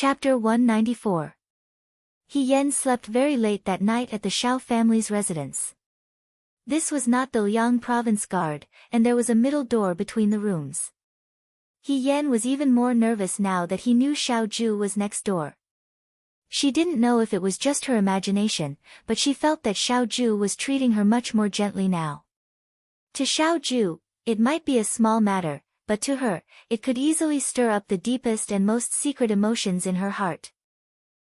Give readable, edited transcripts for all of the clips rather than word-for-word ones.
Chapter 194. He Yen slept very late that night at the Shao family's residence. This was not the Liang province guard, and there was a middle door between the rooms. He Yen was even more nervous now that he knew Xiao Ju was next door. She didn't know if it was just her imagination, but she felt that Xiao Ju was treating her much more gently now. To Xiao Ju, it might be a small matter, but to her, it could easily stir up the deepest and most secret emotions in her heart.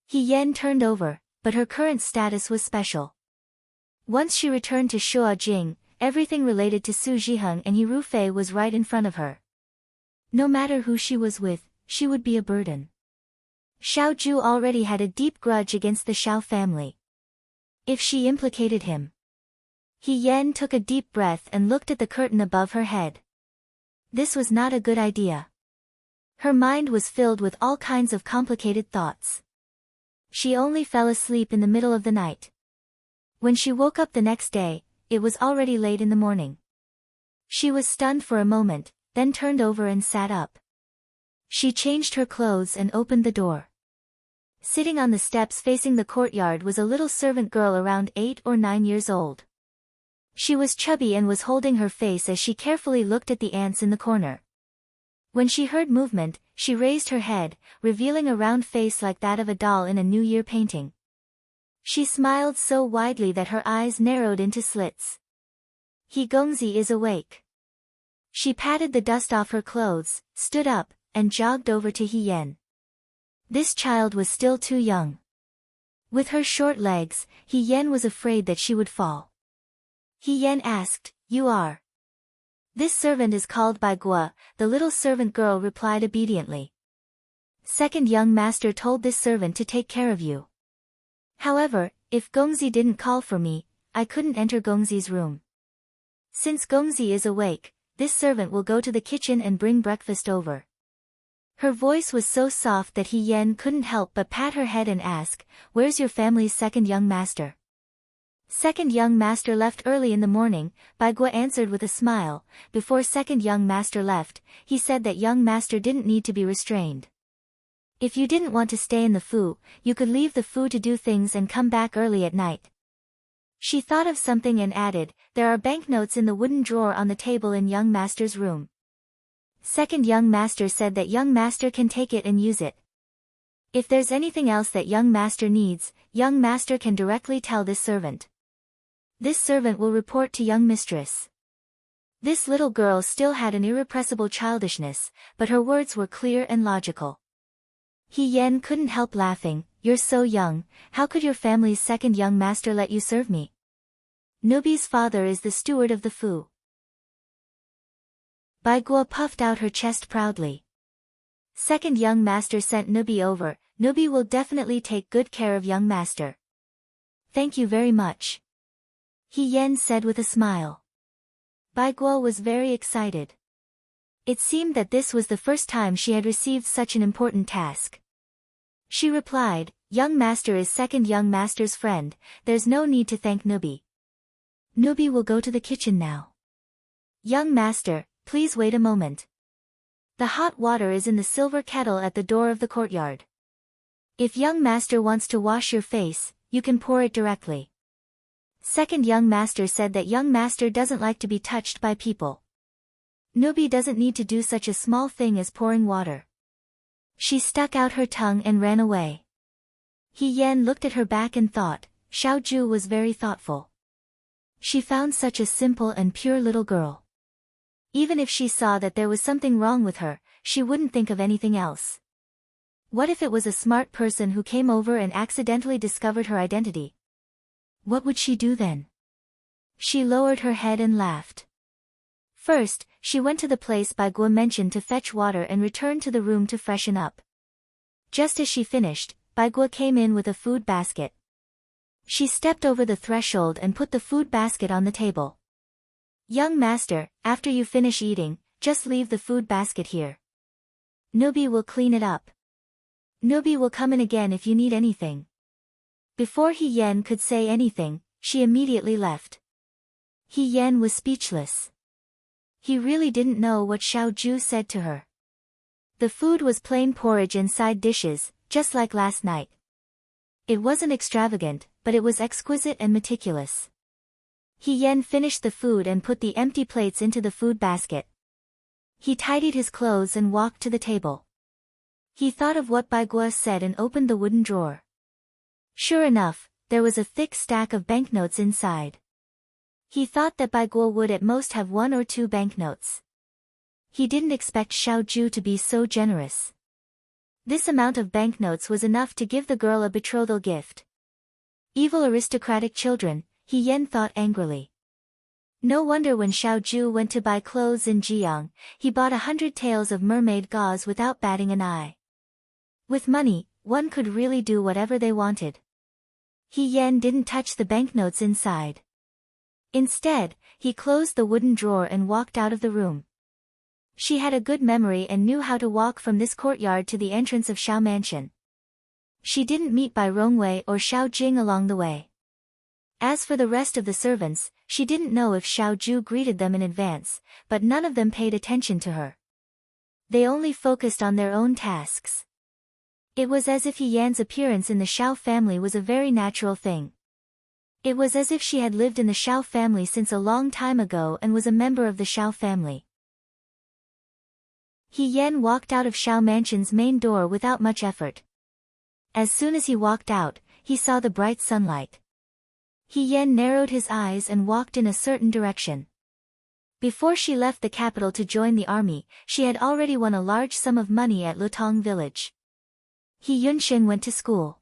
He Yen turned over, but her current status was special. Once she returned to Shuajing, everything related to Su Zhiheng and He Rufei was right in front of her. No matter who she was with, she would be a burden. Xiao Ju already had a deep grudge against the Shao family. If she implicated him. He Yen took a deep breath and looked at the curtain above her head. This was not a good idea. Her mind was filled with all kinds of complicated thoughts. She only fell asleep in the middle of the night. When she woke up the next day, it was already late in the morning. She was stunned for a moment, then turned over and sat up. She changed her clothes and opened the door. Sitting on the steps facing the courtyard was a little servant girl around 8 or 9 years old. She was chubby and was holding her face as she carefully looked at the ants in the corner. When she heard movement, she raised her head, revealing a round face like that of a doll in a New Year painting. She smiled so widely that her eyes narrowed into slits. He Gongzi is awake. She patted the dust off her clothes, stood up, and jogged over to He Yen. This child was still too young. With her short legs, He Yen was afraid that she would fall. He Yen asked, "You are?" "This servant is called Bai Guo," the little servant girl replied obediently. "Second young master told this servant to take care of you. However, if Gongzi didn't call for me, I couldn't enter Gongzi's room. Since Gongzi is awake, this servant will go to the kitchen and bring breakfast over." Her voice was so soft that He Yen couldn't help but pat her head and ask, "Where's your family's second young master?" "Second young master left early in the morning," Bai Guo answered with a smile. Before second young master left, he said that young master didn't need to be restrained. If you didn't want to stay in the Fu, you could leave the Fu to do things and come back early at night. She thought of something and added, "There are banknotes in the wooden drawer on the table in young master's room. Second young master said that young master can take it and use it. If there's anything else that young master needs, young master can directly tell this servant. This servant will report to young mistress." This little girl still had an irrepressible childishness, but her words were clear and logical. He Yen couldn't help laughing. "You're so young, how could your family's second young master let you serve me? Nubi's father is the steward of the Fu." Bai Guo puffed out her chest proudly. "Second young master sent Nubi over. Nubi will definitely take good care of young master." "Thank you very much," He Yen said with a smile. Bai Guo was very excited. It seemed that this was the first time she had received such an important task. She replied, "Young master is second young master's friend, there's no need to thank Nubi. Nubi will go to the kitchen now. Young master, please wait a moment. The hot water is in the silver kettle at the door of the courtyard. If young master wants to wash your face, you can pour it directly. Second young master said that young master doesn't like to be touched by people. Nubi doesn't need to do such a small thing as pouring water." She stuck out her tongue and ran away. He Yen looked at her back and thought, Xiao Ju was very thoughtful. She found such a simple and pure little girl. Even if she saw that there was something wrong with her, she wouldn't think of anything else. What if it was a smart person who came over and accidentally discovered her identity? What would she do then? She lowered her head and laughed. First, she went to the place Bai Guo mentioned to fetch water and returned to the room to freshen up. Just as she finished, Bai Guo came in with a food basket. She stepped over the threshold and put the food basket on the table. "Young master, after you finish eating, just leave the food basket here. Nubi will clean it up. Nubi will come in again if you need anything." Before He Yen could say anything, she immediately left. He Yen was speechless. He really didn't know what Xiao Ju said to her. The food was plain porridge and side dishes, just like last night. It wasn't extravagant, but it was exquisite and meticulous. He Yen finished the food and put the empty plates into the food basket. He tidied his clothes and walked to the table. He thought of what Bai Guo said and opened the wooden drawer. Sure enough, there was a thick stack of banknotes inside. He thought that Bai Guo would at most have 1 or 2 banknotes. He didn't expect Xiao Ju to be so generous. This amount of banknotes was enough to give the girl a betrothal gift. Evil aristocratic children, He Yen thought angrily. No wonder when Xiao Ju went to buy clothes in Jiang, he bought 100 taels of mermaid gauze without batting an eye. With money, one could really do whatever they wanted. He Yen didn't touch the banknotes inside. Instead, he closed the wooden drawer and walked out of the room. She had a good memory and knew how to walk from this courtyard to the entrance of Xiao Mansion. She didn't meet Bai Rongwei or Xiao Jing along the way. As for the rest of the servants, she didn't know if Xiao Ju greeted them in advance, but none of them paid attention to her. They only focused on their own tasks. It was as if He Yan's appearance in the Xiao family was a very natural thing. It was as if she had lived in the Xiao family since a long time ago and was a member of the Xiao family. He Yan walked out of Xiao Mansion's main door without much effort. As soon as he walked out, he saw the bright sunlight. He Yan narrowed his eyes and walked in a certain direction. Before she left the capital to join the army, she had already won a large sum of money at Lutong village. He Yunxing went to school.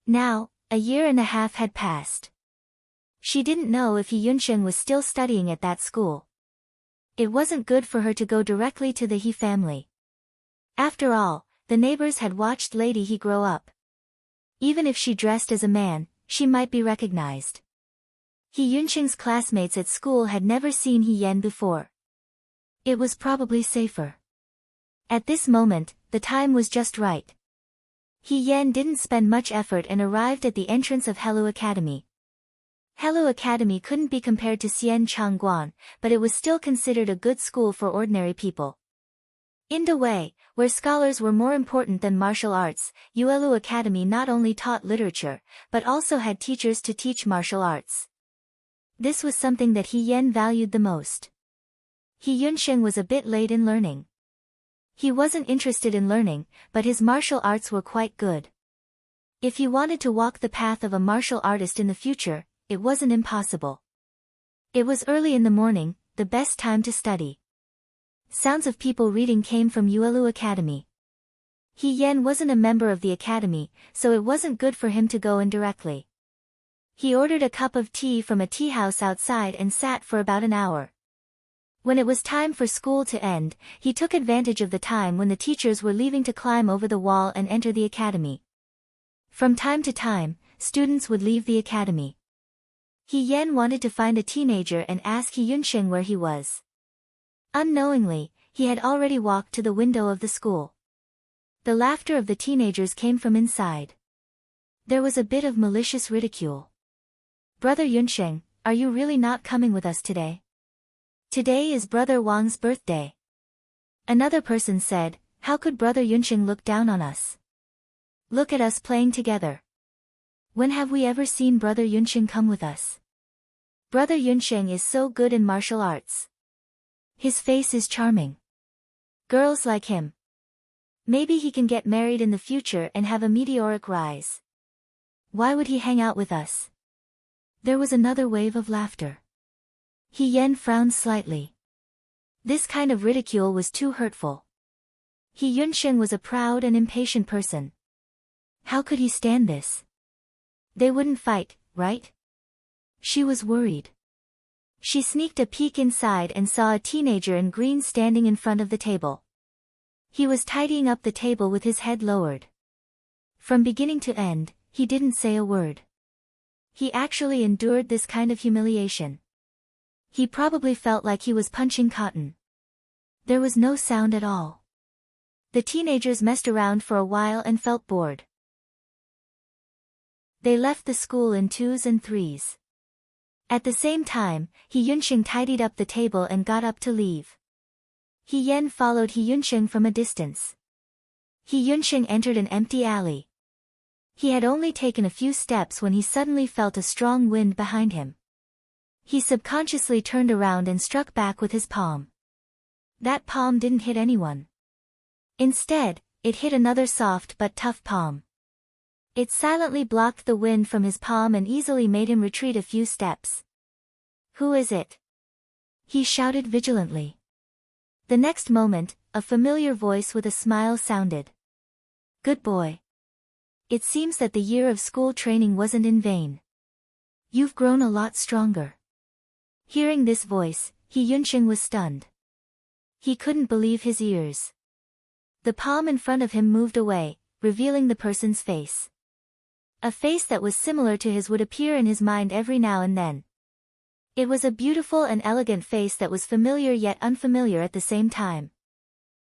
Now, a year and a half had passed. She didn't know if He Yunxing was still studying at that school. It wasn't good for her to go directly to the He family. After all, the neighbors had watched Lady He grow up. Even if she dressed as a man, she might be recognized. He Yunxing's classmates at school had never seen He Yan before. It was probably safer. At this moment, the time was just right. He Yan didn't spend much effort and arrived at the entrance of Hello Academy. Hello Academy couldn't be compared to Xian Changguan, but it was still considered a good school for ordinary people. In the way, where scholars were more important than martial arts, Yuelu Academy not only taught literature, but also had teachers to teach martial arts. This was something that He Yan valued the most. He Yunxing was a bit late in learning. He wasn't interested in learning, but his martial arts were quite good. If he wanted to walk the path of a martial artist in the future, it wasn't impossible. It was early in the morning, the best time to study. Sounds of people reading came from Yuelu Academy. He Yan wasn't a member of the academy, so it wasn't good for him to go in directly. He ordered a cup of tea from a tea house outside and sat for about an hour. When it was time for school to end, he took advantage of the time when the teachers were leaving to climb over the wall and enter the academy. From time to time, students would leave the academy. He Yan wanted to find a teenager and ask He Yunxing where he was. Unknowingly, he had already walked to the window of the school. The laughter of the teenagers came from inside. There was a bit of malicious ridicule. "Brother Yunxing, are you really not coming with us today? Today is Brother Wang's birthday." Another person said, "How could Brother Yunxing look down on us? Look at us playing together. When have we ever seen Brother Yunxing come with us? Brother Yunxing is so good in martial arts. His face is charming. Girls like him. Maybe he can get married in the future and have a meteoric rise. Why would he hang out with us?" There was another wave of laughter. He Yan frowned slightly. This kind of ridicule was too hurtful. He Yunxing was a proud and impatient person. How could he stand this? They wouldn't fight, right? She was worried. She sneaked a peek inside and saw a teenager in green standing in front of the table. He was tidying up the table with his head lowered. From beginning to end, he didn't say a word. He actually endured this kind of humiliation. He probably felt like he was punching cotton. There was no sound at all. The teenagers messed around for a while and felt bored. They left the school in 2s and 3s. At the same time, He Yunxing tidied up the table and got up to leave. He Yan followed He Yunxing from a distance. He Yunsheng entered an empty alley. He had only taken a few steps when he suddenly felt a strong wind behind him. He subconsciously turned around and struck back with his palm. That palm didn't hit anyone. Instead, it hit another soft but tough palm. It silently blocked the wind from his palm and easily made him retreat a few steps. "Who is it?" he shouted vigilantly. The next moment, a familiar voice with a smile sounded. "Good boy. It seems that the year of school training wasn't in vain. You've grown a lot stronger." Hearing this voice, He Yunsheng was stunned. He couldn't believe his ears. The palm in front of him moved away, revealing the person's face. A face that was similar to his would appear in his mind every now and then. It was a beautiful and elegant face that was familiar yet unfamiliar at the same time.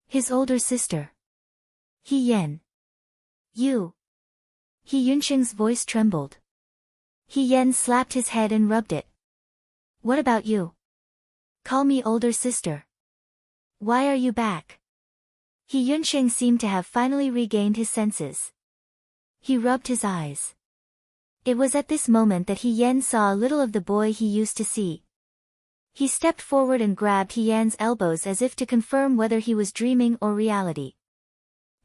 His older sister. He Yan. "You." He Yunsheng's voice trembled. He Yan slapped his head and rubbed it. "What about you? Call me older sister. Why are you back?" He Yunsheng seemed to have finally regained his senses. He rubbed his eyes. It was at this moment that He Yan saw a little of the boy he used to see. He stepped forward and grabbed He Yan's elbows as if to confirm whether he was dreaming or reality.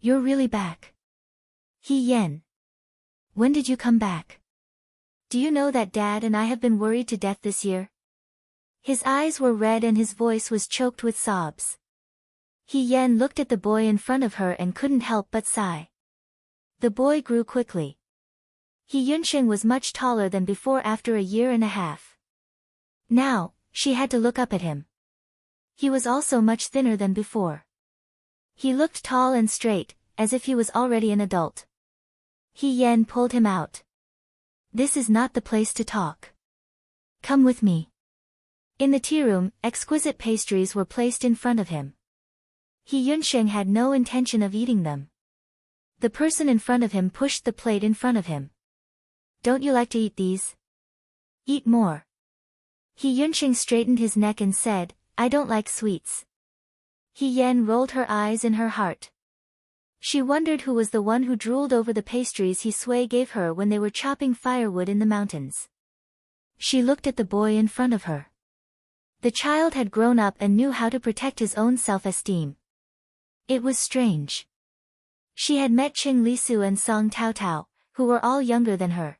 "You're really back? He Yan. When did you come back? Do you know that Dad and I have been worried to death this year?" His eyes were red and his voice was choked with sobs. He Yan looked at the boy in front of her and couldn't help but sigh. The boy grew quickly. He Yunsheng was much taller than before after a year and a half. Now, she had to look up at him. He was also much thinner than before. He looked tall and straight, as if he was already an adult. He Yan pulled him out. "This is not the place to talk. Come with me." In the tea room, exquisite pastries were placed in front of him. He Yunsheng had no intention of eating them. The person in front of him pushed the plate in front of him. "Don't you like to eat these? Eat more." He Yunsheng straightened his neck and said, "I don't like sweets." He Yan rolled her eyes in her heart. She wondered who was the one who drooled over the pastries He Sui gave her when they were chopping firewood in the mountains. She looked at the boy in front of her. The child had grown up and knew how to protect his own self-esteem. It was strange. She had met Qing Lisu and Song Tao Tao, who were all younger than her.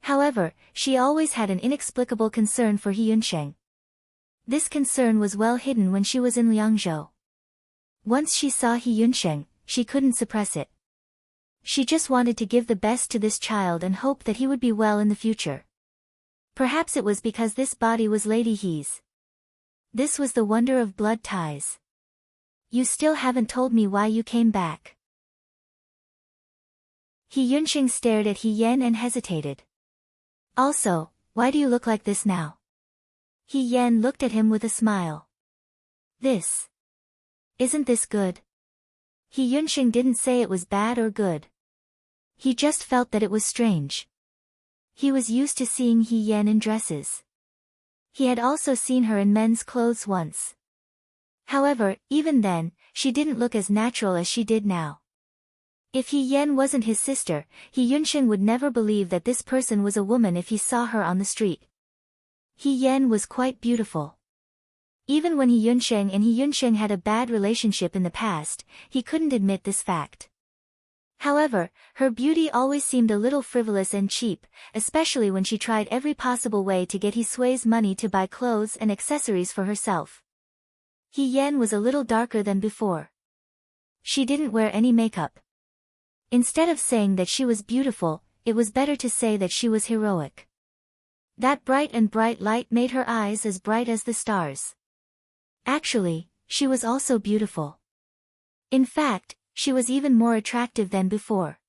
However, she always had an inexplicable concern for He Yunsheng. This concern was well hidden when she was in Liangzhou. Once she saw He Yunsheng, she couldn't suppress it. She just wanted to give the best to this child and hope that he would be well in the future. Perhaps it was because this body was Lady He's. This was the wonder of blood ties. "You still haven't told me why you came back." He Yunsheng stared at He Yan and hesitated. "Also, why do you look like this now?" He Yan looked at him with a smile. "This. Isn't this good?" He Yunsheng didn't say it was bad or good. He just felt that it was strange. He was used to seeing He Yan in dresses. He had also seen her in men's clothes once. However, even then, she didn't look as natural as she did now. If He Yan wasn't his sister, He Yunsheng would never believe that this person was a woman if he saw her on the street. He Yan was quite beautiful. Even when He Yunsheng and He Yunsheng had a bad relationship in the past, he couldn't admit this fact. However, her beauty always seemed a little frivolous and cheap, especially when she tried every possible way to get He Sui's money to buy clothes and accessories for herself. He Yan was a little darker than before. She didn't wear any makeup. Instead of saying that she was beautiful, it was better to say that she was heroic. That bright light made her eyes as bright as the stars. Actually, she was also beautiful. In fact, she was even more attractive than before.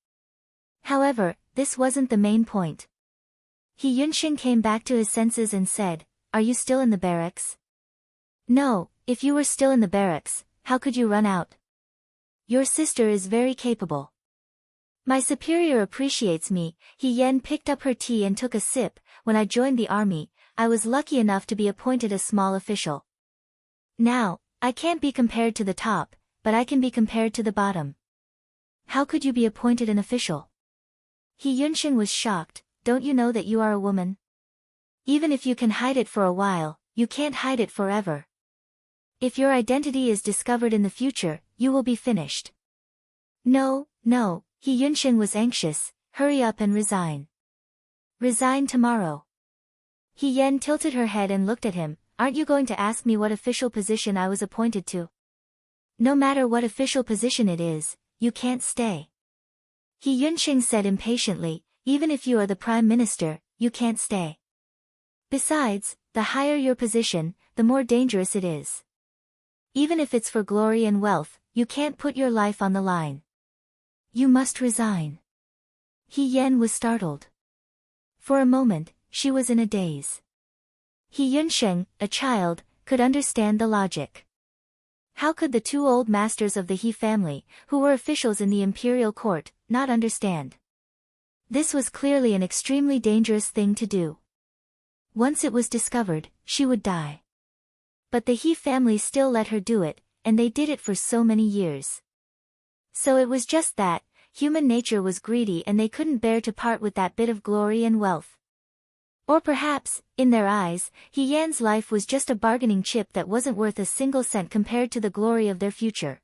However, this wasn't the main point. He Yunsheng came back to his senses and said, "Are you still in the barracks?" "No, if you were still in the barracks, how could you run out? Your sister is very capable. My superior appreciates me." He Yan picked up her tea and took a sip. "When I joined the army, I was lucky enough to be appointed a small official. Now, I can't be compared to the top, but I can be compared to the bottom. How could you be appointed an official? He Yunsheng was shocked. Don't you know that you are a woman? Even if you can hide it for a while, you can't hide it forever. If your identity is discovered in the future, you will be finished. No, no, He Yunsheng was anxious. Hurry up and resign. Resign tomorrow. He Yen tilted her head and looked at him. Aren't you going to ask me what official position I was appointed to? No matter what official position it is, you can't stay. He Yunsheng said impatiently, even if you are the prime minister, you can't stay. Besides, the higher your position, the more dangerous it is. Even if it's for glory and wealth, you can't put your life on the line. You must resign. He Yen was startled. For a moment, she was in a daze. He Yunsheng, a child, could understand the logic. How could the two old masters of the He family, who were officials in the imperial court, not understand? This was clearly an extremely dangerous thing to do. Once it was discovered, she would die. But the He family still let her do it, and they did it for so many years. So it was just that, human nature was greedy and they couldn't bear to part with that bit of glory and wealth. Or perhaps, in their eyes, He Yan's life was just a bargaining chip that wasn't worth a single cent compared to the glory of their future.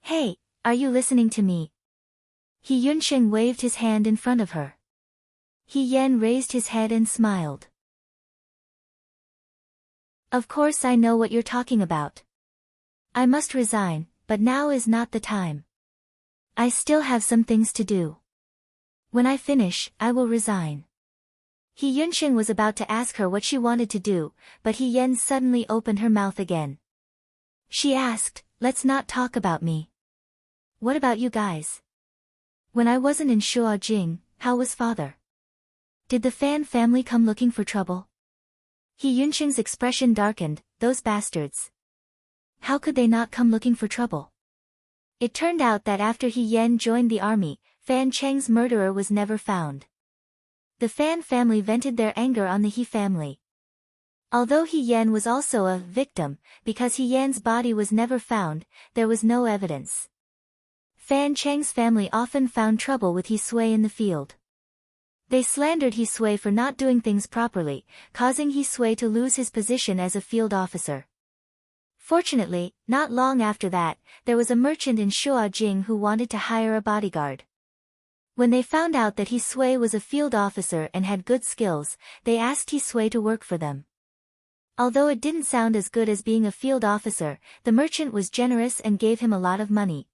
Hey, are you listening to me? He Yunsheng waved his hand in front of her. He Yan raised his head and smiled. Of course I know what you're talking about. I must resign, but now is not the time. I still have some things to do. When I finish, I will resign. He Yunsheng was about to ask her what she wanted to do, but He Yen suddenly opened her mouth again. She asked, let's not talk about me. What about you guys? When I wasn't in Shuajing, how was father? Did the Fan family come looking for trouble? He Yunsheng's expression darkened. Those bastards. How could they not come looking for trouble? It turned out that after He Yen joined the army, Fan Cheng's murderer was never found. The Fan family vented their anger on the He family. Although He Yen was also a victim, because He Yan's body was never found, there was no evidence. Fan Cheng's family often found trouble with He Sui in the field. They slandered He Sui for not doing things properly, causing He Sui to lose his position as a field officer. Fortunately, not long after that, there was a merchant in Shuajing who wanted to hire a bodyguard. When they found out that He Sui was a field officer and had good skills, they asked He Sui to work for them. Although it didn't sound as good as being a field officer, the merchant was generous and gave him a lot of money.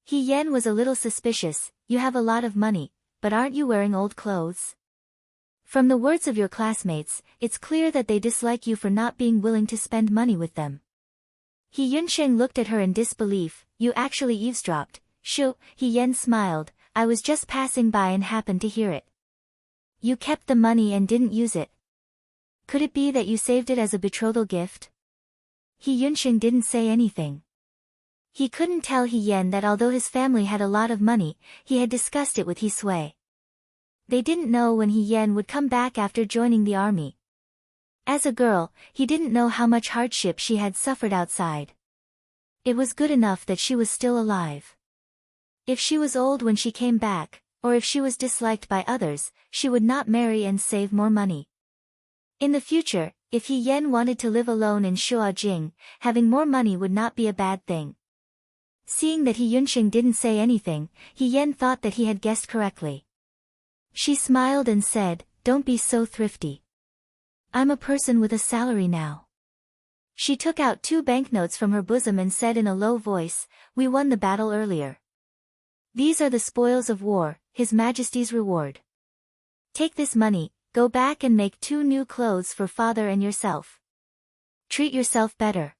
He Yen was a little suspicious. You have a lot of money, but aren't you wearing old clothes? From the words of your classmates, it's clear that they dislike you for not being willing to spend money with them. He Yunsheng looked at her in disbelief. You actually eavesdropped. Shoo, He Yen smiled. I was just passing by and happened to hear it. You kept the money and didn't use it. Could it be that you saved it as a betrothal gift? He Yunsheng didn't say anything. He couldn't tell He Yen that although his family had a lot of money, he had discussed it with He Sui. They didn't know when He Yen would come back after joining the army. As a girl, he didn't know how much hardship she had suffered outside. It was good enough that she was still alive. If she was old when she came back, or if she was disliked by others, she would not marry and save more money. In the future, if He Yen wanted to live alone in Shuajing, having more money would not be a bad thing. Seeing that He Yunsheng didn't say anything, He Yen thought that he had guessed correctly. She smiled and said, don't be so thrifty. I'm a person with a salary now. She took out 2 banknotes from her bosom and said in a low voice, we won the battle earlier. These are the spoils of war, His Majesty's reward. Take this money, go back and make 2 new clothes for father and yourself. Treat yourself better.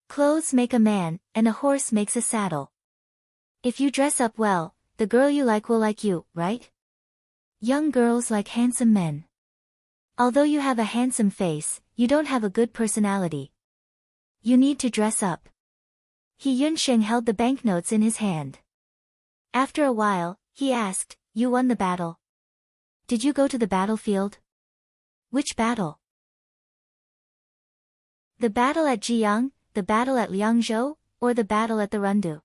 Clothes make a man, and a horse makes a saddle. If you dress up well, the girl you like will like you, right? Young girls like handsome men. Although you have a handsome face, you don't have a good personality. You need to dress up. He Yunsheng held the banknotes in his hand. After a while, he asked, you won the battle. Did you go to the battlefield? Which battle? The battle at Jiang, the battle at Liangzhou, or the battle at the Rundu?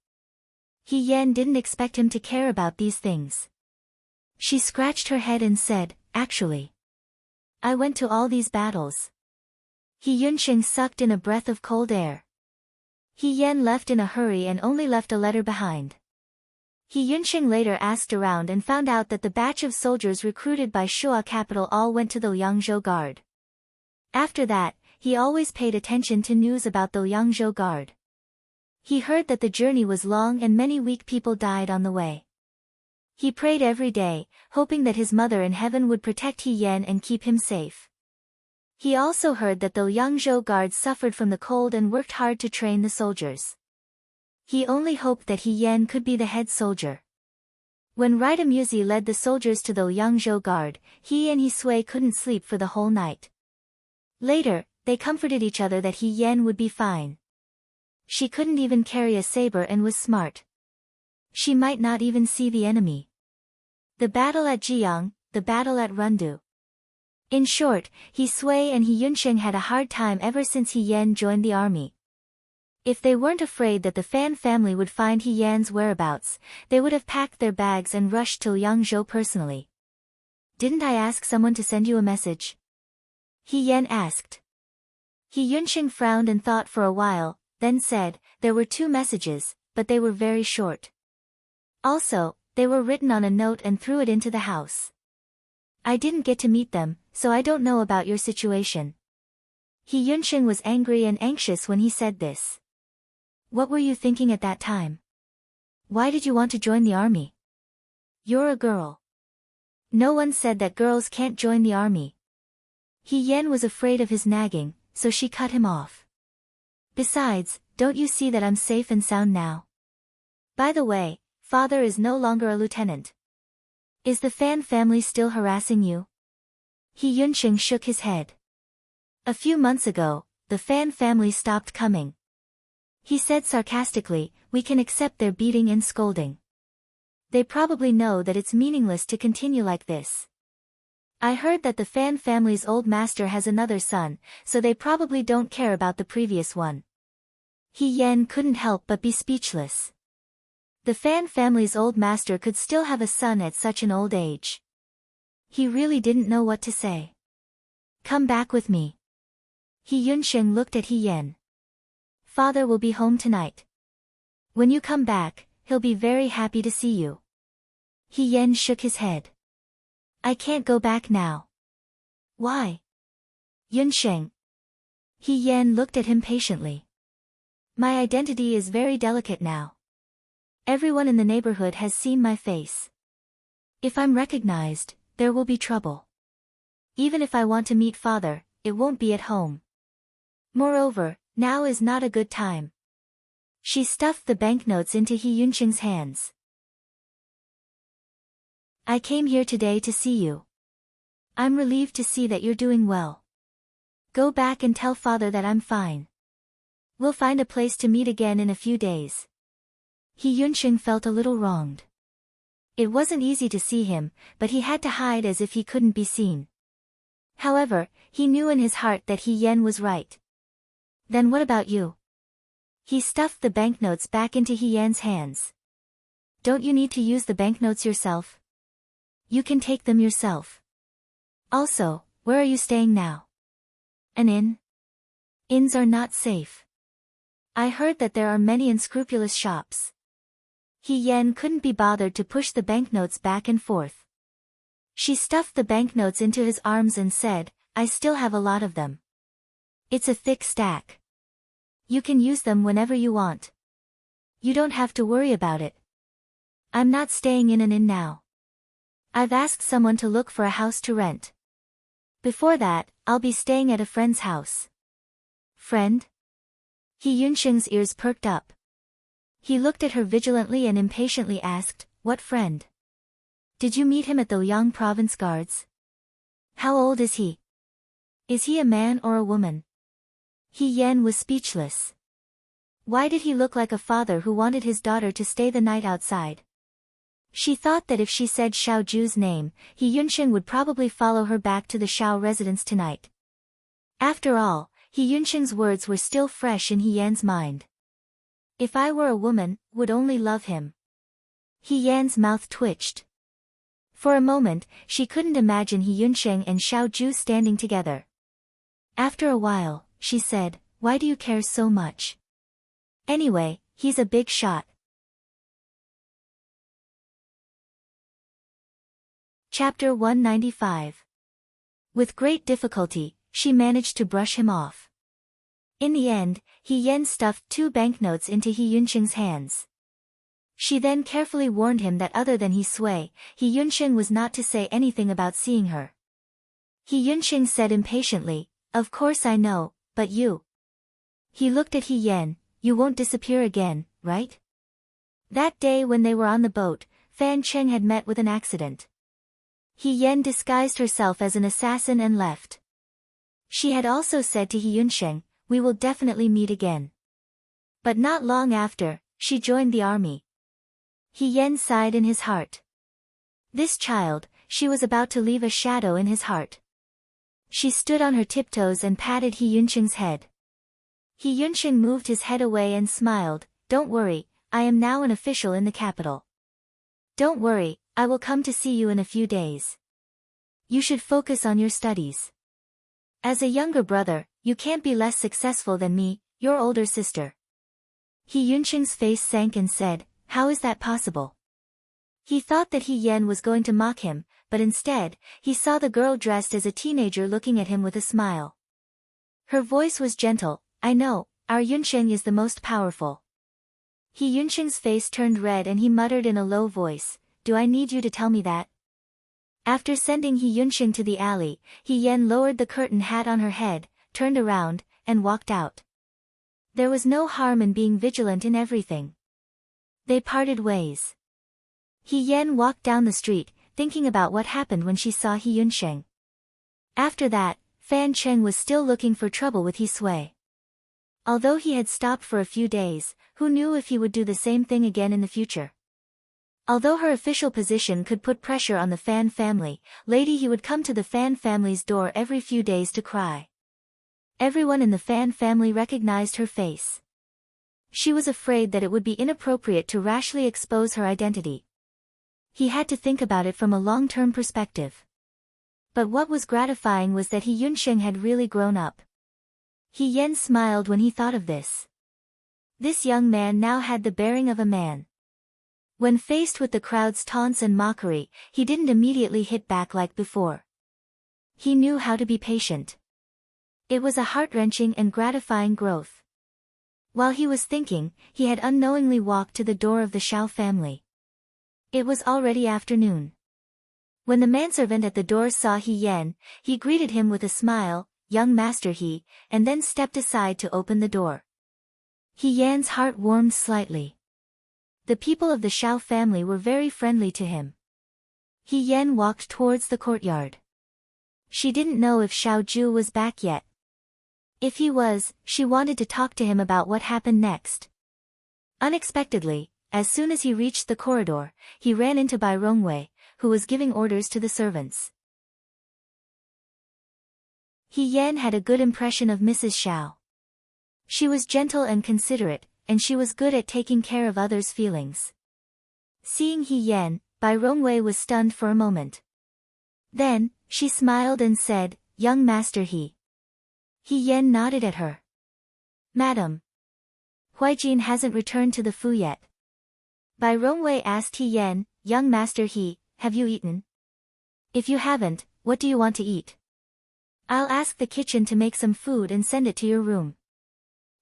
He Yan didn't expect him to care about these things. She scratched her head and said, "Actually, I went to all these battles." He Yunxing sucked in a breath of cold air. He Yan left in a hurry and only left a letter behind. He Yunxing later asked around and found out that the batch of soldiers recruited by Shua capital all went to the Liangzhou Guard. After that, he always paid attention to news about the Liangzhou Guard. He heard that the journey was long and many weak people died on the way. He prayed every day, hoping that his mother in heaven would protect He Yan and keep him safe. He also heard that the Liangzhou Guard suffered from the cold and worked hard to train the soldiers. He only hoped that He Yan could be the head soldier. When Rida Musi led the soldiers to the Liangzhou Guard, he and He Sui couldn't sleep for the whole night. Later, they comforted each other that He Yan would be fine. She couldn't even carry a saber and was smart. She might not even see the enemy. The battle at Jiang, the battle at Rundu. In short, He Sui and He Yunxing had a hard time ever since He Yan joined the army. If they weren't afraid that the Fan family would find He Yan's whereabouts, they would have packed their bags and rushed to Liangzhou personally. "Didn't I ask someone to send you a message?" He Yan asked. He Yunxing frowned and thought for a while, then said, "There were 2 messages, but they were very short. Also, they were written on a note and threw it into the house. I didn't get to meet them, so I don't know about your situation." He Yunxing was angry and anxious when he said this. "What were you thinking at that time? Why did you want to join the army? You're a girl. No one said that girls can't join the army." He Yan was afraid of his nagging, so she cut him off. "Besides, don't you see that I'm safe and sound now? By the way, father is no longer a lieutenant. Is the Fan family still harassing you?" He Yunxing shook his head. "A few months ago, the Fan family stopped coming." He said sarcastically, "We can accept their beating and scolding. They probably know that it's meaningless to continue like this. I heard that the Fan family's old master has another son, so they probably don't care about the previous one." He Yan couldn't help but be speechless. The Fan family's old master could still have a son at such an old age. He really didn't know what to say. "Come back with me." He Yunxing looked at He Yan. "Father will be home tonight. When you come back, he'll be very happy to see you." He Yan shook his head. "I can't go back now." "Why?" "Yunxing." He Yan looked at him patiently. "My identity is very delicate now. Everyone in the neighborhood has seen my face. If I'm recognized, there will be trouble. Even if I want to meet father, it won't be at home. Moreover, now is not a good time." She stuffed the banknotes into He Yunxing's hands. "I came here today to see you. I'm relieved to see that you're doing well. Go back and tell father that I'm fine. We'll find a place to meet again in a few days." He Yunxing felt a little wronged. It wasn't easy to see him, but he had to hide as if he couldn't be seen. However, he knew in his heart that He Yan was right. "Then what about you?" He stuffed the banknotes back into He Yan's hands. "Don't you need to use the banknotes yourself? You can take them yourself. Also, where are you staying now? An inn? Inns are not safe. I heard that there are many unscrupulous shops." He Yan couldn't be bothered to push the banknotes back and forth. She stuffed the banknotes into his arms and said, "I still have a lot of them. It's a thick stack. You can use them whenever you want. You don't have to worry about it. I'm not staying in an inn now. I've asked someone to look for a house to rent. Before that, I'll be staying at a friend's house." "Friend?" He Yunxing's ears perked up. He looked at her vigilantly and impatiently asked, "What friend? Did you meet him at the Liang province guards? How old is he? Is he a man or a woman?" He Yan was speechless. Why did he look like a father who wanted his daughter to stay the night outside? She thought that if she said Xiao Ju's name, He Yunxing would probably follow her back to the Xiao residence tonight. After all, He Yunxing's words were still fresh in He Yan's mind. "If I were a woman, would only love him. He Yan's mouth twitched. For a moment, she couldn't imagine He Yunsheng and Xiao Ju standing together. After a while, she said, "Why do you care so much? Anyway, he's a big shot." Chapter 195. With great difficulty, she managed to brush him off. In the end, He Yan stuffed 2 banknotes into He Yunsheng's hands. She then carefully warned him that other than He Sui, He Yunsheng was not to say anything about seeing her. He Yunsheng said impatiently, "Of course I know, but you." He looked at He Yan, "You won't disappear again, right?" That day when they were on the boat, Fan Cheng had met with an accident. He Yan disguised herself as an assassin and left. She had also said to He Yunsheng, "We will definitely meet again." But not long after, she joined the army. He Yan sighed in his heart. This child, she was about to leave a shadow in his heart. She stood on her tiptoes and patted He Yunsheng's head. He Yunsheng moved his head away and smiled, "Don't worry, I am now an official in the capital. Don't worry, I will come to see you in a few days. You should focus on your studies. As a younger brother, you can't be less successful than me, your older sister." He Yunsheng's face sank and said, "How is that possible?" He thought that He Yan was going to mock him, but instead, he saw the girl dressed as a teenager looking at him with a smile. Her voice was gentle, "I know, our Yunsheng is the most powerful." He Yunsheng's face turned red and he muttered in a low voice, "Do I need you to tell me that?" After sending He Yunsheng to the alley, He Yan lowered the curtain hat on her head, turned around, and walked out. There was no harm in being vigilant in everything. They parted ways. He Yan walked down the street, thinking about what happened when she saw He Yunsheng. After that, Fan Cheng was still looking for trouble with He Sui. Although he had stopped for a few days, who knew if he would do the same thing again in the future? Although her official position could put pressure on the Fan family, Lady He would come to the Fan family's door every few days to cry. Everyone in the Fan family recognized her face. She was afraid that it would be inappropriate to rashly expose her identity. He had to think about it from a long-term perspective. But what was gratifying was that He Yunsheng had really grown up. He Yan smiled when he thought of this. This young man now had the bearing of a man. When faced with the crowd's taunts and mockery, he didn't immediately hit back like before. He knew how to be patient. It was a heart-wrenching and gratifying growth. While he was thinking, he had unknowingly walked to the door of the Xiao family. It was already afternoon. When the manservant at the door saw He Yan, he greeted him with a smile, "Young Master He," and then stepped aside to open the door. He Yan's heart warmed slightly. The people of the Xiao family were very friendly to him. He Yan walked towards the courtyard. She didn't know if Xiao Ju was back yet. If he was, she wanted to talk to him about what happened next. Unexpectedly, as soon as he reached the corridor, he ran into Bai Rongwei, who was giving orders to the servants. He Yan had a good impression of Mrs. Xiao. She was gentle and considerate, and she was good at taking care of others' feelings. Seeing He Yan, Bai Rongwei was stunned for a moment. Then, she smiled and said, "Young Master He." He Yan nodded at her. "Madam, Huijin hasn't returned to the Fu yet." Bai Rongwei asked He Yan, "Young Master He, have you eaten? If you haven't, what do you want to eat? I'll ask the kitchen to make some food and send it to your room."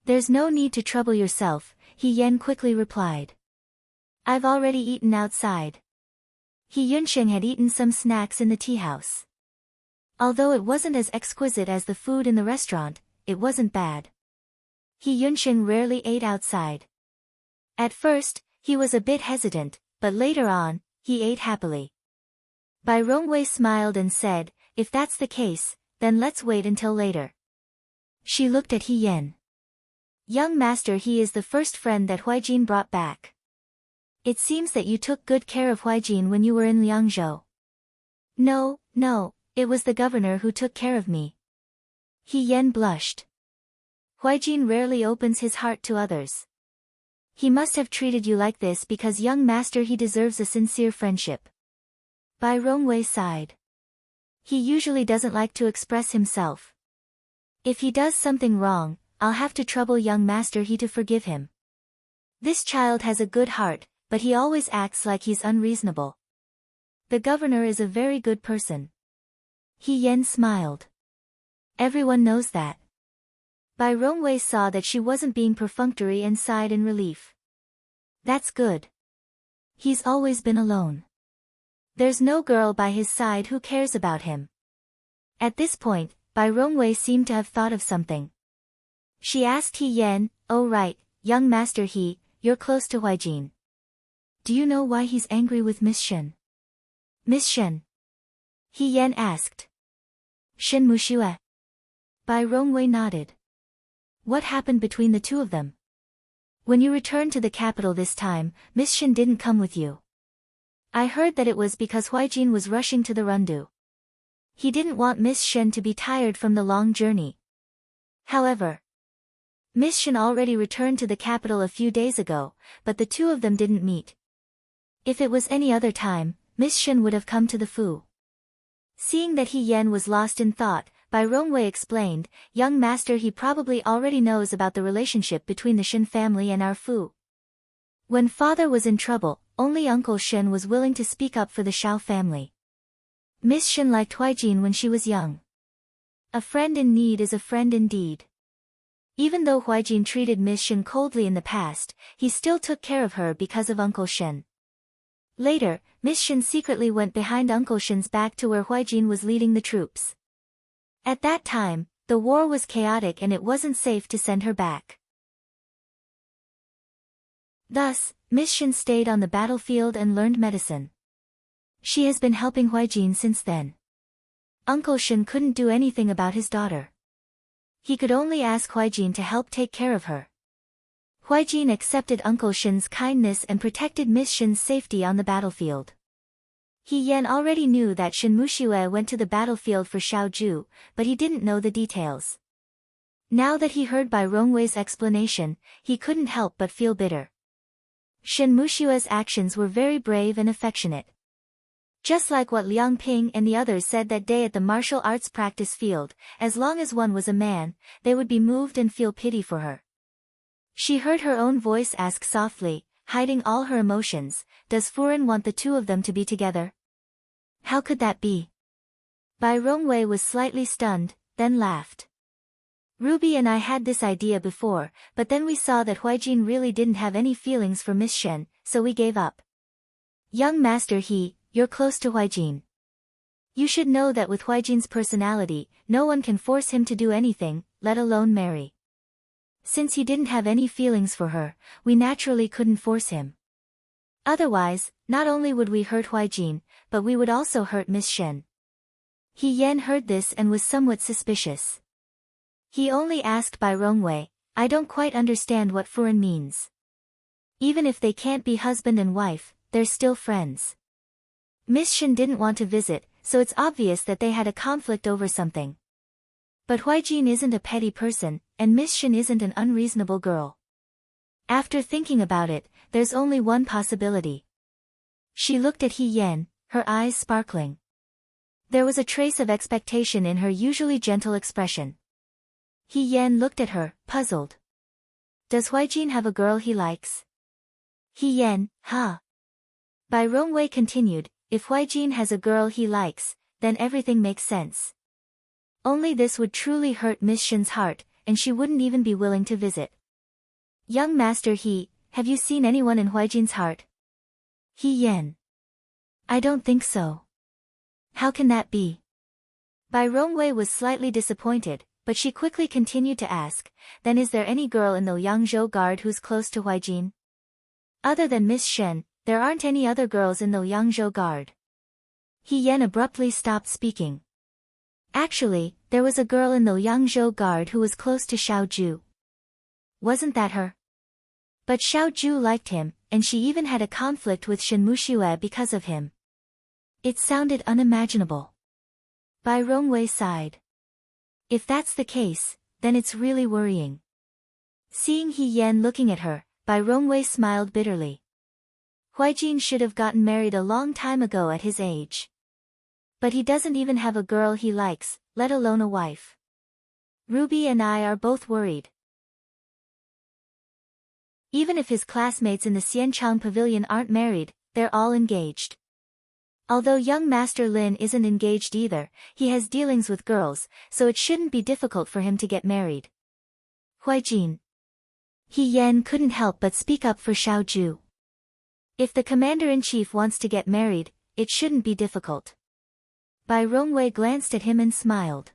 "There's no need to trouble yourself," He Yan quickly replied. "I've already eaten outside." He Yunsheng had eaten some snacks in the tea house. Although it wasn't as exquisite as the food in the restaurant, it wasn't bad. He Yunsheng rarely ate outside. At first, he was a bit hesitant, but later on, he ate happily. Bai Rongwei smiled and said, "If that's the case, then let's wait until later." She looked at He Yan. "Young Master He is the first friend that Huijin brought back. It seems that you took good care of Huijin when you were in Liangzhou." No, it was the governor who took care of me." He Yan blushed. "Huijin rarely opens his heart to others. He must have treated you like this because young master he deserves a sincere friendship. Bai Rongwei sighed. He usually doesn't like to express himself. If he does something wrong, I'll have to trouble young master he to forgive him. This child has a good heart, but he always acts like he's unreasonable. The governor is a very good person. He Yen smiled. Everyone knows that. Bai Rongwei saw that she wasn't being perfunctory and sighed in relief. That's good. He's always been alone. There's no girl by his side who cares about him. At this point, Bai Rongwei seemed to have thought of something. She asked He Yen, "Oh right, young master He, you're close to Huijin. Do you know why he's angry with Miss Shen?" "Miss Shen?" He Yen asked. "Shen Muxue." Bai Rongwei nodded. "What happened between the two of them? When you returned to the capital this time, Miss Shen didn't come with you. I heard that it was because Huijin was rushing to the Rundu. He didn't want Miss Shen to be tired from the long journey. However, Miss Shen already returned to the capital a few days ago, but the two of them didn't meet. If it was any other time, Miss Shen would have come to the Fu." Seeing that He Yen was lost in thought, Bai Rongwei explained, "Young master he probably already knows about the relationship between the Shen family and our Fu. When father was in trouble, only Uncle Shen was willing to speak up for the Shao family. Miss Shen liked Huijin when she was young. A friend in need is a friend indeed. Even though Huijin treated Miss Shen coldly in the past, he still took care of her because of Uncle Shen. Later, Miss Shen secretly went behind Uncle Shen's back to where Huijin was leading the troops. At that time, the war was chaotic and it wasn't safe to send her back. Thus, Miss Shen stayed on the battlefield and learned medicine. She has been helping Huijin since then. Uncle Shen couldn't do anything about his daughter. He could only ask Huijin to help take care of her. Huijin accepted Uncle Shen's kindness and protected Miss Shen's safety on the battlefield. He Yen already knew that Shen Muxue went to the battlefield for Shaoju, but he didn't know the details. Now that he heard Bai Rongwei's explanation, he couldn't help but feel bitter. Shen Muxue's actions were very brave and affectionate. Just like what Liang Ping and the others said that day at the martial arts practice field, as long as one was a man, they would be moved and feel pity for her. She heard her own voice ask softly, hiding all her emotions, "Does Furen want the two of them to be together? How could that be?" Bai Rongwei was slightly stunned, then laughed. "Ruby and I had this idea before, but then we saw that Huijin really didn't have any feelings for Miss Shen, so we gave up. Young master you're close to Huijin. You should know that with Huijin's personality, no one can force him to do anything, let alone marry. Since he didn't have any feelings for her, we naturally couldn't force him. Otherwise, not only would we hurt Huijin, but we would also hurt Miss Shen." He Yen heard this and was somewhat suspicious. He only asked Bai Rongwei, "I don't quite understand what Furen means. Even if they can't be husband and wife, they're still friends. Miss Shen didn't want to visit, so it's obvious that they had a conflict over something. But Huijin isn't a petty person, and Miss Shen isn't an unreasonable girl. After thinking about it, there's only one possibility." She looked at He Yen, her eyes sparkling. There was a trace of expectation in her usually gentle expression. He Yen looked at her, puzzled. "Does Huijin have a girl he likes?" He Yen, huh? Bai Rongwei continued, "If Huijin has a girl he likes, then everything makes sense. Only this would truly hurt Miss Shen's heart, and she wouldn't even be willing to visit. Young master have you seen anyone in Huijin's heart?" He Yen. "I don't think so." "How can that be?" Bai Rongwei was slightly disappointed, but she quickly continued to ask, "Then is there any girl in the Liangzhou Guard who's close to Huijin?" "Other than Miss Shen, there aren't any other girls in the Liangzhou Guard." He Yen abruptly stopped speaking. "Actually, there was a girl in the Liangzhou Guard who was close to Shaoju. Wasn't that her? But Shaoju liked him, and she even had a conflict with Shen Muxue because of him." It sounded unimaginable. Bai Rongwei sighed. If that's the case, then it's really worrying. Seeing He Yen looking at her, Bai Rongwei smiled bitterly. Huijin should have gotten married a long time ago at his age. But he doesn't even have a girl he likes, let alone a wife. Ruby and I are both worried. Even if his classmates in the Xianchang Pavilion aren't married, they're all engaged. Although young Master Lin isn't engaged either, he has dealings with girls, so it shouldn't be difficult for him to get married. Huijin. He Yan couldn't help but speak up for Xiaoju. If the commander-in-chief wants to get married, it shouldn't be difficult. Bai Rongwei glanced at him and smiled.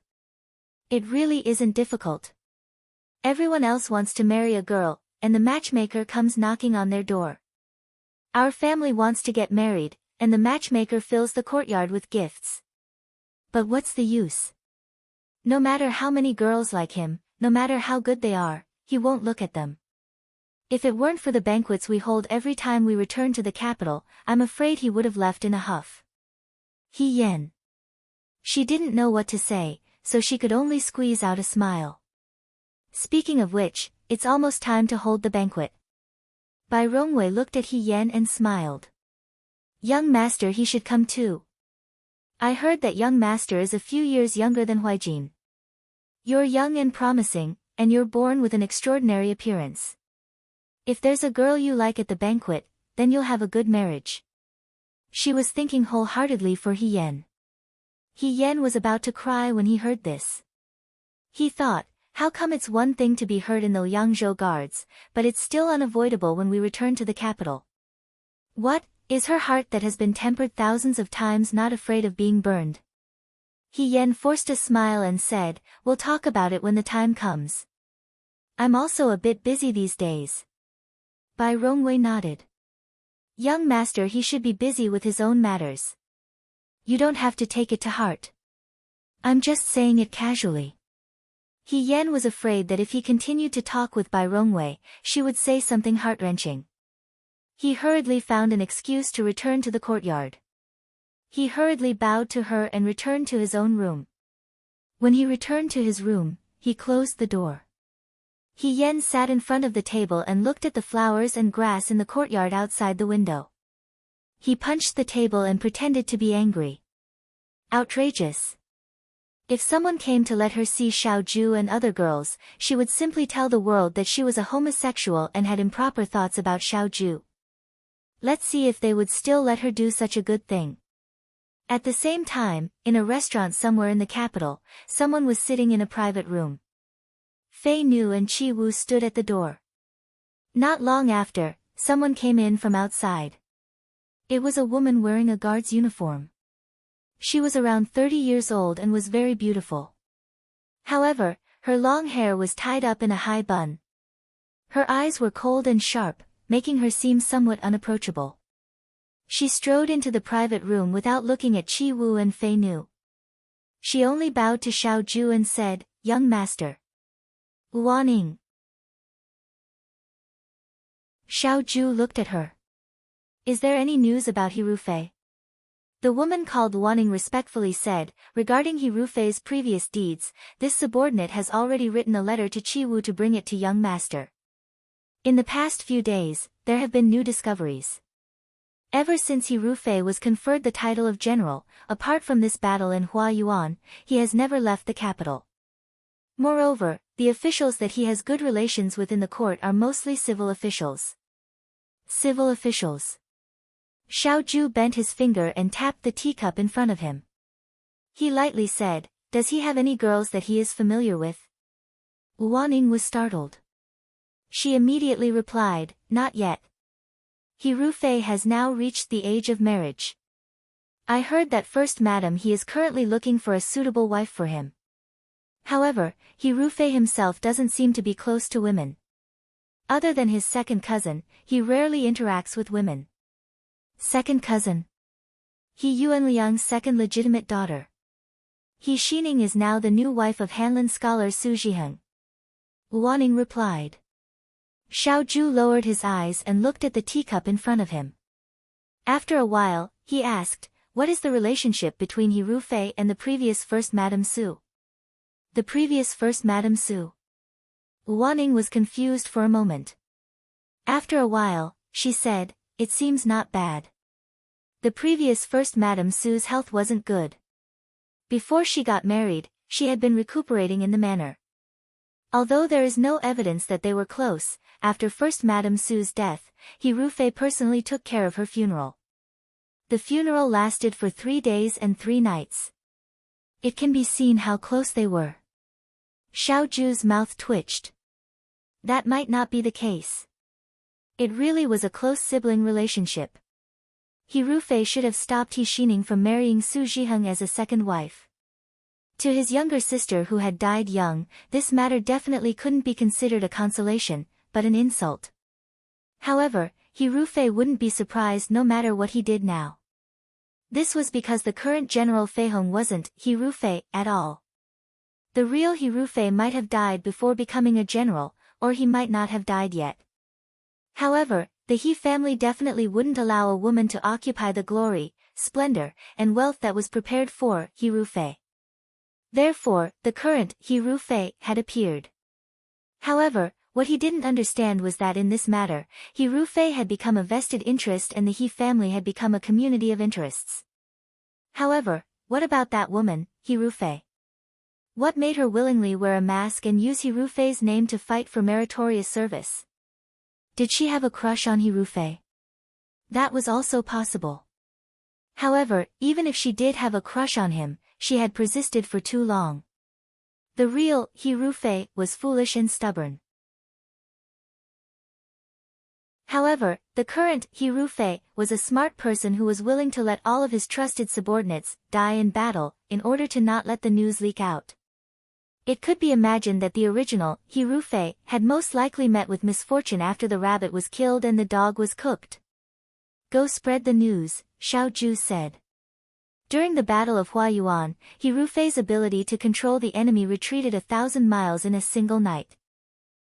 It really isn't difficult. Everyone else wants to marry a girl, and the matchmaker comes knocking on their door. Our family wants to get married, and the matchmaker fills the courtyard with gifts. But what's the use? No matter how many girls like him, no matter how good they are, he won't look at them. If it weren't for the banquets we hold every time we return to the capital, I'm afraid he would have left in a huff. He Yen. She didn't know what to say, so she could only squeeze out a smile. Speaking of which, it's almost time to hold the banquet. Bai Rongwei looked at He Yen and smiled. Young master, he should come too. I heard that young master is a few years younger than Huijin. You're young and promising, and you're born with an extraordinary appearance. If there's a girl you like at the banquet, then you'll have a good marriage. She was thinking wholeheartedly for He Yen. He Yen was about to cry when he heard this. He thought, how come it's one thing to be heard in the Yangzhou guards, but it's still unavoidable when we return to the capital? What, is her heart that has been tempered thousands of times not afraid of being burned? He Yen forced a smile and said, we'll talk about it when the time comes. I'm also a bit busy these days. Bai Rongwei nodded. Young master, he should be busy with his own matters. You don't have to take it to heart. I'm just saying it casually. He Yen was afraid that if he continued to talk with Bai Rongwei, she would say something heart-wrenching. He hurriedly found an excuse to return to the courtyard. He hurriedly bowed to her and returned to his own room. When he returned to his room, he closed the door. He Yen sat in front of the table and looked at the flowers and grass in the courtyard outside the window. He punched the table and pretended to be angry. Outrageous. If someone came to let her see Xiaoju and other girls, she would simply tell the world that she was a homosexual and had improper thoughts about Xiaoju. Let's see if they would still let her do such a good thing. At the same time, in a restaurant somewhere in the capital, someone was sitting in a private room. Fei Nu and Qi Wu stood at the door. Not long after, someone came in from outside. It was a woman wearing a guard's uniform. She was around 30 years old and was very beautiful. However, her long hair was tied up in a high bun. Her eyes were cold and sharp, making her seem somewhat unapproachable. She strode into the private room without looking at Qi Wu and Fei Nu. She only bowed to Xiaoju and said, "Young master." Wanning. Xiaoju looked at her. Is there any news about Hirufei? The woman called Wanning respectfully said, regarding Hirufei's previous deeds, this subordinate has already written a letter to Qi Wu to bring it to young master. In the past few days, there have been new discoveries. Ever since Hirufei was conferred the title of general, apart from this battle in Huayuan, he has never left the capital. Moreover, the officials that he has good relations with in the court are mostly civil officials. Civil officials. Xiaoju bent his finger and tapped the teacup in front of him. He lightly said, does he have any girls that he is familiar with? Wanning was startled. She immediately replied, not yet. Hirufei has now reached the age of marriage. I heard that first madam he is currently looking for a suitable wife for him. However, Hirufei himself doesn't seem to be close to women. Other than his second cousin, he rarely interacts with women. Second cousin. He Yuanliang's second legitimate daughter. He Xining is now the new wife of Hanlin scholar Su Zhiheng. Wanning replied. Xiaoju lowered his eyes and looked at the teacup in front of him. After a while, he asked, what is the relationship between Hirufei and the previous first Madame Su? The previous first Madame Su. Wanning was confused for a moment. After a while, she said, "It seems not bad." The previous First Madame Sue's health wasn't good. Before she got married, she had been recuperating in the manor. Although there is no evidence that they were close, after First Madame Sue's death, Hirufei personally took care of her funeral. The funeral lasted for 3 days and 3 nights. It can be seen how close they were. Xiaoju's mouth twitched. That might not be the case. It really was a close sibling relationship. Hirufei should have stopped He Xining from marrying Su Zhiheng as a second wife. To his younger sister who had died young, this matter definitely couldn't be considered a consolation, but an insult. However, Hirufei wouldn't be surprised no matter what he did now. This was because the current General Feihong wasn't Hirufei at all. The real Hirufei might have died before becoming a general, or he might not have died yet. However, the He family definitely wouldn't allow a woman to occupy the glory, splendor, and wealth that was prepared for Hirufei. Therefore, the current Hirufei had appeared. However, what he didn't understand was that in this matter, Hirufei had become a vested interest and the He family had become a community of interests. However, what about that woman, Hirufei? What made her willingly wear a mask and use Hirufei's name to fight for meritorious service? Did she have a crush on Hirufei? That was also possible. However, even if she did have a crush on him, she had persisted for too long. The real Hirufei was foolish and stubborn. However, the current Hirufei was a smart person who was willing to let all of his trusted subordinates die in battle in order to not let the news leak out. It could be imagined that the original Hirufei had most likely met with misfortune after the rabbit was killed and the dog was cooked. "Go spread the news," Xiaoju said. During the Battle of Huayuan, Hirufei's ability to control the enemy retreated 1,000 miles in a single night.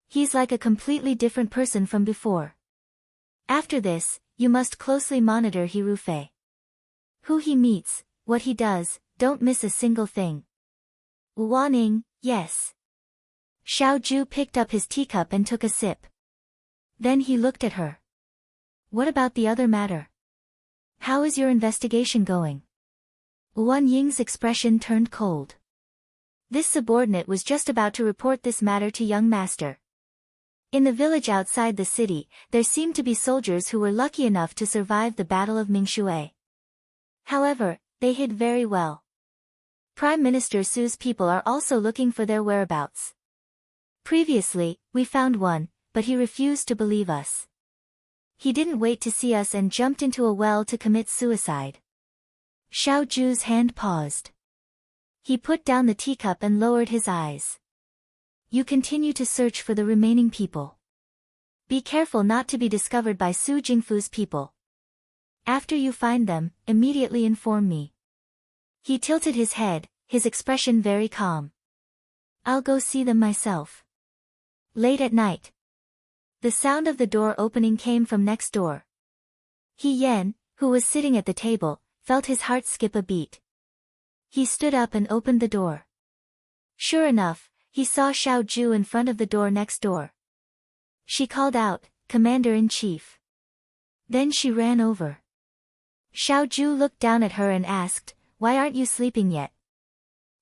He's like a completely different person from before. After this, you must closely monitor Hirufei. Who he meets, what he does, don't miss a single thing. Warning, yes. Xiaoju picked up his teacup and took a sip. Then he looked at her. What about the other matter? How is your investigation going? Wan Ying's expression turned cold. This subordinate was just about to report this matter to young master. In the village outside the city, there seemed to be soldiers who were lucky enough to survive the Battle of Mingshui. However, they hid very well. Prime Minister Su's people are also looking for their whereabouts. Previously, we found one, but he refused to believe us. He didn't wait to see us and jumped into a well to commit suicide. Xiaoju's hand paused. He put down the teacup and lowered his eyes. You continue to search for the remaining people. Be careful not to be discovered by Su Jingfu's people. After you find them, immediately inform me. He tilted his head, his expression very calm. I'll go see them myself. Late at night. The sound of the door opening came from next door. He Yan, who was sitting at the table, felt his heart skip a beat. He stood up and opened the door. Sure enough, he saw Xiaoju in front of the door next door. She called out, "Commander-in-Chief." Then she ran over. Xiaoju looked down at her and asked, "Why aren't you sleeping yet?"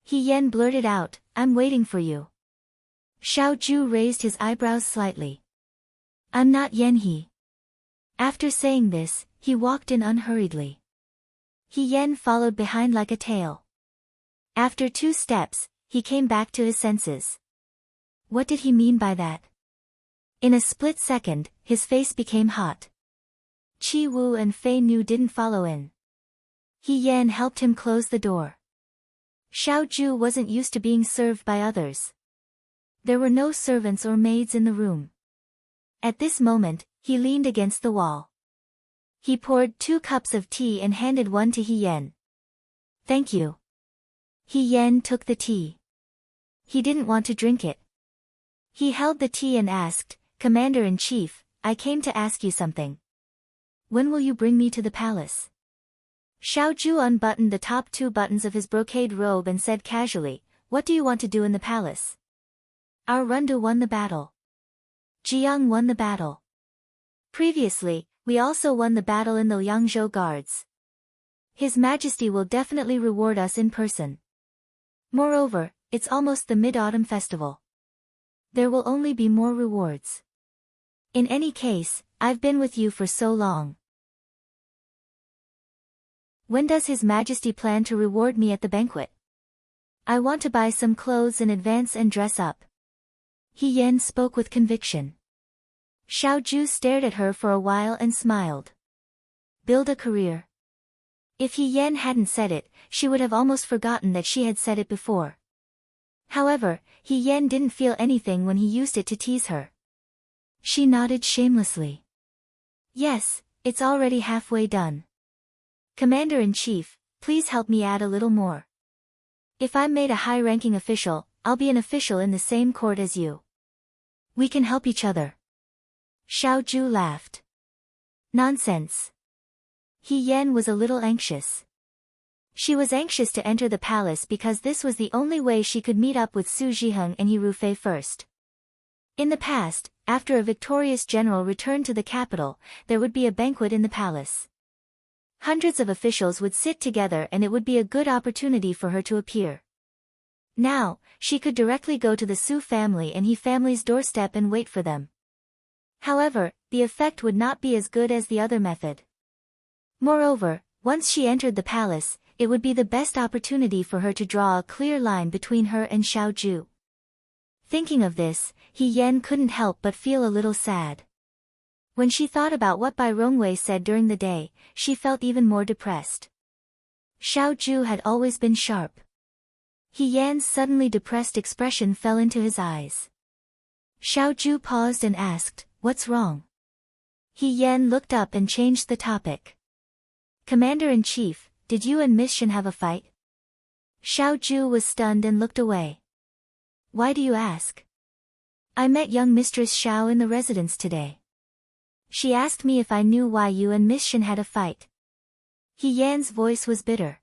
He Yan blurted out, "I'm waiting for you." Xiaoju raised his eyebrows slightly. "I'm not Yan He." After saying this, he walked in unhurriedly. He Yan followed behind like a tail. After 2 steps, he came back to his senses. What did he mean by that? In a split second, his face became hot. Qi Wu and Fei Nu didn't follow in. He Yan helped him close the door. Xiaoju wasn't used to being served by others. There were no servants or maids in the room. At this moment, he leaned against the wall. He poured 2 cups of tea and handed one to He Yan. "Thank you." He Yan took the tea. He didn't want to drink it. He held the tea and asked, "Commander-in-Chief, I came to ask you something. When will you bring me to the palace?" Xiaoju unbuttoned the top 2 buttons of his brocade robe and said casually, "What do you want to do in the palace?" "Our Rundu won the battle. Jiang won the battle. Previously, we also won the battle in the Yangzhou Guards. His Majesty will definitely reward us in person. Moreover, it's almost the Mid-Autumn Festival. There will only be more rewards. In any case, I've been with you for so long. When does His Majesty plan to reward me at the banquet? I want to buy some clothes in advance and dress up. He Yan spoke with conviction. Xiaoju stared at her for a while and smiled. Build a career. If He Yan hadn't said it, she would have almost forgotten that she had said it before. However, He Yan didn't feel anything when he used it to tease her. She nodded shamelessly. Yes, it's already halfway done. Commander-in-Chief, please help me add a little more. If I'm made a high-ranking official, I'll be an official in the same court as you. We can help each other. Xiaoju laughed. Nonsense. He Yan was a little anxious. She was anxious to enter the palace because this was the only way she could meet up with Su Zhiheng and He Rufei first. In the past, after a victorious general returned to the capital, there would be a banquet in the palace. Hundreds of officials would sit together and it would be a good opportunity for her to appear. Now, she could directly go to the Su family and He family's doorstep and wait for them. However, the effect would not be as good as the other method. Moreover, once she entered the palace, it would be the best opportunity for her to draw a clear line between her and Xiaoju. Thinking of this, He Yan couldn't help but feel a little sad. When she thought about what Bai Rongwei said during the day, she felt even more depressed. Xiaoju had always been sharp. He Yan's suddenly depressed expression fell into his eyes. Xiaoju paused and asked, "What's wrong?" He Yan looked up and changed the topic. "Commander-in-Chief, did you and Miss Shen have a fight?" Xiaoju was stunned and looked away. "Why do you ask?" "I met young Mistress Xiao in the residence today. She asked me if I knew why you and Miss Shen had a fight." He Yan's voice was bitter.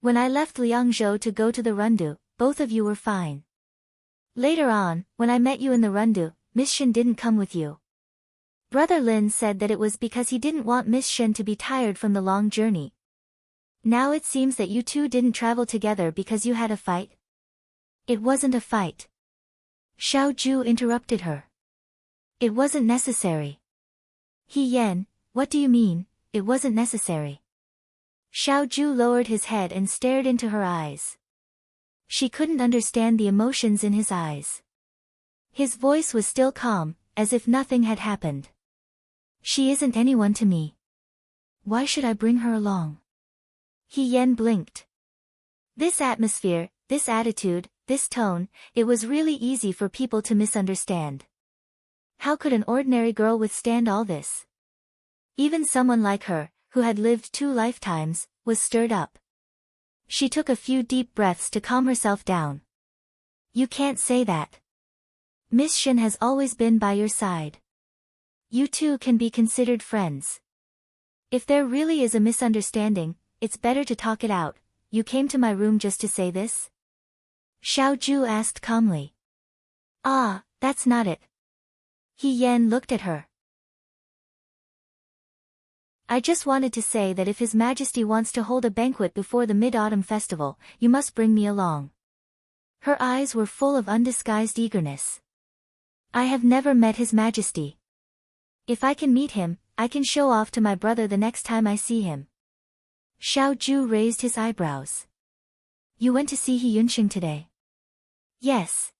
"When I left Liangzhou to go to the Rundu, both of you were fine. Later on, when I met you in the Rundu, Miss Shen didn't come with you. Brother Lin said that it was because he didn't want Miss Shen to be tired from the long journey. Now it seems that you two didn't travel together because you had a fight?" "It wasn't a fight." Xiaoju interrupted her. "It wasn't necessary." "He Yan, what do you mean, it wasn't necessary?" Xiaoju lowered his head and stared into her eyes. She couldn't understand the emotions in his eyes. His voice was still calm, as if nothing had happened. "She isn't anyone to me. Why should I bring her along?" He Yan blinked. This atmosphere, this attitude, this tone, it was really easy for people to misunderstand. How could an ordinary girl withstand all this? Even someone like her, who had lived 2 lifetimes, was stirred up. She took a few deep breaths to calm herself down. "You can't say that. Miss Shen has always been by your side. You two can be considered friends. If there really is a misunderstanding, it's better to talk it out. You came to my room just to say this?" Xiaoju asked calmly. "Ah, that's not it." He Yan looked at her. "I just wanted to say that if His Majesty wants to hold a banquet before the Mid-Autumn Festival, you must bring me along." Her eyes were full of undisguised eagerness. "I have never met His Majesty. If I can meet him, I can show off to my brother the next time I see him." Xiaoju raised his eyebrows. "You went to see He Yunxing today?" "Yes."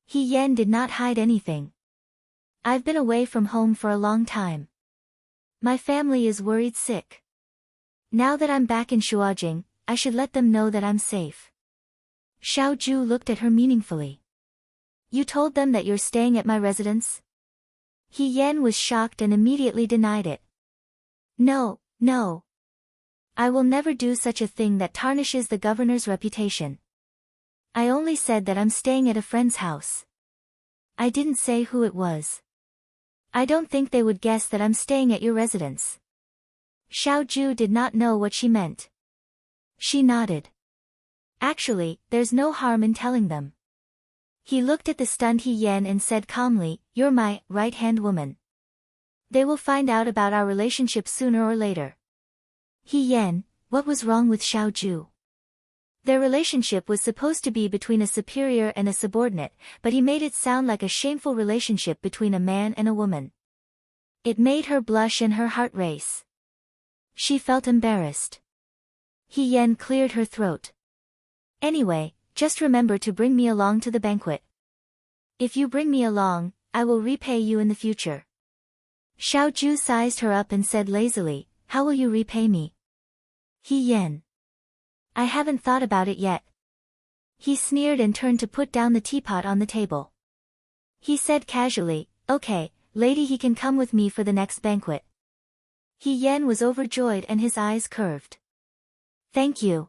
He Yan did not hide anything. "I've been away from home for a long time. My family is worried sick. Now that I'm back in Shuajing, I should let them know that I'm safe." Xiaoju looked at her meaningfully. "You told them that you're staying at my residence?" He Yan was shocked and immediately denied it. "No, no. I will never do such a thing that tarnishes the governor's reputation. I only said that I'm staying at a friend's house. I didn't say who it was. I don't think they would guess that I'm staying at your residence." Xiaoju did not know what she meant. She nodded. "Actually, there's no harm in telling them." He looked at the stunned He Yan and said calmly, "You're my right-hand woman. They will find out about our relationship sooner or later. He Yan, what was wrong with Xiao Ju? Their relationship was supposed to be between a superior and a subordinate, but he made it sound like a shameful relationship between a man and a woman. It made her blush and her heart race. She felt embarrassed. He Yan cleared her throat. Anyway, just remember to bring me along to the banquet. If you bring me along, I will repay you in the future. Xiao Ju sized her up and said lazily, how will you repay me? He Yan. I haven't thought about it yet. He sneered and turned to put down the teapot on the table. He said casually, okay, lady, he can come with me for the next banquet. He Yan was overjoyed and his eyes curved. Thank you.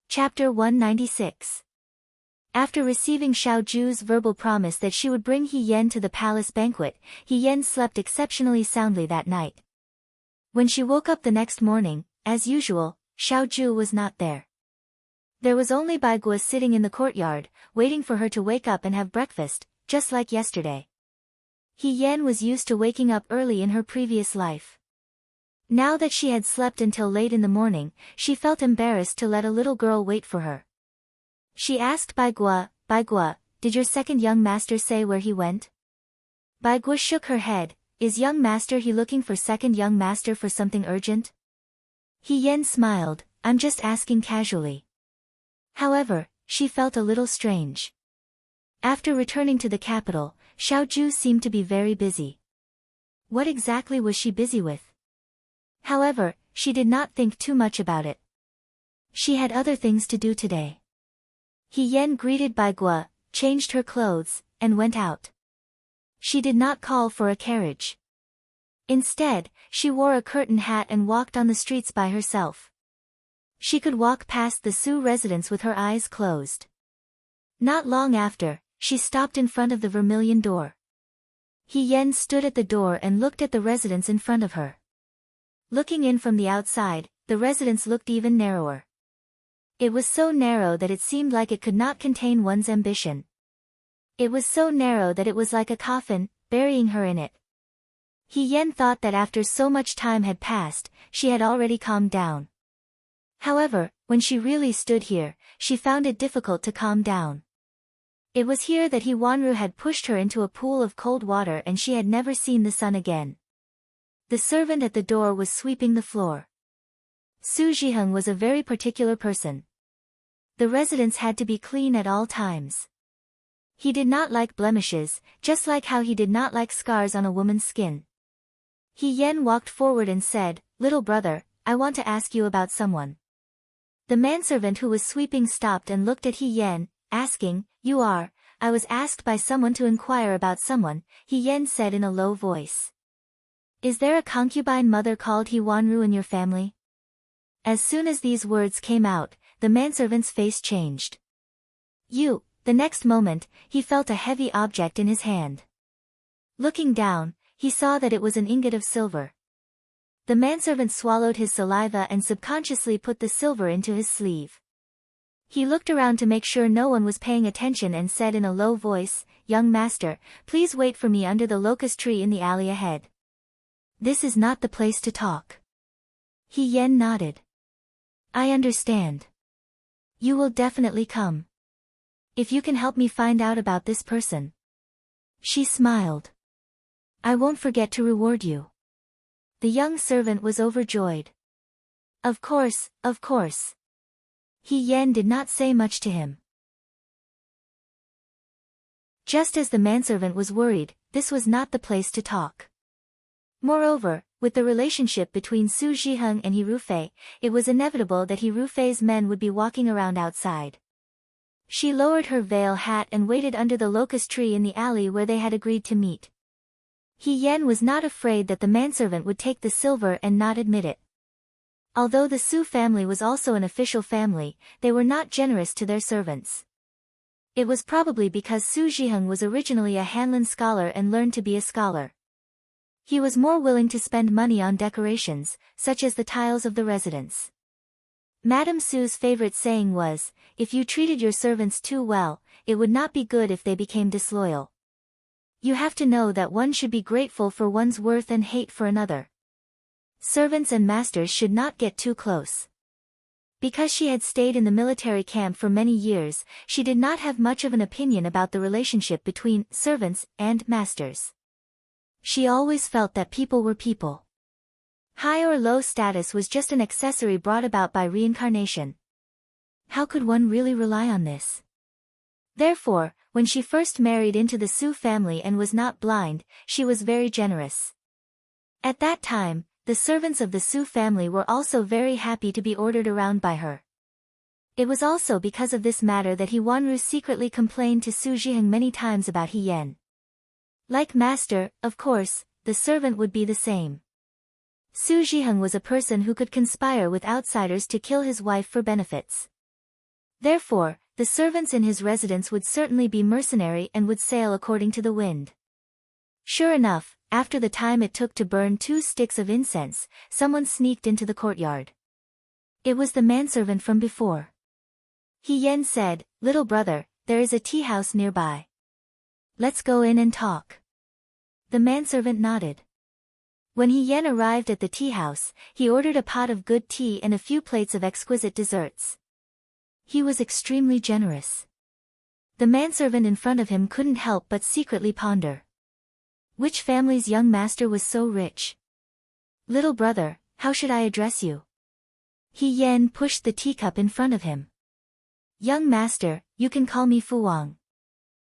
Chapter 196. After receiving Xiao Ju's verbal promise that she would bring He Yan to the palace banquet, He Yan slept exceptionally soundly that night. When she woke up the next morning, as usual, Xiao Ju was not there. There was only Bai Guo sitting in the courtyard, waiting for her to wake up and have breakfast, just like yesterday. He Yan was used to waking up early in her previous life. Now that she had slept until late in the morning, she felt embarrassed to let a little girl wait for her. She asked Bai Guo, did your second young master say where he went? Bai Guo shook her head. Is young master he looking for second young master for something urgent? He Yan smiled, I'm just asking casually. However, she felt a little strange. After returning to the capital, Xiao Ju seemed to be very busy. What exactly was she busy with? However, she did not think too much about it. She had other things to do today. He Yan greeted Bai Guo, changed her clothes, and went out. She did not call for a carriage. Instead, she wore a curtain hat and walked on the streets by herself. She could walk past the Su residence with her eyes closed. Not long after, she stopped in front of the vermilion door. He Yan stood at the door and looked at the residence in front of her. Looking in from the outside, the residence looked even narrower. It was so narrow that it seemed like it could not contain one's ambition. It was so narrow that it was like a coffin, burying her in it. He Yan thought that after so much time had passed, she had already calmed down. However, when she really stood here, she found it difficult to calm down. It was here that He Wanru had pushed her into a pool of cold water and she had never seen the sun again. The servant at the door was sweeping the floor. Su Zhiheng was a very particular person. The residence had to be clean at all times. He did not like blemishes, just like how he did not like scars on a woman's skin. He Yan walked forward and said, little brother, I want to ask you about someone. The manservant who was sweeping stopped and looked at He Yan, asking, you are? I was asked by someone to inquire about someone, He Yan said in a low voice. Is there a concubine mother called He Wanru in your family? As soon as these words came out, the manservant's face changed. The next moment, he felt a heavy object in his hand. Looking down, he saw that it was an ingot of silver. The manservant swallowed his saliva and subconsciously put the silver into his sleeve. He looked around to make sure no one was paying attention and said in a low voice, young master, please wait for me under the locust tree in the alley ahead. This is not the place to talk. He Yan nodded. I understand. You will definitely come. If you can help me find out about this person. She smiled. I won't forget to reward you. The young servant was overjoyed. Of course, of course. He Yan did not say much to him. Just as the manservant was worried, this was not the place to talk. Moreover, with the relationship between Su Zhiheng and He Rufei, it was inevitable that He Rufei's men would be walking around outside. She lowered her veil hat and waited under the locust tree in the alley where they had agreed to meet. He Yan was not afraid that the manservant would take the silver and not admit it. Although the Su family was also an official family, they were not generous to their servants. It was probably because Su Zhiheng was originally a Hanlin scholar and learned to be a scholar. He was more willing to spend money on decorations, such as the tiles of the residence. Madame Su's favorite saying was, if you treated your servants too well, it would not be good if they became disloyal. You have to know that one should be grateful for one's worth and hate for another. Servants and masters should not get too close. Because she had stayed in the military camp for many years, she did not have much of an opinion about the relationship between servants and masters. She always felt that people were people. High or low status was just an accessory brought about by reincarnation. How could one really rely on this? Therefore, when she first married into the Su family and was not blind, she was very generous. At that time, the servants of the Su family were also very happy to be ordered around by her. It was also because of this matter that He Wanru secretly complained to Su Zhiheng many times about He Yan. Like master, of course, the servant would be the same. Su Zhiheng was a person who could conspire with outsiders to kill his wife for benefits. Therefore, the servants in his residence would certainly be mercenary and would sail according to the wind. Sure enough, after the time it took to burn 2 sticks of incense, someone sneaked into the courtyard. It was the manservant from before. He Yan said, "Little brother, there is a tea house nearby. Let's go in and talk." The manservant nodded. When He Yan arrived at the tea house, he ordered a pot of good tea and a few plates of exquisite desserts. He was extremely generous. The manservant in front of him couldn't help but secretly ponder. Which family's young master was so rich? "Little brother, how should I address you?" He Yan pushed the teacup in front of him. "Young master, you can call me Fu Wang."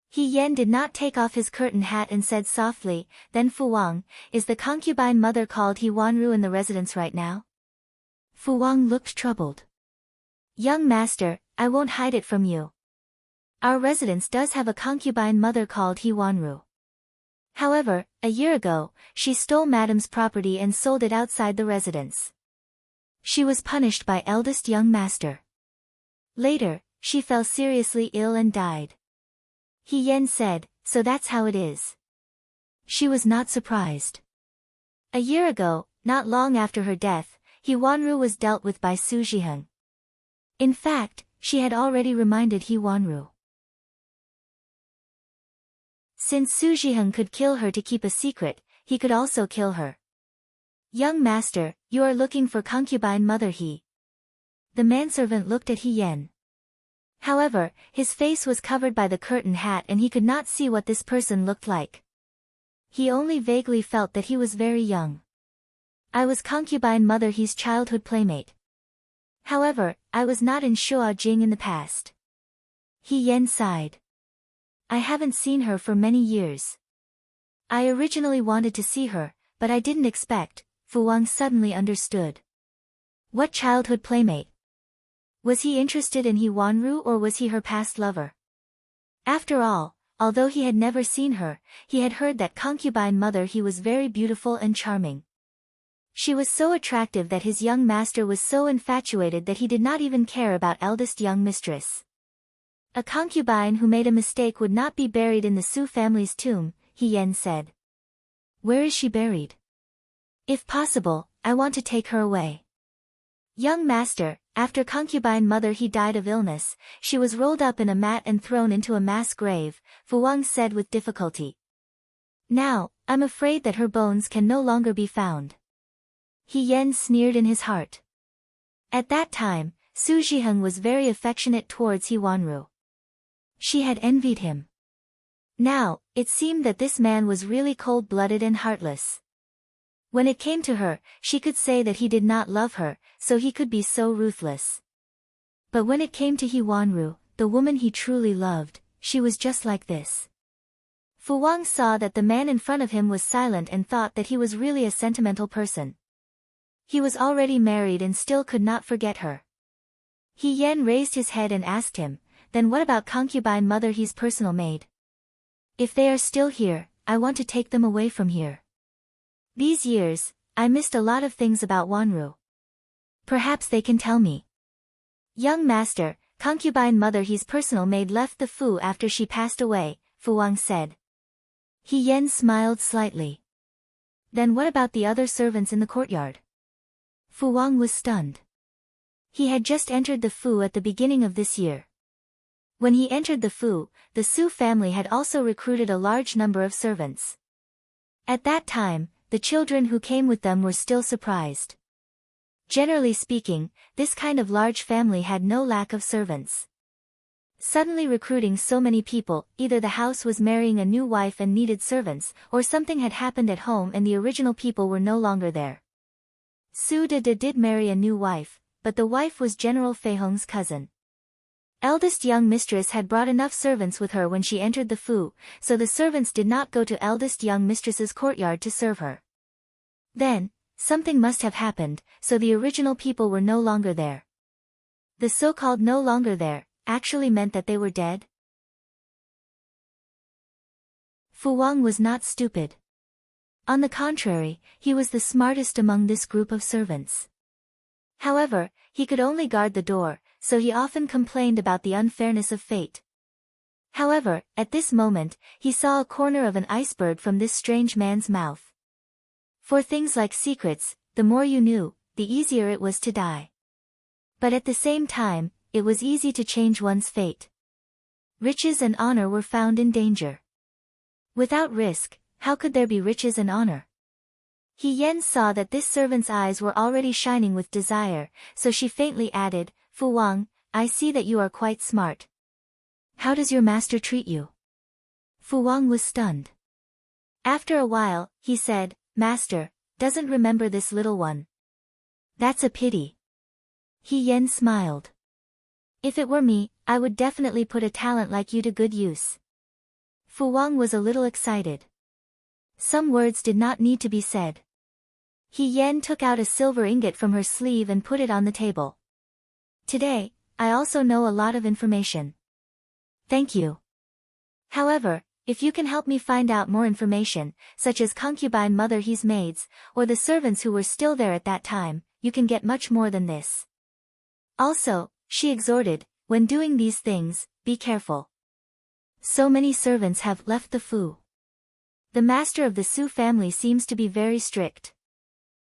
He Yan did not take off his curtain hat and said softly, "Then Fu Wang, is the concubine mother called He Wanru in the residence right now?" Fu Wang looked troubled. "Young master, I won't hide it from you. Our residence does have a concubine mother called He Wanru. However, a year ago, she stole Madame's property and sold it outside the residence. She was punished by eldest young master. Later, she fell seriously ill and died." He Yan said, "So that's how it is." She was not surprised. A year ago, not long after her death, He Wanru was dealt with by Su Zhiheng. In fact, she had already reminded He Wanru. Since Su Zhiheng could kill her to keep a secret, he could also kill her. "Young master, you are looking for concubine mother He." The manservant looked at He Yan. However, his face was covered by the curtain hat and he could not see what this person looked like. He only vaguely felt that he was very young. "I was concubine mother He's childhood playmate. However, I was not in Shuajing in the past." He Yan sighed. "I haven't seen her for many years. I originally wanted to see her, but I didn't expect." Fu Wang suddenly understood. What childhood playmate? Was he interested in He Wanru or was he her past lover? After all, although he had never seen her, he had heard that concubine mother He was very beautiful and charming. She was so attractive that his young master was so infatuated that he did not even care about eldest young mistress. A concubine who made a mistake would not be buried in the Su family's tomb, He Yan said. "Where is she buried? If possible, I want to take her away." "Young master, after concubine mother He died of illness, she was rolled up in a mat and thrown into a mass grave," Fu Wang said with difficulty. "Now, I'm afraid that her bones can no longer be found." He Yan sneered in his heart. At that time, Su Zhiheng was very affectionate towards He Wanru. She had envied him. Now, it seemed that this man was really cold-blooded and heartless. When it came to her, she could say that he did not love her, so he could be so ruthless. But when it came to He Wanru, the woman he truly loved, she was just like this. Fu Wang saw that the man in front of him was silent and thought that he was really a sentimental person. He was already married and still could not forget her. He Yan raised his head and asked him, "Then what about concubine mother He's personal maid? If they are still here, I want to take them away from here. These years, I missed a lot of things about Wanru. Perhaps they can tell me." "Young master, concubine mother He's personal maid left the Fu after she passed away," Fu Wang said. He Yan smiled slightly. "Then what about the other servants in the courtyard?" Fu Wang was stunned. He had just entered the Fu at the beginning of this year. When he entered the Fu, the Su family had also recruited a large number of servants. At that time, the children who came with them were still surprised. Generally speaking, this kind of large family had no lack of servants. Suddenly recruiting so many people, either the house was marrying a new wife and needed servants, or something had happened at home and the original people were no longer there. Su De did marry a new wife, but the wife was General Fei Hong's cousin. Eldest young mistress had brought enough servants with her when she entered the Fu, so the servants did not go to eldest young mistress's courtyard to serve her. Then, something must have happened, so the original people were no longer there. The so-called no longer there actually meant that they were dead? Fu Wang was not stupid. On the contrary, he was the smartest among this group of servants. However, he could only guard the door, so he often complained about the unfairness of fate. However, at this moment, he saw a corner of an iceberg from this strange man's mouth. For things like secrets, the more you knew, the easier it was to die. But at the same time, it was easy to change one's fate. Riches and honor were found in danger. Without risk, how could there be riches and honor? He Yen saw that this servant's eyes were already shining with desire, so she faintly added, Fu Wang, I see that you are quite smart. How does your master treat you? Fu Wang was stunned. After a while, he said, Master, doesn't remember this little one. That's a pity. He Yen smiled. If it were me, I would definitely put a talent like you to good use. Fu Wang was a little excited. Some words did not need to be said. He Yen took out a silver ingot from her sleeve and put it on the table. Today, I also know a lot of information. Thank you. However, if you can help me find out more information, such as concubine mother He's maids, or the servants who were still there at that time, you can get much more than this. Also, she exhorted, when doing these things, be careful. So many servants have left the Fu. The master of the Su family seems to be very strict.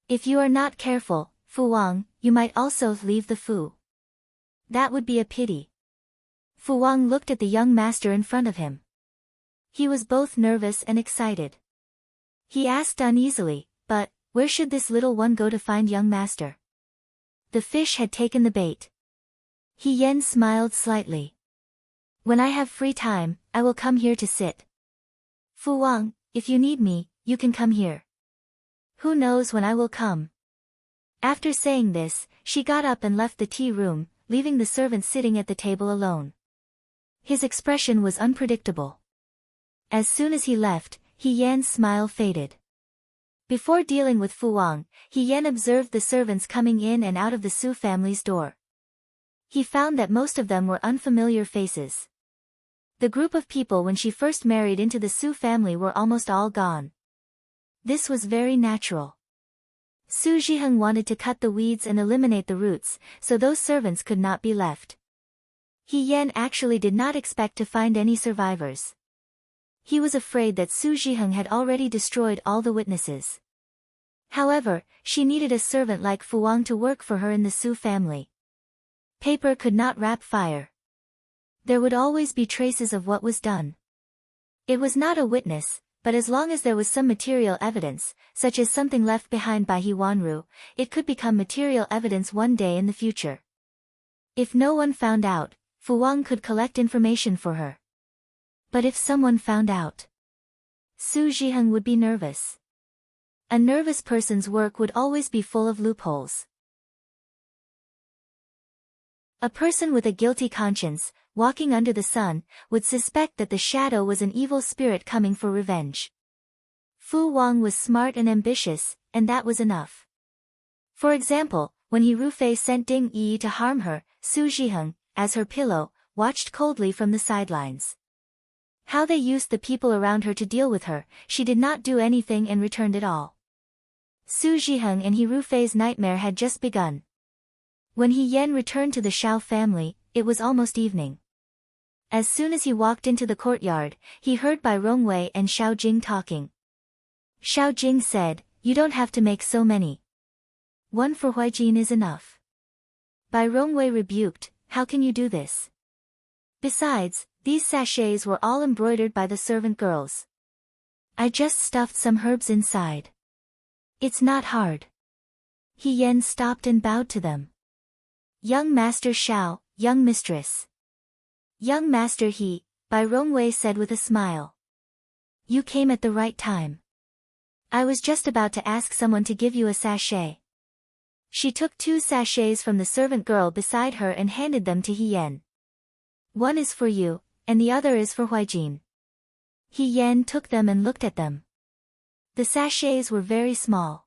If you are not careful, Fu Wang, you might also leave the Fu. That would be a pity. Fu Wang looked at the young master in front of him. He was both nervous and excited. He asked uneasily, but, where should this little one go to find young master? The fish had taken the bait. He Yen smiled slightly. When I have free time, I will come here to sit. Fu Wang, if you need me, you can come here. Who knows when I will come? After saying this, she got up and left the tea room, leaving the servant sitting at the table alone. His expression was unpredictable. As soon as he left, He Yan's smile faded. Before dealing with Fu Wang, He Yan observed the servants coming in and out of the Su family's door. He found that most of them were unfamiliar faces. The group of people when she first married into the Su family were almost all gone. This was very natural. Su Zhiheng wanted to cut the weeds and eliminate the roots, so those servants could not be left. He Yan actually did not expect to find any survivors. He was afraid that Su Zhiheng had already destroyed all the witnesses. However, she needed a servant like Fu Wang to work for her in the Su family. Paper could not wrap fire. There would always be traces of what was done. It was not a witness, but as long as there was some material evidence, such as something left behind by He Wanru, it could become material evidence one day in the future. If no one found out, Fu Wang could collect information for her. But if someone found out, Su Zhiheng would be nervous. A nervous person's work would always be full of loopholes. A person with a guilty conscience, walking under the sun, would suspect that the shadow was an evil spirit coming for revenge. Fu Wang was smart and ambitious, and that was enough. For example, when He Rufei sent Ding Yi to harm her, Su Zhiheng, as her pillow, watched coldly from the sidelines. How they used the people around her to deal with her, she did not do anything and returned it all. Su Zhiheng and He Rufei's nightmare had just begun. When He Yan returned to the Shao family, it was almost evening. As soon as he walked into the courtyard, he heard Bai Rongwei and Xiao Jing talking. Xiao Jing said, "You don't have to make so many. One for Huijin is enough." Bai Rongwei rebuked, how can you do this? Besides, these sachets were all embroidered by the servant girls. I just stuffed some herbs inside. It's not hard. He Yen stopped and bowed to them. Young Master Xiao, young mistress. Young Master He, Bai Rongwei said with a smile. You came at the right time. I was just about to ask someone to give you a sachet. She took 2 sachets from the servant girl beside her and handed them to He Yen. One is for you, and the other is for Huijin. He Yen took them and looked at them. The sachets were very small.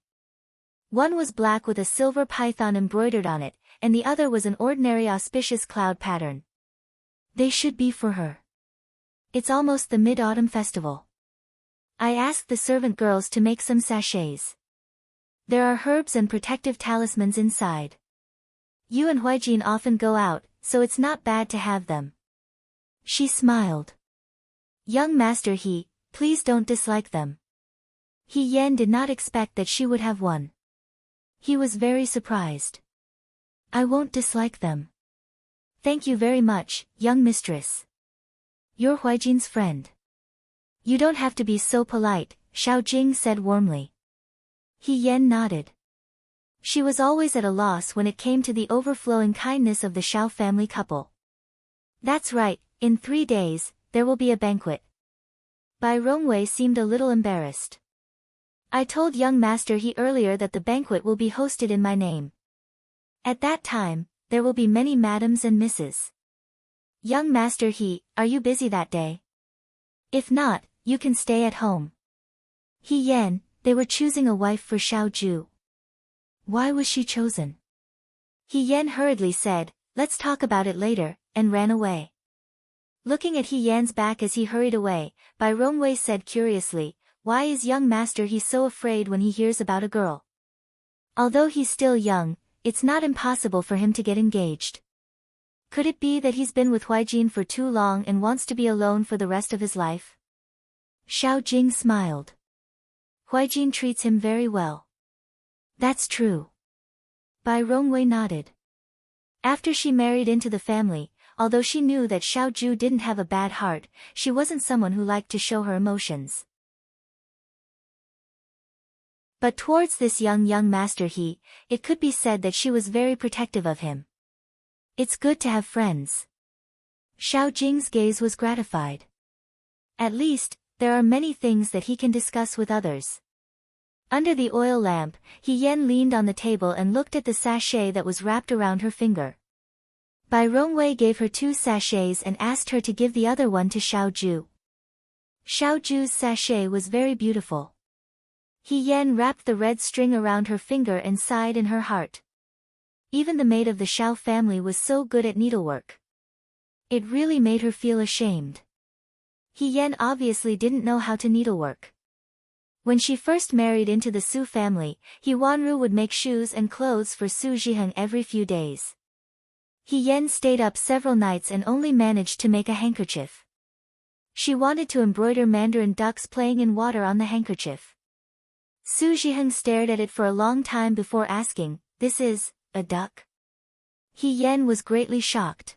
One was black with a silver python embroidered on it, and the other was an ordinary auspicious cloud pattern. They should be for her. It's almost the Mid-Autumn Festival. I asked the servant girls to make some sachets. There are herbs and protective talismans inside. You and Huijin often go out, so it's not bad to have them. She smiled. Young Master He, please don't dislike them. He Yen did not expect that she would have one. He was very surprised. I won't dislike them. Thank you very much, young mistress. You're Huijin's friend. You don't have to be so polite, Xiao Jing said warmly. He Yen nodded. She was always at a loss when it came to the overflowing kindness of the Xiao family couple. That's right, in 3 days, there will be a banquet. Bai Rongwei seemed a little embarrassed. I told young Master He earlier that the banquet will be hosted in my name. At that time, there will be many madams and misses. Young Master He, are you busy that day? If not, you can stay at home. He Yen, they were choosing a wife for Xiao Ju. Why was she chosen? He Yen hurriedly said, let's talk about it later, and ran away. Looking at He Yan's back as he hurried away, Bai Rongwei said curiously, why is young Master He so afraid when he hears about a girl? Although he's still young, it's not impossible for him to get engaged. Could it be that he's been with Huijin for too long and wants to be alone for the rest of his life? Xiao Jing smiled. Huijin treats him very well. That's true. Bai Rongwei nodded. After she married into the family, although she knew that Xiao Ju didn't have a bad heart, she wasn't someone who liked to show her emotions. But towards this young Master He, it could be said that she was very protective of him. It's good to have friends. Xiao Jing's gaze was gratified. At least, there are many things that he can discuss with others. Under the oil lamp, He Yen leaned on the table and looked at the sachet that was wrapped around her finger. Bai Rongwei gave her 2 sachets and asked her to give the other one to Xiao Ju. Xiao Ju's sachet was very beautiful. He Yen wrapped the red string around her finger and sighed in her heart. Even the maid of the Xiao family was so good at needlework. It really made her feel ashamed. He Yen obviously didn't know how to needlework. When she first married into the Su family, He Wanru would make shoes and clothes for Su Zhiheng every few days. He Yen stayed up several nights and only managed to make a handkerchief. She wanted to embroider mandarin ducks playing in water on the handkerchief. Su Zhiheng stared at it for a long time before asking, this is a duck? He Yen was greatly shocked.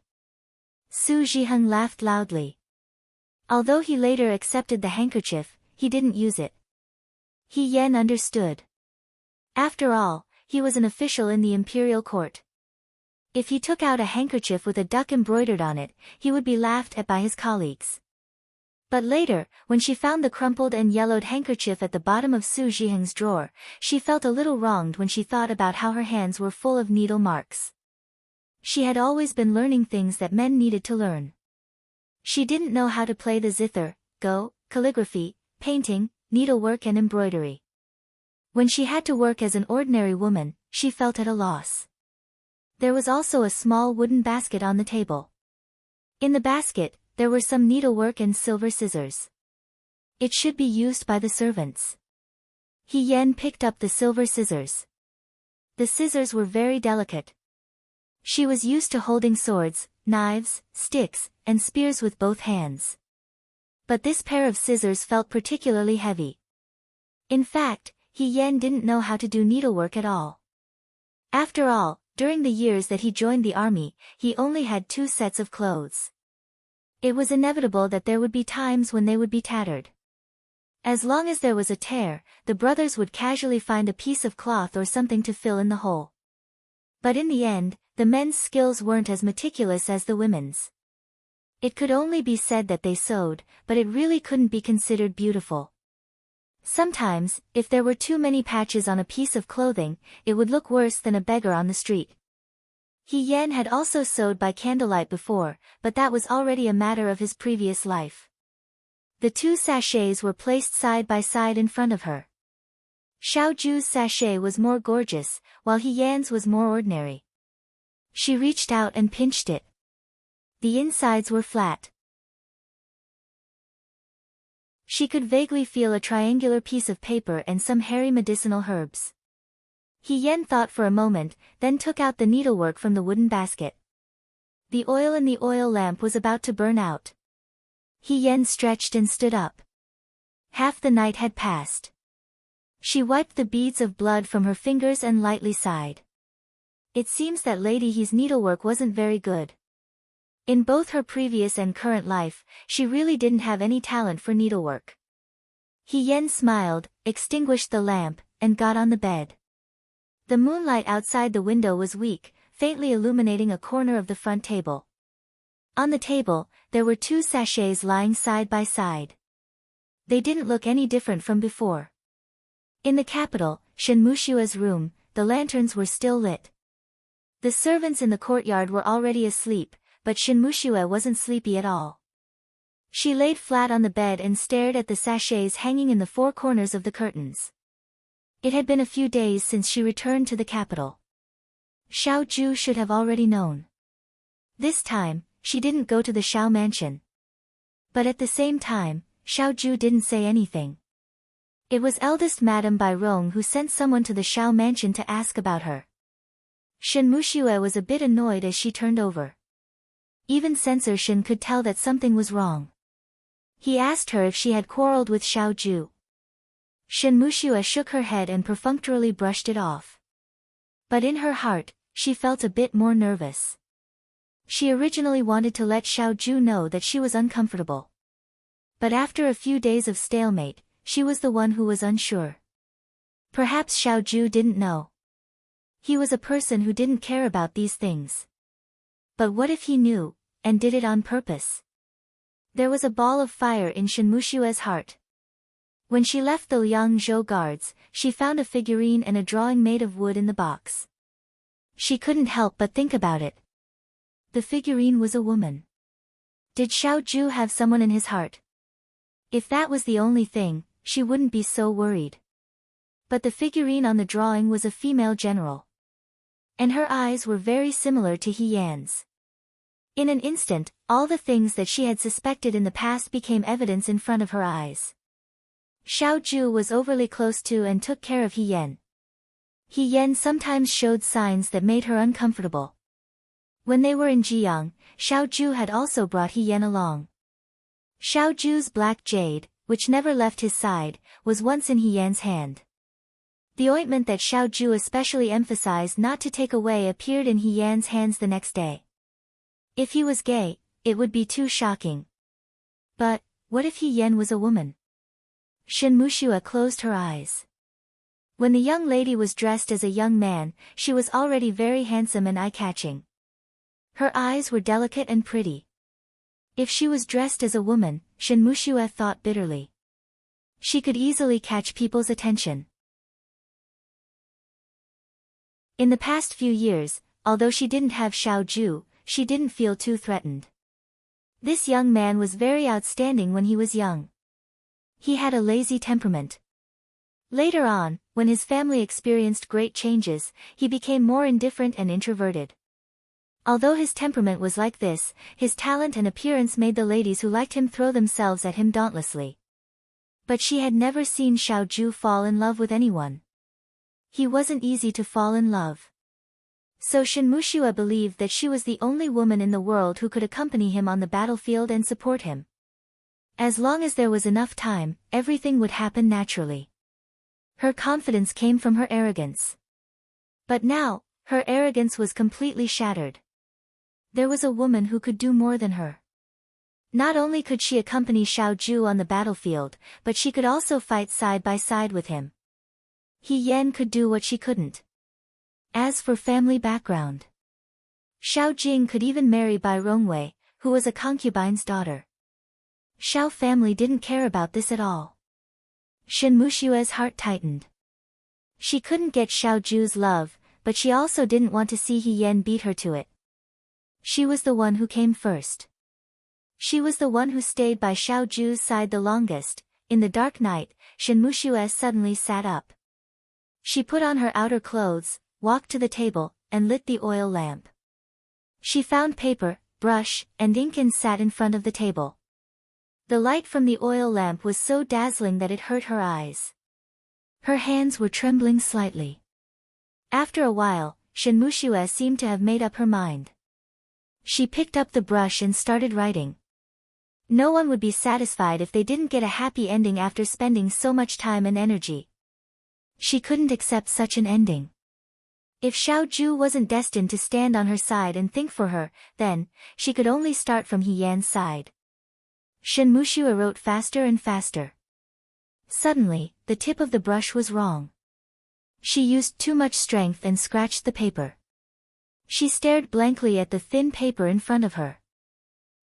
Su Zhiheng laughed loudly. Although he later accepted the handkerchief, he didn't use it. He Yen understood. After all, he was an official in the imperial court. If he took out a handkerchief with a duck embroidered on it, he would be laughed at by his colleagues. But later, when she found the crumpled and yellowed handkerchief at the bottom of Su Zhiheng's drawer, she felt a little wronged when she thought about how her hands were full of needle marks. She had always been learning things that men needed to learn. She didn't know how to play the zither, go, calligraphy, painting, needlework and embroidery. When she had to work as an ordinary woman, she felt at a loss. There was also a small wooden basket on the table. In the basket, there were some needlework and silver scissors. It should be used by the servants. He Yen picked up the silver scissors. The scissors were very delicate. She was used to holding swords, knives, sticks, and spears with both hands. But this pair of scissors felt particularly heavy. In fact, He Yen didn't know how to do needlework at all. After all, During the years that he joined the army, he only had 2 sets of clothes. It was inevitable that there would be times when they would be tattered. As long as there was a tear, the brothers would casually find a piece of cloth or something to fill in the hole. But in the end, the men's skills weren't as meticulous as the women's. It could only be said that they sewed, but it really couldn't be considered beautiful. Sometimes, if there were too many patches on a piece of clothing, it would look worse than a beggar on the street. He Yan had also sewed by candlelight before, but that was already a matter of his previous life. The 2 sachets were placed side by side in front of her. Xiao Ju's sachet was more gorgeous, while He Yan's was more ordinary. She reached out and pinched it. The insides were flat. She could vaguely feel a triangular piece of paper and some hairy medicinal herbs. He Yan thought for a moment, then took out the needlework from the wooden basket. The oil in the oil lamp was about to burn out. He Yan stretched and stood up. Half the night had passed. She wiped the beads of blood from her fingers and lightly sighed. It seems that Lady He's needlework wasn't very good. In both her previous and current life, she really didn't have any talent for needlework. He Yan smiled, extinguished the lamp, and got on the bed. The moonlight outside the window was weak, faintly illuminating a corner of the front table. On the table, there were 2 sachets lying side by side. They didn't look any different from before. In the capital, Shen Mushua's room, the lanterns were still lit. The servants in the courtyard were already asleep, but Shen Mushue wasn't sleepy at all. She laid flat on the bed and stared at the sachets hanging in the 4 corners of the curtains. It had been a few days since she returned to the capital. Xiao Ju should have already known. This time, she didn't go to the Xiao mansion. But at the same time, Xiao Ju didn't say anything. It was eldest Madame Bai Rong who sent someone to the Xiao mansion to ask about her. Shen Mushue was a bit annoyed as she turned over. Even Censor Shen could tell that something was wrong. He asked her if she had quarreled with Xiao Ju. Shen Mushue shook her head and perfunctorily brushed it off. But in her heart, she felt a bit more nervous. She originally wanted to let Xiao Ju know that she was uncomfortable. But after a few days of stalemate, she was the one who was unsure. Perhaps Xiao Ju didn't know. He was a person who didn't care about these things. But what if he knew, and did it on purpose? There was a ball of fire in Shen Mushue's heart. When she left the Liangzhou guards, she found a figurine and a drawing made of wood in the box. She couldn't help but think about it. The figurine was a woman. Did Xiao Ju have someone in his heart? If that was the only thing, she wouldn't be so worried. But the figurine on the drawing was a female general. And her eyes were very similar to He Yan's. In an instant, all the things that she had suspected in the past became evidence in front of her eyes. Xiao Ju was overly close to and took care of He Yan. He Yan sometimes showed signs that made her uncomfortable. When they were in Jiang, Xiao Ju had also brought He Yan along. Xiao Ju's black jade, which never left his side, was once in He Yan's hand. The ointment that Xiao Ju especially emphasized not to take away appeared in He Yan's hands the next day. If he was gay, it would be too shocking. But, what if He Yan was a woman? Shen Mushue closed her eyes. When the young lady was dressed as a young man, she was already very handsome and eye-catching. Her eyes were delicate and pretty. If she was dressed as a woman, Shen Mushue thought bitterly. She could easily catch people's attention. In the past few years, although she didn't have Xiao Ju, she didn't feel too threatened. This young man was very outstanding when he was young. He had a lazy temperament. Later on, when his family experienced great changes, he became more indifferent and introverted. Although his temperament was like this, his talent and appearance made the ladies who liked him throw themselves at him dauntlessly. But she had never seen Xiao Ju fall in love with anyone. He wasn't easy to fall in love. So Shen Mushue believed that she was the only woman in the world who could accompany him on the battlefield and support him. As long as there was enough time, everything would happen naturally. Her confidence came from her arrogance. But now, Her arrogance was completely shattered. There was a woman who could do more than her. Not only could she accompany Xiao Zhu on the battlefield, but she could also fight side by side with him. He Yan could do what she couldn't. As for family background, Xiao Jing could even marry Bai Rongwei, who was a concubine's daughter. Xiao family didn't care about this at all. Shen Mushue's heart tightened. She couldn't get Xiao Zhu's love, but she also didn't want to see He Yan beat her to it. She was the one who came first. She was the one who stayed by Xiao Zhu's side the longest. In the dark night, Shen Mushue suddenly sat up. She put on her outer clothes, walked to the table, and lit the oil lamp. She found paper, brush, and ink and sat in front of the table. The light from the oil lamp was so dazzling that it hurt her eyes. Her hands were trembling slightly. After a while, Shen Mushue seemed to have made up her mind. She picked up the brush and started writing. No one would be satisfied if they didn't get a happy ending after spending so much time and energy. She couldn't accept such an ending. If Xiao Zhu wasn't destined to stand on her side and think for her, then, she could only start from He Yan's side. Shen Mushue wrote faster and faster. Suddenly, the tip of the brush was wrong. She used too much strength and scratched the paper. She stared blankly at the thin paper in front of her.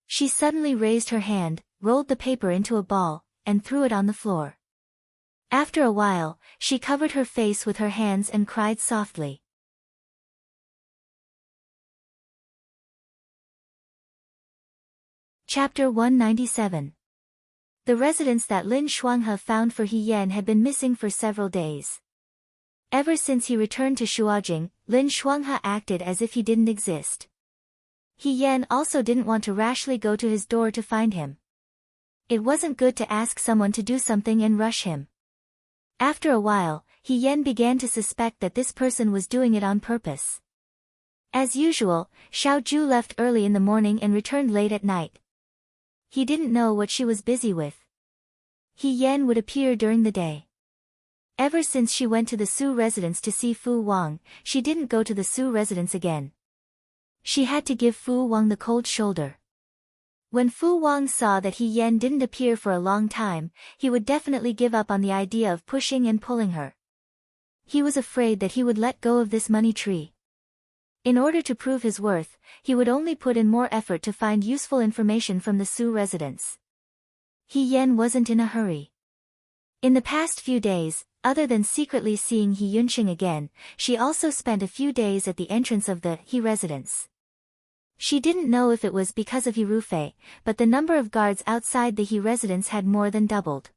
She suddenly raised her hand, rolled the paper into a ball, and threw it on the floor. After a while, she covered her face with her hands and cried softly. Chapter 197. The residence that Lin Shuanghe found for He Yan had been missing for several days. Ever since he returned to Shuajing, Lin Shuanghe acted as if he didn't exist. He Yan also didn't want to rashly go to his door to find him. It wasn't good to ask someone to do something and rush him. After a while, He Yan began to suspect that this person was doing it on purpose. As usual, Xiao Zhu left early in the morning and returned late at night. He didn't know what she was busy with. He Yan would appear during the day. Ever since she went to the Su residence to see Fu Wang, she didn't go to the Su residence again. She had to give Fu Wang the cold shoulder. When Fu Wang saw that He Yan didn't appear for a long time, he would definitely give up on the idea of pushing and pulling her. He was afraid that he would let go of this money tree. In order to prove his worth, he would only put in more effort to find useful information from the Su residence. He Yan wasn't in a hurry. In the past few days, other than secretly seeing He Yunqing again, she also spent a few days at the entrance of the He residence. She didn't know if it was because of He Rufei, but the number of guards outside the He residence had more than doubled.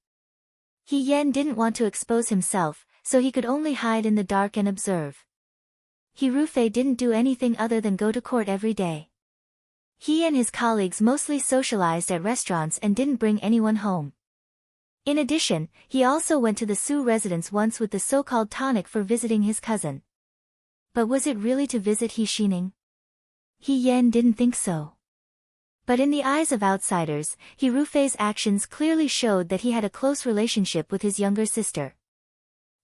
He Yan didn't want to expose himself, so he could only hide in the dark and observe. He Rufei didn't do anything other than go to court every day. He and his colleagues mostly socialized at restaurants and didn't bring anyone home. In addition, he also went to the Su residence once with the so-called tonic for visiting his cousin. But was it really to visit He Xining? He Yan didn't think so. But in the eyes of outsiders, He Rufei's actions clearly showed that he had a close relationship with his younger sister.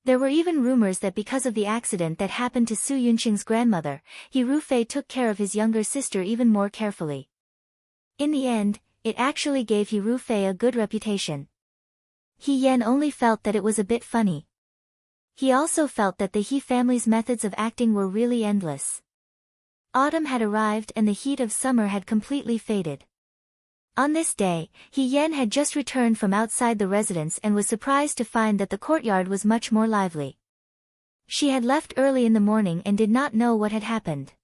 There were even rumors that because of the accident that happened to Su Yunqing's grandmother, He Rufei took care of his younger sister even more carefully. In the end, it actually gave He Rufei a good reputation. He Yan only felt that it was a bit funny. He also felt that the He family's methods of acting were really endless. Autumn had arrived and the heat of summer had completely faded. On this day, He Yan had just returned from outside the residence and was surprised to find that the courtyard was much more lively. She had left early in the morning and did not know what had happened.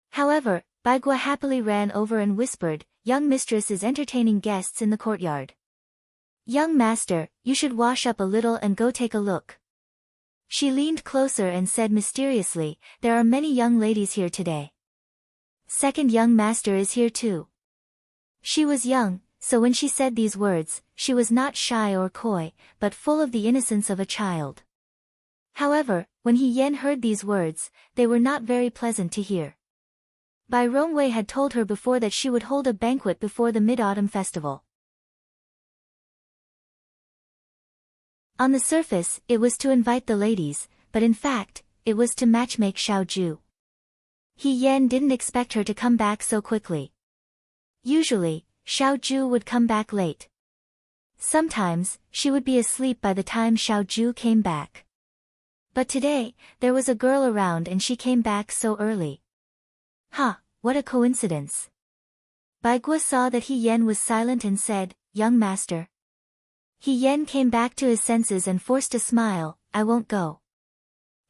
However, Bai Gua happily ran over and whispered, "Young mistress is entertaining guests in the courtyard. Young master, you should wash up a little and go take a look." She leaned closer and said mysteriously, "There are many young ladies here today. Second young master is here too." She was young, so when she said these words, she was not shy or coy, but full of the innocence of a child. However, when He Yan heard these words, they were not very pleasant to hear. Bai Rongwei had told her before that she would hold a banquet before the Mid-Autumn Festival. On the surface, it was to invite the ladies, but in fact, it was to matchmake Xiao Zhu. He Yan didn't expect her to come back so quickly. Usually, Xiao Ju would come back late. Sometimes, she would be asleep by the time Xiao Ju came back. But today, there was a girl around and she came back so early. What a coincidence. Bai Guo saw that He Yan was silent and said, "Young master." He Yan came back to his senses and forced a smile, "I won't go.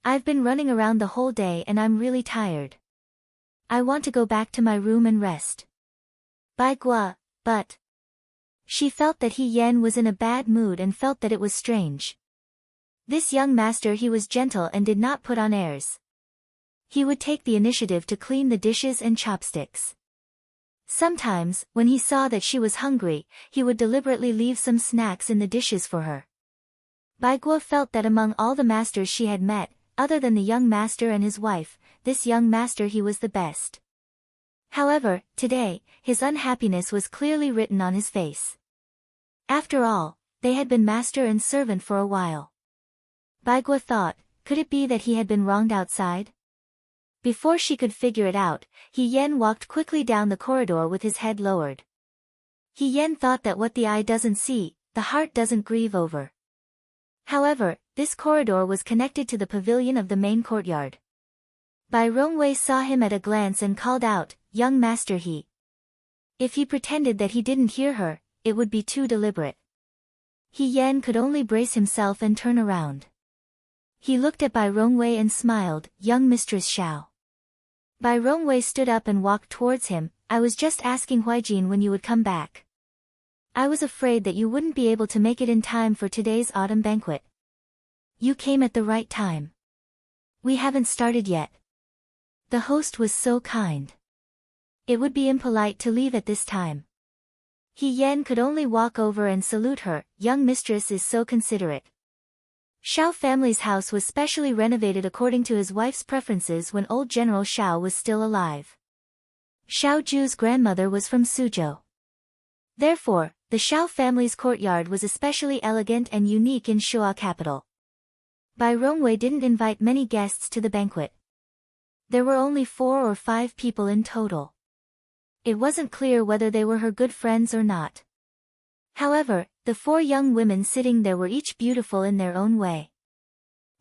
I've been running around the whole day and I'm really tired. I want to go back to my room and rest." Bai Guo, but... She felt that He Yan was in a bad mood and felt that it was strange. This young master, he was gentle and did not put on airs. He would take the initiative to clean the dishes and chopsticks. Sometimes, when he saw that she was hungry, he would deliberately leave some snacks in the dishes for her. Bai Guo felt that among all the masters she had met, other than the young master and his wife, this young master he was the best. However, today, his unhappiness was clearly written on his face. After all, they had been master and servant for a while. Bai Guo thought, could it be that he had been wronged outside? Before she could figure it out, He Yan walked quickly down the corridor with his head lowered. He Yan thought that what the eye doesn't see, the heart doesn't grieve over. However, this corridor was connected to the pavilion of the main courtyard. Bai Rongwei saw him at a glance and called out, "Young master He." If he pretended that he didn't hear her, it would be too deliberate. He Yan could only brace himself and turn around. He looked at Bai Rongwei and smiled, "Young Mistress Xiao." Bai Rongwei stood up and walked towards him. "I was just asking Huijin when you would come back. I was afraid that you wouldn't be able to make it in time for today's autumn banquet. You came at the right time. We haven't started yet." The host was so kind. It would be impolite to leave at this time. He Yan could only walk over and salute her. "Young mistress is so considerate." Xiao family's house was specially renovated according to his wife's preferences when old General Xiao was still alive. Xiao Ju's grandmother was from Suzhou. Therefore, the Xiao family's courtyard was especially elegant and unique in Shuo capital. Bai Rongwei didn't invite many guests to the banquet. There were only 4 or 5 people in total. It wasn't clear whether they were her good friends or not. However, the 4 young women sitting there were each beautiful in their own way.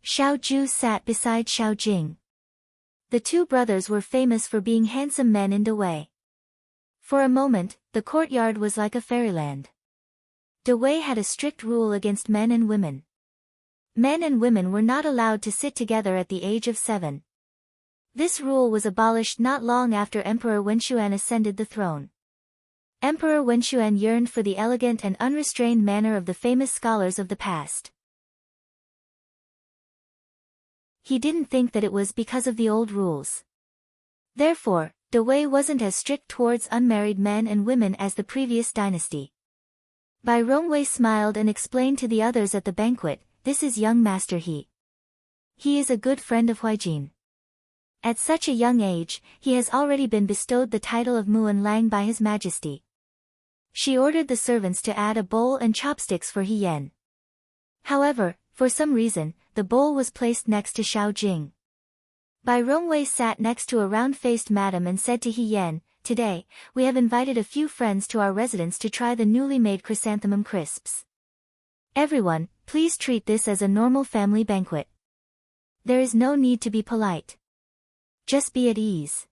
Xiao Ju sat beside Xiao Jing. The 2 brothers were famous for being handsome men in Dewei. For a moment, the courtyard was like a fairyland. Dewei had a strict rule against men and women. Men and women were not allowed to sit together at the age of 7. This rule was abolished not long after Emperor Wenxuan ascended the throne. Emperor Wenxuan yearned for the elegant and unrestrained manner of the famous scholars of the past. He didn't think that it was because of the old rules. Therefore, Dewei wasn't as strict towards unmarried men and women as the previous dynasty. Bai Rongwei smiled and explained to the others at the banquet, "This is young Master He. He is a good friend of Huijin. At such a young age, he has already been bestowed the title of Muan Lang by His Majesty." She ordered the servants to add a bowl and chopsticks for He Yan. However, for some reason, the bowl was placed next to Xiao Jing. Bai Rongwei sat next to a round-faced madam and said to He Yan, "Today, we have invited a few friends to our residence to try the newly made chrysanthemum crisps. Everyone, please treat this as a normal family banquet. There is no need to be polite. Just be at ease."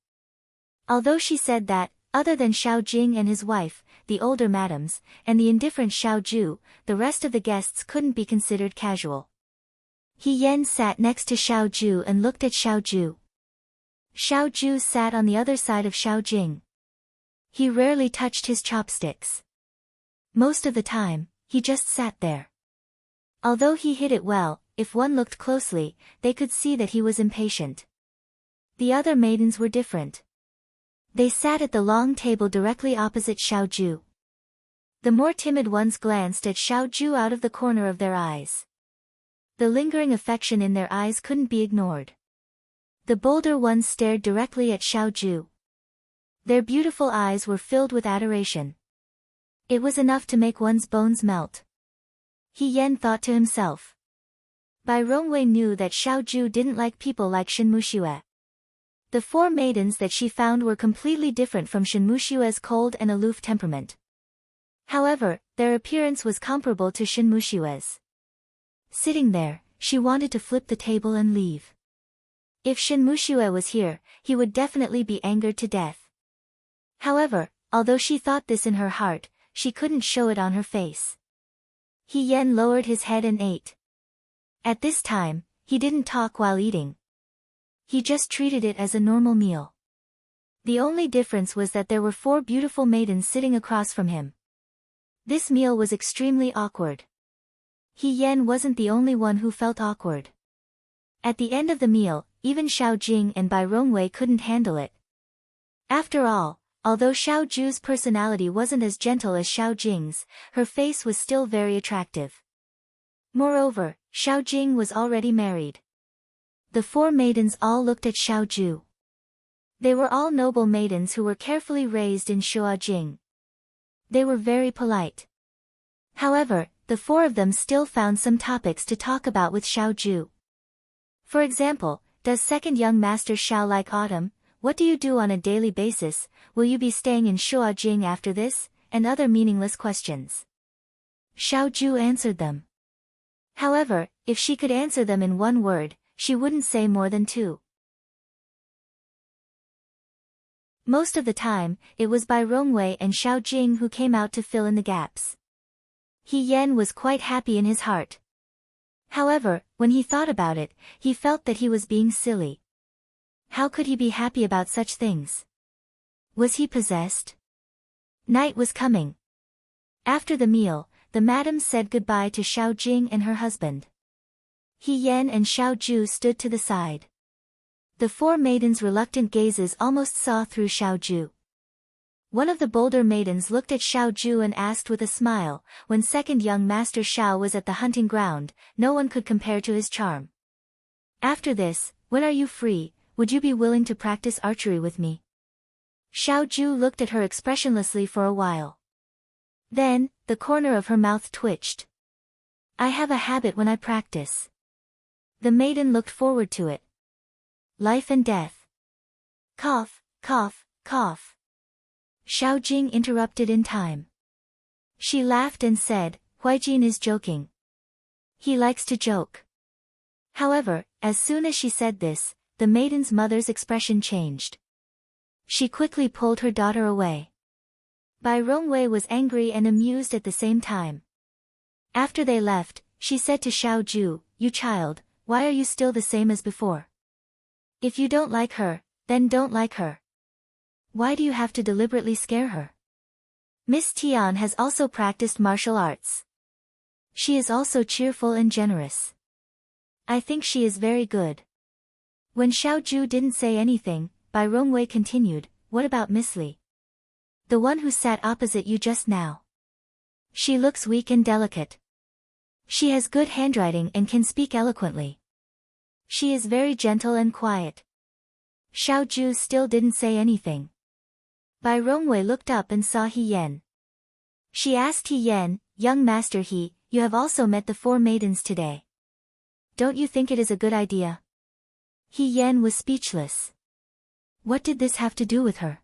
Although she said that, other than Xiao Jing and his wife, the older madams, and the indifferent Xiao Ju, the rest of the guests couldn't be considered casual. He Yan sat next to Xiao Ju and looked at Xiao Ju. Xiao Ju sat on the other side of Xiao Jing. He rarely touched his chopsticks. Most of the time, he just sat there. Although he hid it well, if one looked closely, they could see that he was impatient. The other maidens were different. They sat at the long table directly opposite Xiao Ju. The more timid ones glanced at Xiao Ju out of the corner of their eyes. The lingering affection in their eyes couldn't be ignored. The bolder ones stared directly at Xiao Ju. Their beautiful eyes were filled with adoration. It was enough to make one's bones melt. He Yan thought to himself. Bai Rongwei knew that Xiao Ju didn't like people like Shin Muxue. The 4 maidens that she found were completely different from Shinmushue's cold and aloof temperament. However, their appearance was comparable to Shinmushue's. Sitting there, she wanted to flip the table and leave. If Shinmushue was here, he would definitely be angered to death. However, although she thought this in her heart, she couldn't show it on her face. He Yen lowered his head and ate. At this time, he didn't talk while eating. He just treated it as a normal meal. The only difference was that there were 4 beautiful maidens sitting across from him. This meal was extremely awkward. He Yen wasn't the only one who felt awkward. At the end of the meal, even Xiao Jing and Bai Rongwei couldn't handle it. After all, although Xiao Ju's personality wasn't as gentle as Xiao Jing's, her face was still very attractive. Moreover, Xiao Jing was already married. The 4 maidens all looked at Xiao Ju. They were all noble maidens who were carefully raised in Shuajing. They were very polite. However, the 4 of them still found some topics to talk about with Xiao Ju. For example, does second young master Xiao like autumn? What do you do on a daily basis? Will you be staying in Shuajing after this? And other meaningless questions. Xiao Ju answered them. However, if she could answer them in 1 word, she wouldn't say more than 2. Most of the time, it was Bai Rongwei and Xiao Jing who came out to fill in the gaps. He Yen was quite happy in his heart. However, when he thought about it, he felt that he was being silly. How could he be happy about such things? Was he possessed? Night was coming. After the meal, the madam said goodbye to Xiao Jing and her husband. He Yen and Xiao Ju stood to the side. The 4 maidens' reluctant gazes almost saw through Xiao Ju. One of the bolder maidens looked at Xiao Ju and asked with a smile, when second young master Xiao was at the hunting ground, no one could compare to his charm. After this, when are you free? Would you be willing to practice archery with me? Xiao Ju looked at her expressionlessly for a while. Then, the corner of her mouth twitched. I have a habit when I practice. The maiden looked forward to it. Life and death. Cough, cough, cough. Xiao Jing interrupted in time. She laughed and said, Huijin is joking. He likes to joke. However, as soon as she said this, the maiden's mother's expression changed. She quickly pulled her daughter away. Bai Rongwei was angry and amused at the same time. After they left, she said to Xiao Ju, You child, why are you still the same as before? If you don't like her, then don't like her. Why do you have to deliberately scare her? Miss Tian has also practiced martial arts. She is also cheerful and generous. I think she is very good. When Xiao Ju didn't say anything, Bai Rongwei continued, What about Miss Li? The one who sat opposite you just now. She looks weak and delicate. She has good handwriting and can speak eloquently. She is very gentle and quiet. Xiao Ju still didn't say anything. Bai Rongwei looked up and saw He Yen. She asked He Yen, Young Master He, you have also met the 4 maidens today. Don't you think it is a good idea? He Yen was speechless. What did this have to do with her?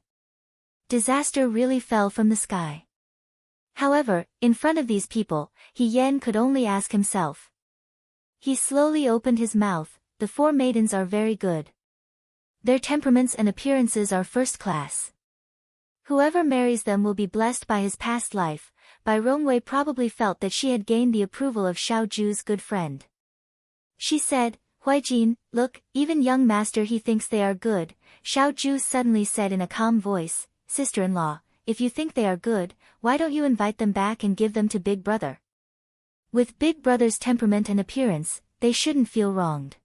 Disaster really fell from the sky. However, in front of these people, He Yen could only ask himself. He slowly opened his mouth, The 4 maidens are very good. Their temperaments and appearances are first class. Whoever marries them will be blessed by his past life. Bai Rongwei probably felt that she had gained the approval of Xiao Ju's good friend. She said, Huijin, look, even young master he thinks they are good. Xiao Ju suddenly said in a calm voice, Sister-in-law, if you think they are good, why don't you invite them back and give them to Big Brother? With Big Brother's temperament and appearance, they shouldn't feel wronged.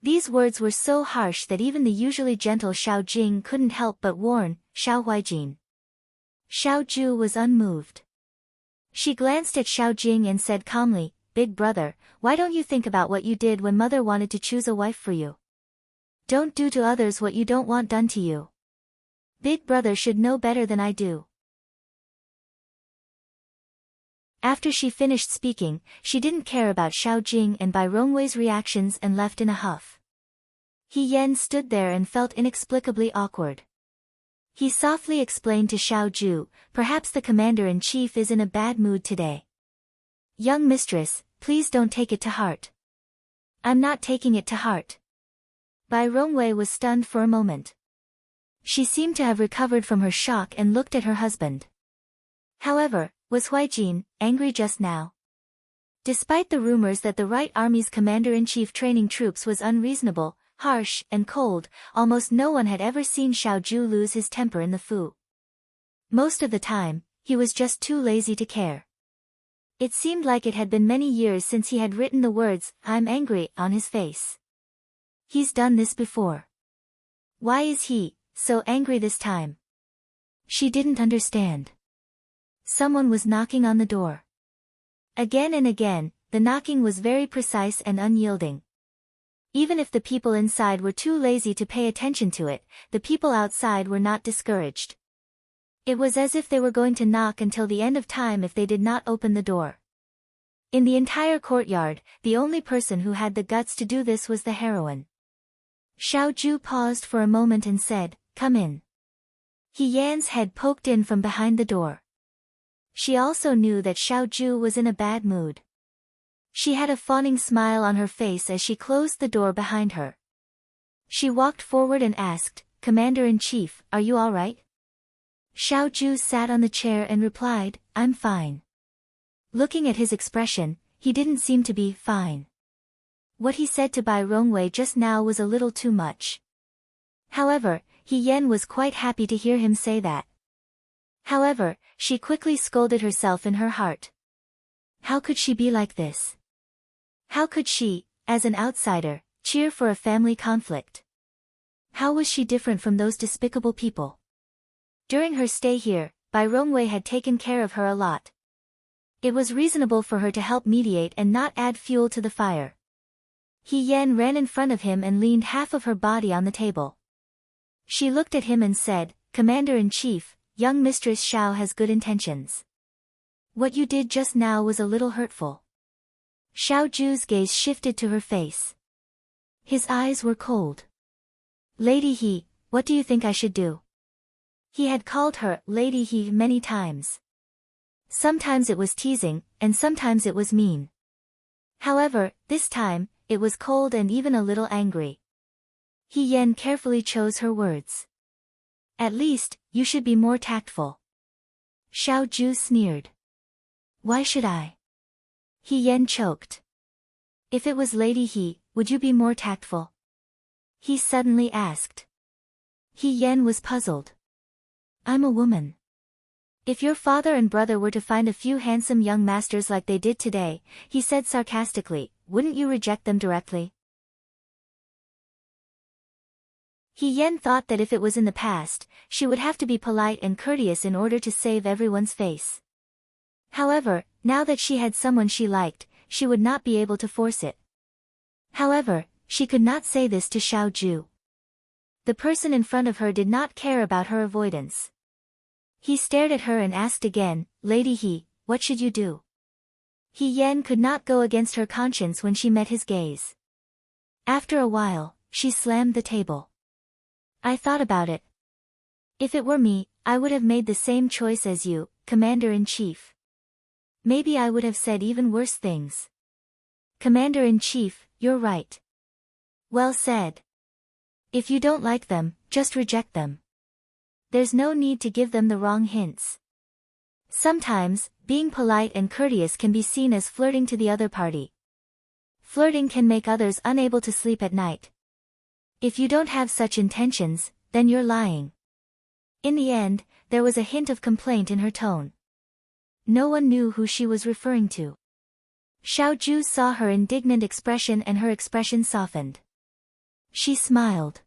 These words were so harsh that even the usually gentle Xiao Jing couldn't help but warn, Xiao Huijin. Xiao Ju was unmoved. She glanced at Xiao Jing and said calmly, Big Brother, why don't you think about what you did when mother wanted to choose a wife for you? Don't do to others what you don't want done to you. Big Brother should know better than I do. After she finished speaking, she didn't care about Xiao Jing and Bai Rongwei's reactions and left in a huff. He Yan stood there and felt inexplicably awkward. He softly explained to Xiao Ju, perhaps the commander-in-chief is in a bad mood today. Young mistress, please don't take it to heart. I'm not taking it to heart. Bai Rongwei was stunned for a moment. She seemed to have recovered from her shock and looked at her husband. However, was Huaijin angry just now? Despite the rumors that the Right Army's commander-in-chief training troops was unreasonable, harsh, and cold, almost no one had ever seen Xiao Ju lose his temper in the Fu. Most of the time, he was just too lazy to care. It seemed like it had been many years since he had written the words, "I'm angry," on his face. He's done this before. Why is he so angry this time? She didn't understand. Someone was knocking on the door. Again and again, the knocking was very precise and unyielding. Even if the people inside were too lazy to pay attention to it, the people outside were not discouraged. It was as if they were going to knock until the end of time if they did not open the door. In the entire courtyard, the only person who had the guts to do this was the heroine. Xiao Ju paused for a moment and said, "Come in." He Yan's head poked in from behind the door. She also knew that Xiao Ju was in a bad mood. She had a fawning smile on her face as she closed the door behind her. She walked forward and asked, "Commander-in-chief, are you all right?" Xiao Ju sat on the chair and replied, "I'm fine." Looking at his expression, he didn't seem to be fine. What he said to Bai Rongwei just now was a little too much. However, He Yan was quite happy to hear him say that. However, she quickly scolded herself in her heart. How could she be like this? How could she, as an outsider, cheer for a family conflict? How was she different from those despicable people? During her stay here, Bai Rongwei had taken care of her a lot. It was reasonable for her to help mediate and not add fuel to the fire. He Yan ran in front of him and leaned half of her body on the table. She looked at him and said, "Commander-in-chief, young Mistress Xiao has good intentions. What you did just now was a little hurtful." Xiao Ju's gaze shifted to her face. His eyes were cold. "Lady He, what do you think I should do?" He had called her Lady He many times. Sometimes it was teasing, and sometimes it was mean. However, this time, it was cold and even a little angry. He Yan carefully chose her words. "At least, you should be more tactful." Xiao Ju sneered. "Why should I?" He Yan choked. "If it was Lady He, would you be more tactful?" He suddenly asked. He Yan was puzzled. "I'm a woman. If your father and brother were to find a few handsome young masters like they did today," he said sarcastically, "wouldn't you reject them directly?" He Yan thought that if it was in the past, she would have to be polite and courteous in order to save everyone's face. However, now that she had someone she liked, she would not be able to force it. However, she could not say this to Xiao Ju. The person in front of her did not care about her avoidance. He stared at her and asked again, "Lady He, what should you do?" He Yan could not go against her conscience when she met his gaze. After a while, she slammed the table. "I thought about it. If it were me, I would have made the same choice as you, Commander-in-Chief. Maybe I would have said even worse things." "Commander-in-Chief, you're right. Well said. If you don't like them, just reject them. There's no need to give them the wrong hints. Sometimes, being polite and courteous can be seen as flirting to the other party. Flirting can make others unable to sleep at night. If you don't have such intentions, then you're lying." In the end, there was a hint of complaint in her tone. No one knew who she was referring to. Xiao Ju saw her indignant expression and her expression softened. She smiled.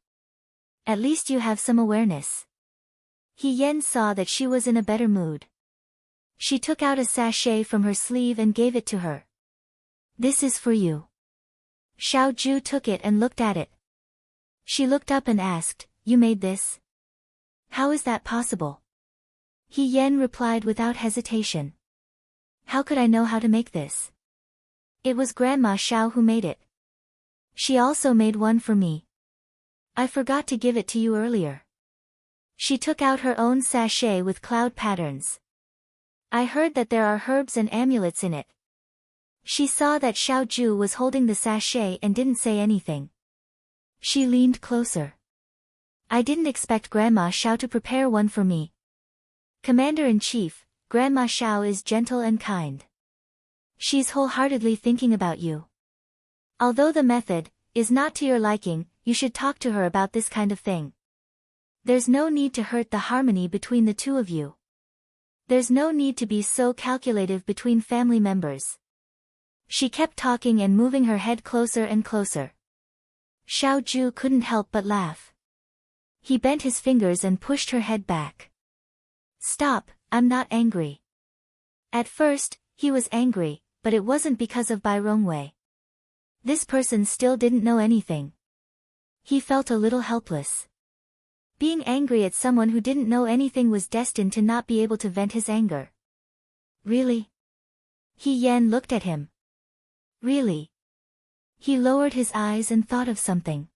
"At least you have some awareness." He Yan saw that she was in a better mood. She took out a sachet from her sleeve and gave it to her. "This is for you." Xiao Ju took it and looked at it. She looked up and asked, "You made this? How is that possible?" He Yan replied without hesitation. "How could I know how to make this? It was Grandma Xiao who made it. She also made one for me." I forgot to give it to you earlier. She took out her own sachet with cloud patterns. I heard that there are herbs and amulets in it. She saw that Xiao Ju was holding the sachet and didn't say anything. She leaned closer. I didn't expect Grandma Xiao to prepare one for me. Commander-in-Chief, Grandma Xiao is gentle and kind. She's wholeheartedly thinking about you. Although the method is not to your liking, you should talk to her about this kind of thing. There's no need to hurt the harmony between the two of you. There's no need to be so calculative between family members. She kept talking and moving her head closer and closer. Xiao Ju couldn't help but laugh. He bent his fingers and pushed her head back. Stop, I'm not angry. At first, he was angry, but it wasn't because of Bai Rongwei. This person still didn't know anything. He felt a little helpless. Being angry at someone who didn't know anything was destined to not be able to vent his anger. Really? He Yan looked at him. Really? He lowered his eyes and thought of something.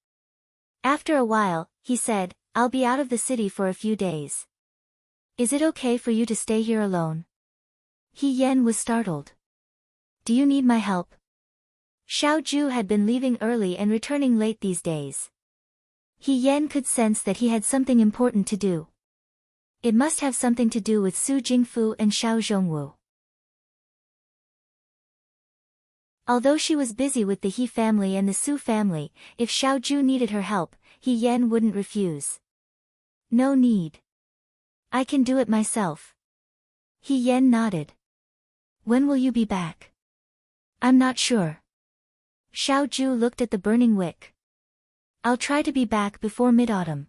After a while, he said, I'll be out of the city for a few days. Is it okay for you to stay here alone? He Yan was startled. Do you need my help? Xiao Ju had been leaving early and returning late these days. He Yan could sense that he had something important to do. It must have something to do with Su Jingfu and Xiao Zhongwu. Although she was busy with the He family and the Su family, if Xiao Ju needed her help, He Yan wouldn't refuse. No need. I can do it myself. He Yan nodded. When will you be back? I'm not sure. Xiao Ju looked at the burning wick. I'll try to be back before mid-autumn.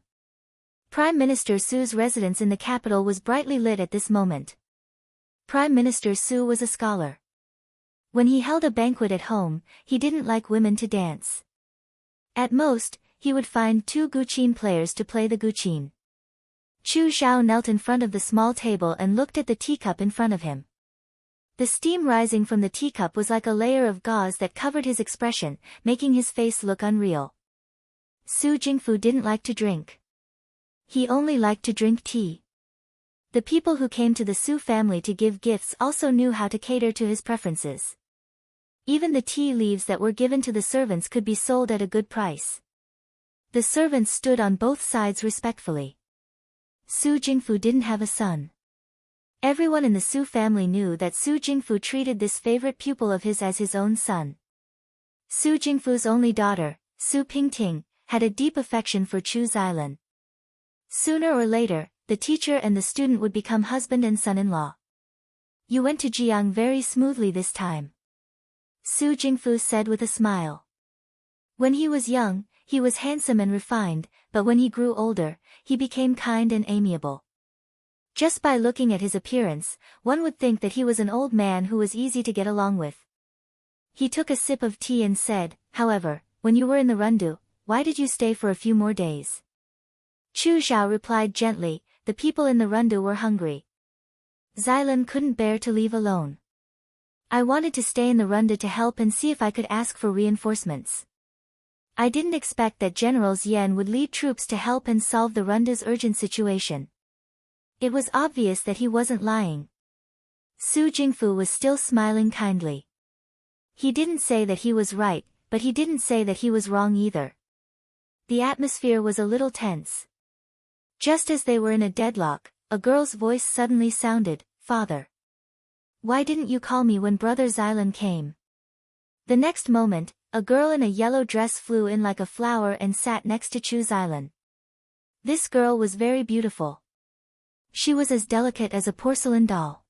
Prime Minister Su's residence in the capital was brightly lit at this moment. Prime Minister Su was a scholar. When he held a banquet at home, he didn't like women to dance. At most, he would find 2 guqin players to play the guqin. Chu Zhao knelt in front of the small table and looked at the teacup in front of him. The steam rising from the teacup was like a layer of gauze that covered his expression, making his face look unreal. Su Jingfu didn't like to drink. He only liked to drink tea. The people who came to the Su family to give gifts also knew how to cater to his preferences. Even the tea leaves that were given to the servants could be sold at a good price. The servants stood on both sides respectfully. Su Jingfu didn't have a son. Everyone in the Su family knew that Su Jingfu treated this favorite pupil of his as his own son. Su Jingfu's only daughter, Su Pingting, had a deep affection for Chu Xilan. Sooner or later, the teacher and the student would become husband and son-in-law. You went to Jiang very smoothly this time. Su Jingfu said with a smile. When he was young, he was handsome and refined, but when he grew older, he became kind and amiable. Just by looking at his appearance, one would think that he was an old man who was easy to get along with. He took a sip of tea and said, however, when you were in the Rundu, why did you stay for a few more days? Chu Zhao replied gently, the people in the Rundu were hungry. Xilan couldn't bear to leave alone. I wanted to stay in the Rundu to help and see if I could ask for reinforcements. I didn't expect that Generals Yan would lead troops to help and solve the Rundu's urgent situation. It was obvious that he wasn't lying. Su Jingfu was still smiling kindly. He didn't say that he was right, but he didn't say that he was wrong either. The atmosphere was a little tense. Just as they were in a deadlock, a girl's voice suddenly sounded, Father. Why didn't you call me when Brother Xilan came? The next moment, a girl in a yellow dress flew in like a flower and sat next to Chu Xilan. This girl was very beautiful. She was as delicate as a porcelain doll.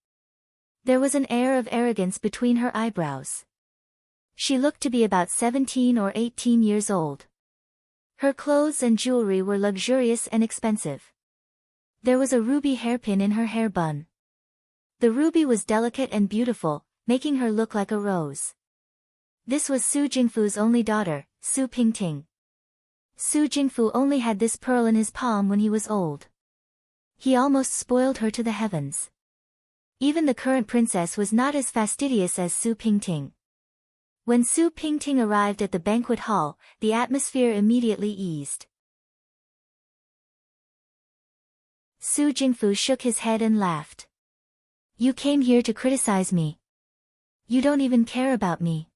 There was an air of arrogance between her eyebrows. She looked to be about 17 or 18 years old. Her clothes and jewelry were luxurious and expensive. There was a ruby hairpin in her hair bun. The ruby was delicate and beautiful, making her look like a rose. This was Su Jingfu's only daughter, Su Pingting. Su Jingfu only had this pearl in his palm when he was old. He almost spoiled her to the heavens. Even the current princess was not as fastidious as Su Pingting. When Su Pingting arrived at the banquet hall, the atmosphere immediately eased. Su Jingfu shook his head and laughed. You came here to criticize me. You don't even care about me.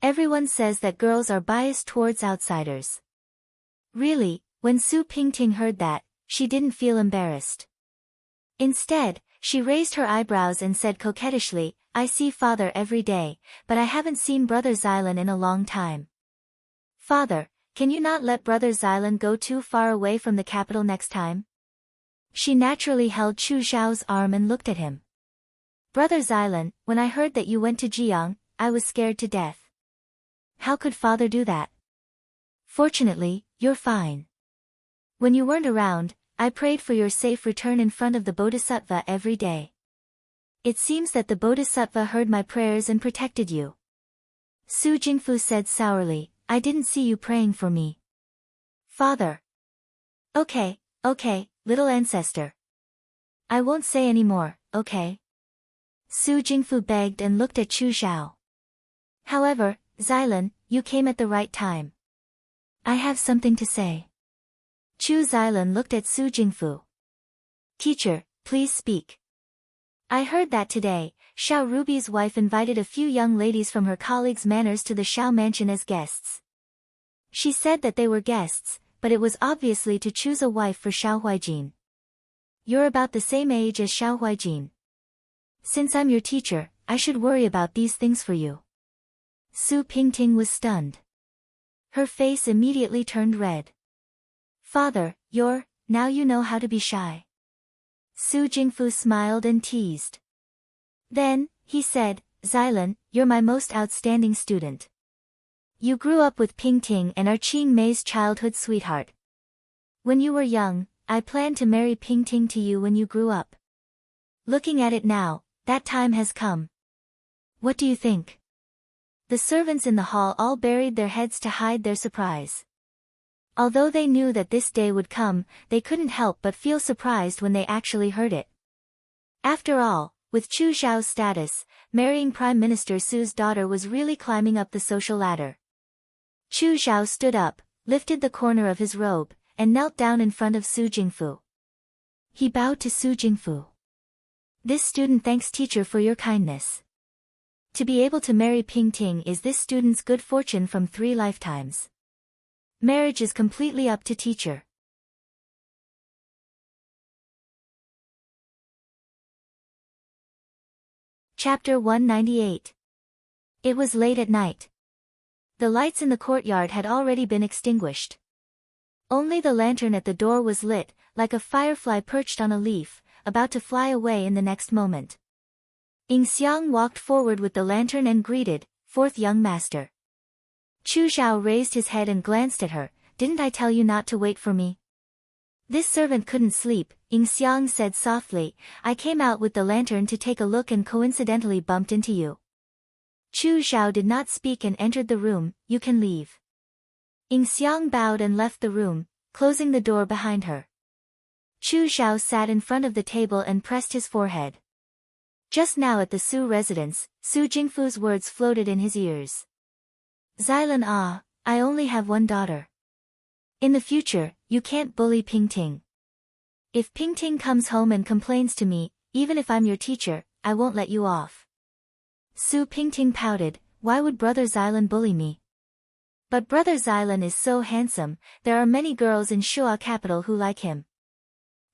Everyone says that girls are biased towards outsiders. Really, when Su Pingting heard that, she didn't feel embarrassed. Instead, she raised her eyebrows and said coquettishly, I see father every day, but I haven't seen brother Xylan in a long time. Father, can you not let brother Xylan go too far away from the capital next time? She naturally held Chu Xiao's arm and looked at him. Brother Xylan, when I heard that you went to Jiang, I was scared to death. How could father do that? Fortunately, you're fine. When you weren't around, I prayed for your safe return in front of the Bodhisattva every day. It seems that the Bodhisattva heard my prayers and protected you. Su Jingfu said sourly, I didn't see you praying for me. Father. Okay, little ancestor. I won't say any more, okay? Su Jingfu begged and looked at Chu Xiao. However, Xylan, you came at the right time. I have something to say. Chu Xylan looked at Su Jingfu. Teacher, please speak. I heard that today, Xiao Ruby's wife invited a few young ladies from her colleagues' manors to the Xiao mansion as guests. She said that they were guests, but it was obviously to choose a wife for Xiao Huijin. You're about the same age as Xiao Huijin. Since I'm your teacher, I should worry about these things for you. Su Pingting was stunned. Her face immediately turned red. Father, now you know how to be shy. Su Jingfu smiled and teased. Then, he said, Xylan, you're my most outstanding student. You grew up with Pingting and are Qing Mei's childhood sweetheart. When you were young, I planned to marry Pingting to you when you grew up. Looking at it now, that time has come. What do you think? The servants in the hall all buried their heads to hide their surprise. Although they knew that this day would come, they couldn't help but feel surprised when they actually heard it. After all, with Chu Xiao's status, marrying Prime Minister Su's daughter was really climbing up the social ladder. Chu Xiao stood up, lifted the corner of his robe, and knelt down in front of Su Jingfu. He bowed to Su Jingfu. This student thanks teacher for your kindness. To be able to marry Pingting is this student's good fortune from 3 lifetimes. Marriage is completely up to teacher. Chapter 198. It was late at night. The lights in the courtyard had already been extinguished. Only the lantern at the door was lit, like a firefly perched on a leaf, about to fly away in the next moment. Ying Xiang walked forward with the lantern and greeted, "Fourth young master." Chu Xiao raised his head and glanced at her. Didn't I tell you not to wait for me? This servant couldn't sleep, Ying Xiang said softly. I came out with the lantern to take a look and coincidentally bumped into you. Chu Xiao did not speak and entered the room. You can leave. Ying Xiang bowed and left the room, closing the door behind her. Chu Xiao sat in front of the table and pressed his forehead. Just now at the Su residence, Su Jingfu's words floated in his ears. Xylan, I only have one daughter. In the future, you can't bully Pingting. If Pingting comes home and complains to me, even if I'm your teacher, I won't let you off. Su Pingting pouted, why would brother Xylan bully me? But brother Xylan is so handsome, there are many girls in Shua capital who like him.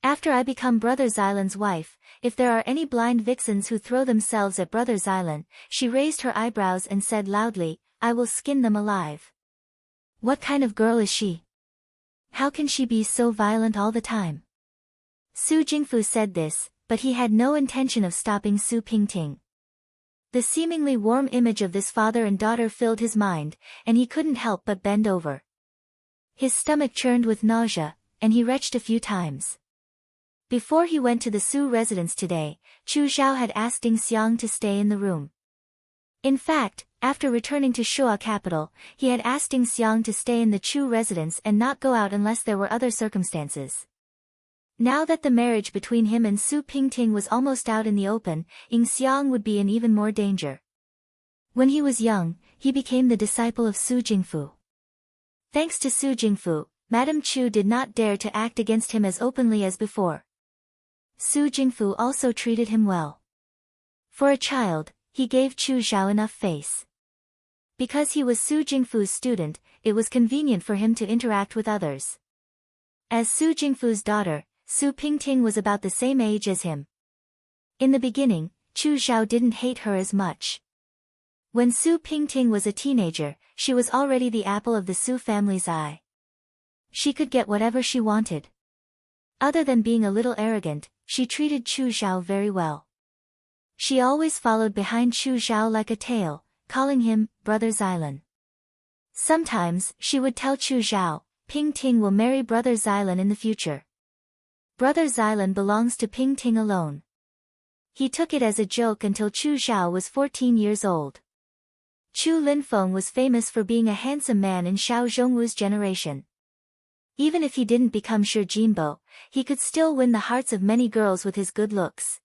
After I become brother Xylan's wife, if there are any blind vixens who throw themselves at brother Xylan, she raised her eyebrows and said loudly, I will skin them alive. What kind of girl is she? How can she be so violent all the time? Su Jingfu said this, but he had no intention of stopping Su Pingting. The seemingly warm image of this father and daughter filled his mind, and he couldn't help but bend over. His stomach churned with nausea, and he retched a few times. Before he went to the Su residence today, Chu Xiao had asked Ying Xiang to stay in the room. In fact, after returning to Shua capital, he had asked Ying Xiang to stay in the Chu residence and not go out unless there were other circumstances. Now that the marriage between him and Su Pingting was almost out in the open, Ying Xiang would be in even more danger. When he was young, he became the disciple of Su Jingfu. Thanks to Su Jingfu, Madame Chu did not dare to act against him as openly as before. Su Jingfu also treated him well. For a child, he gave Chu Zhao enough face. Because he was Su Jingfu's student, it was convenient for him to interact with others. As Su Jingfu's daughter, Su Pingting was about the same age as him. In the beginning, Chu Zhao didn't hate her as much. When Su Pingting was a teenager, she was already the apple of the Su family's eye. She could get whatever she wanted. Other than being a little arrogant, she treated Chu Zhao very well. She always followed behind Chu Zhao like a tail, calling him Brother Xilan. Sometimes, she would tell Chu Zhao, Pingting will marry Brother Xilan in the future. Brother Xilan belongs to Pingting alone. He took it as a joke until Chu Zhao was 14 years old. Chu Linfeng was famous for being a handsome man in Xiao Zhongwu's generation. Even if he didn't become Shi Jinbo, he could still win the hearts of many girls with his good looks.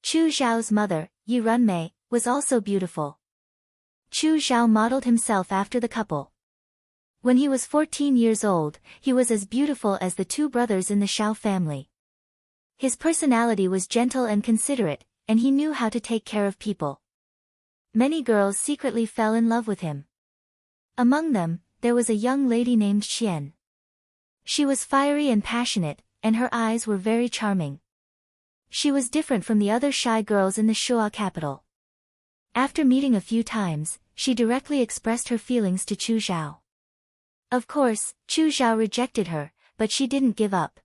Chu Zhao's mother, Yi Runmei, was also beautiful. Chu Zhao modeled himself after the couple. When he was 14 years old, he was as beautiful as the two brothers in the Xiao family. His personality was gentle and considerate, and he knew how to take care of people. Many girls secretly fell in love with him. Among them, there was a young lady named Xian. She was fiery and passionate, and her eyes were very charming. She was different from the other shy girls in the Shuo capital. After meeting a few times, she directly expressed her feelings to Chu Zhao. Of course, Chu Zhao rejected her, but she didn't give up.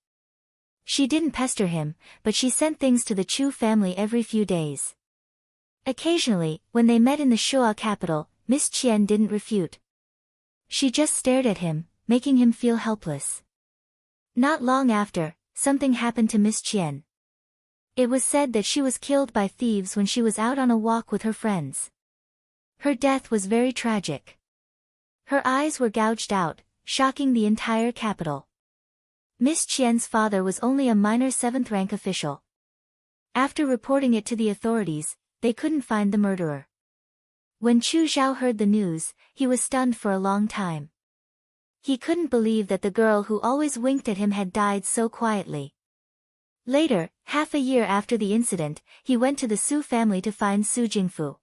She didn't pester him, but she sent things to the Chu family every few days. Occasionally, when they met in the Shuo capital, Miss Qian didn't refute. She just stared at him, making him feel helpless. Not long after, something happened to Miss Qian. It was said that she was killed by thieves when she was out on a walk with her friends. Her death was very tragic. Her eyes were gouged out, shocking the entire capital. Miss Qian's father was only a minor 7th-rank official. After reporting it to the authorities, they couldn't find the murderer. When Chu Zhao heard the news, he was stunned for a long time. He couldn't believe that the girl who always winked at him had died so quietly. Later, half a year after the incident, he went to the Su family to find Su Jingfu.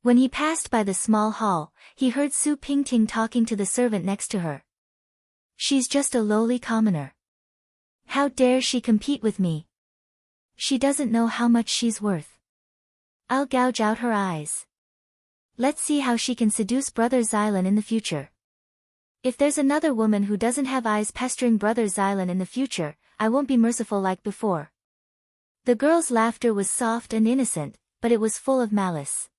When he passed by the small hall, he heard Su Pingting talking to the servant next to her. She's just a lowly commoner. How dare she compete with me? She doesn't know how much she's worth. I'll gouge out her eyes. Let's see how she can seduce Brother Xilan in the future. If there's another woman who doesn't have eyes pestering Brother Xilan in the future, I won't be merciful like before. The girl's laughter was soft and innocent, but it was full of malice.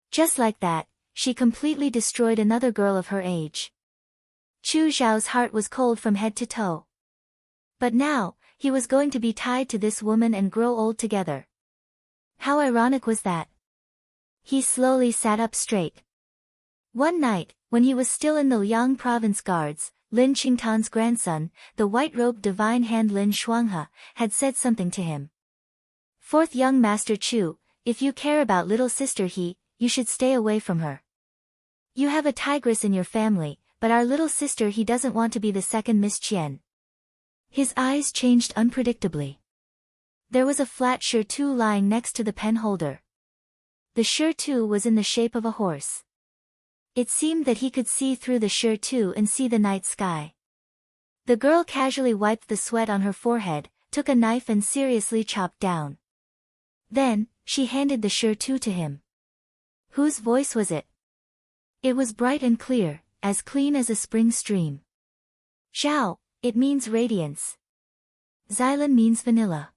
Just like that, she completely destroyed another girl of her age. Chu Zhao's heart was cold from head to toe. But now, he was going to be tied to this woman and grow old together. How ironic was that? He slowly sat up straight. One night, when he was still in the Liang province guards, Lin Qingtan's grandson, the white-robed divine hand Lin Shuanghe, had said something to him. Fourth young master Chu, if you care about little sister He, you should stay away from her. You have a tigress in your family, but our little sister He doesn't want to be the second Miss Qian. His eyes changed unpredictably. There was a flat Shi-Tu lying next to the pen holder. The Shi-Tu was in the shape of a horse. It seemed that he could see through the Shi-Tu and see the night sky. The girl casually wiped the sweat on her forehead, took a knife and seriously chopped down. Then, she handed the Shi-Tu to him. Whose voice was it? It was bright and clear, as clean as a spring stream. Zhao, it means radiance. Xilan means vanilla.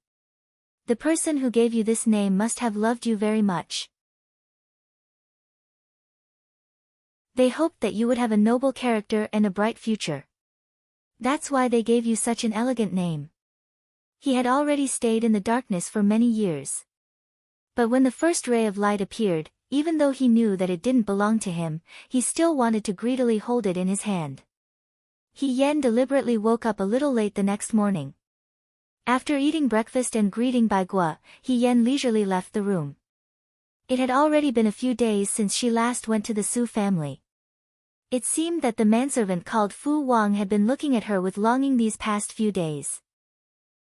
The person who gave you this name must have loved you very much. They hoped that you would have a noble character and a bright future. That's why they gave you such an elegant name. He had already stayed in the darkness for many years. But when the first ray of light appeared, even though he knew that it didn't belong to him, he still wanted to greedily hold it in his hand. He Yan deliberately woke up a little late the next morning. After eating breakfast and greeting Bai Gua, He Yan leisurely left the room. It had already been a few days since she last went to the Su family. It seemed that the manservant called Fu Wang had been looking at her with longing these past few days.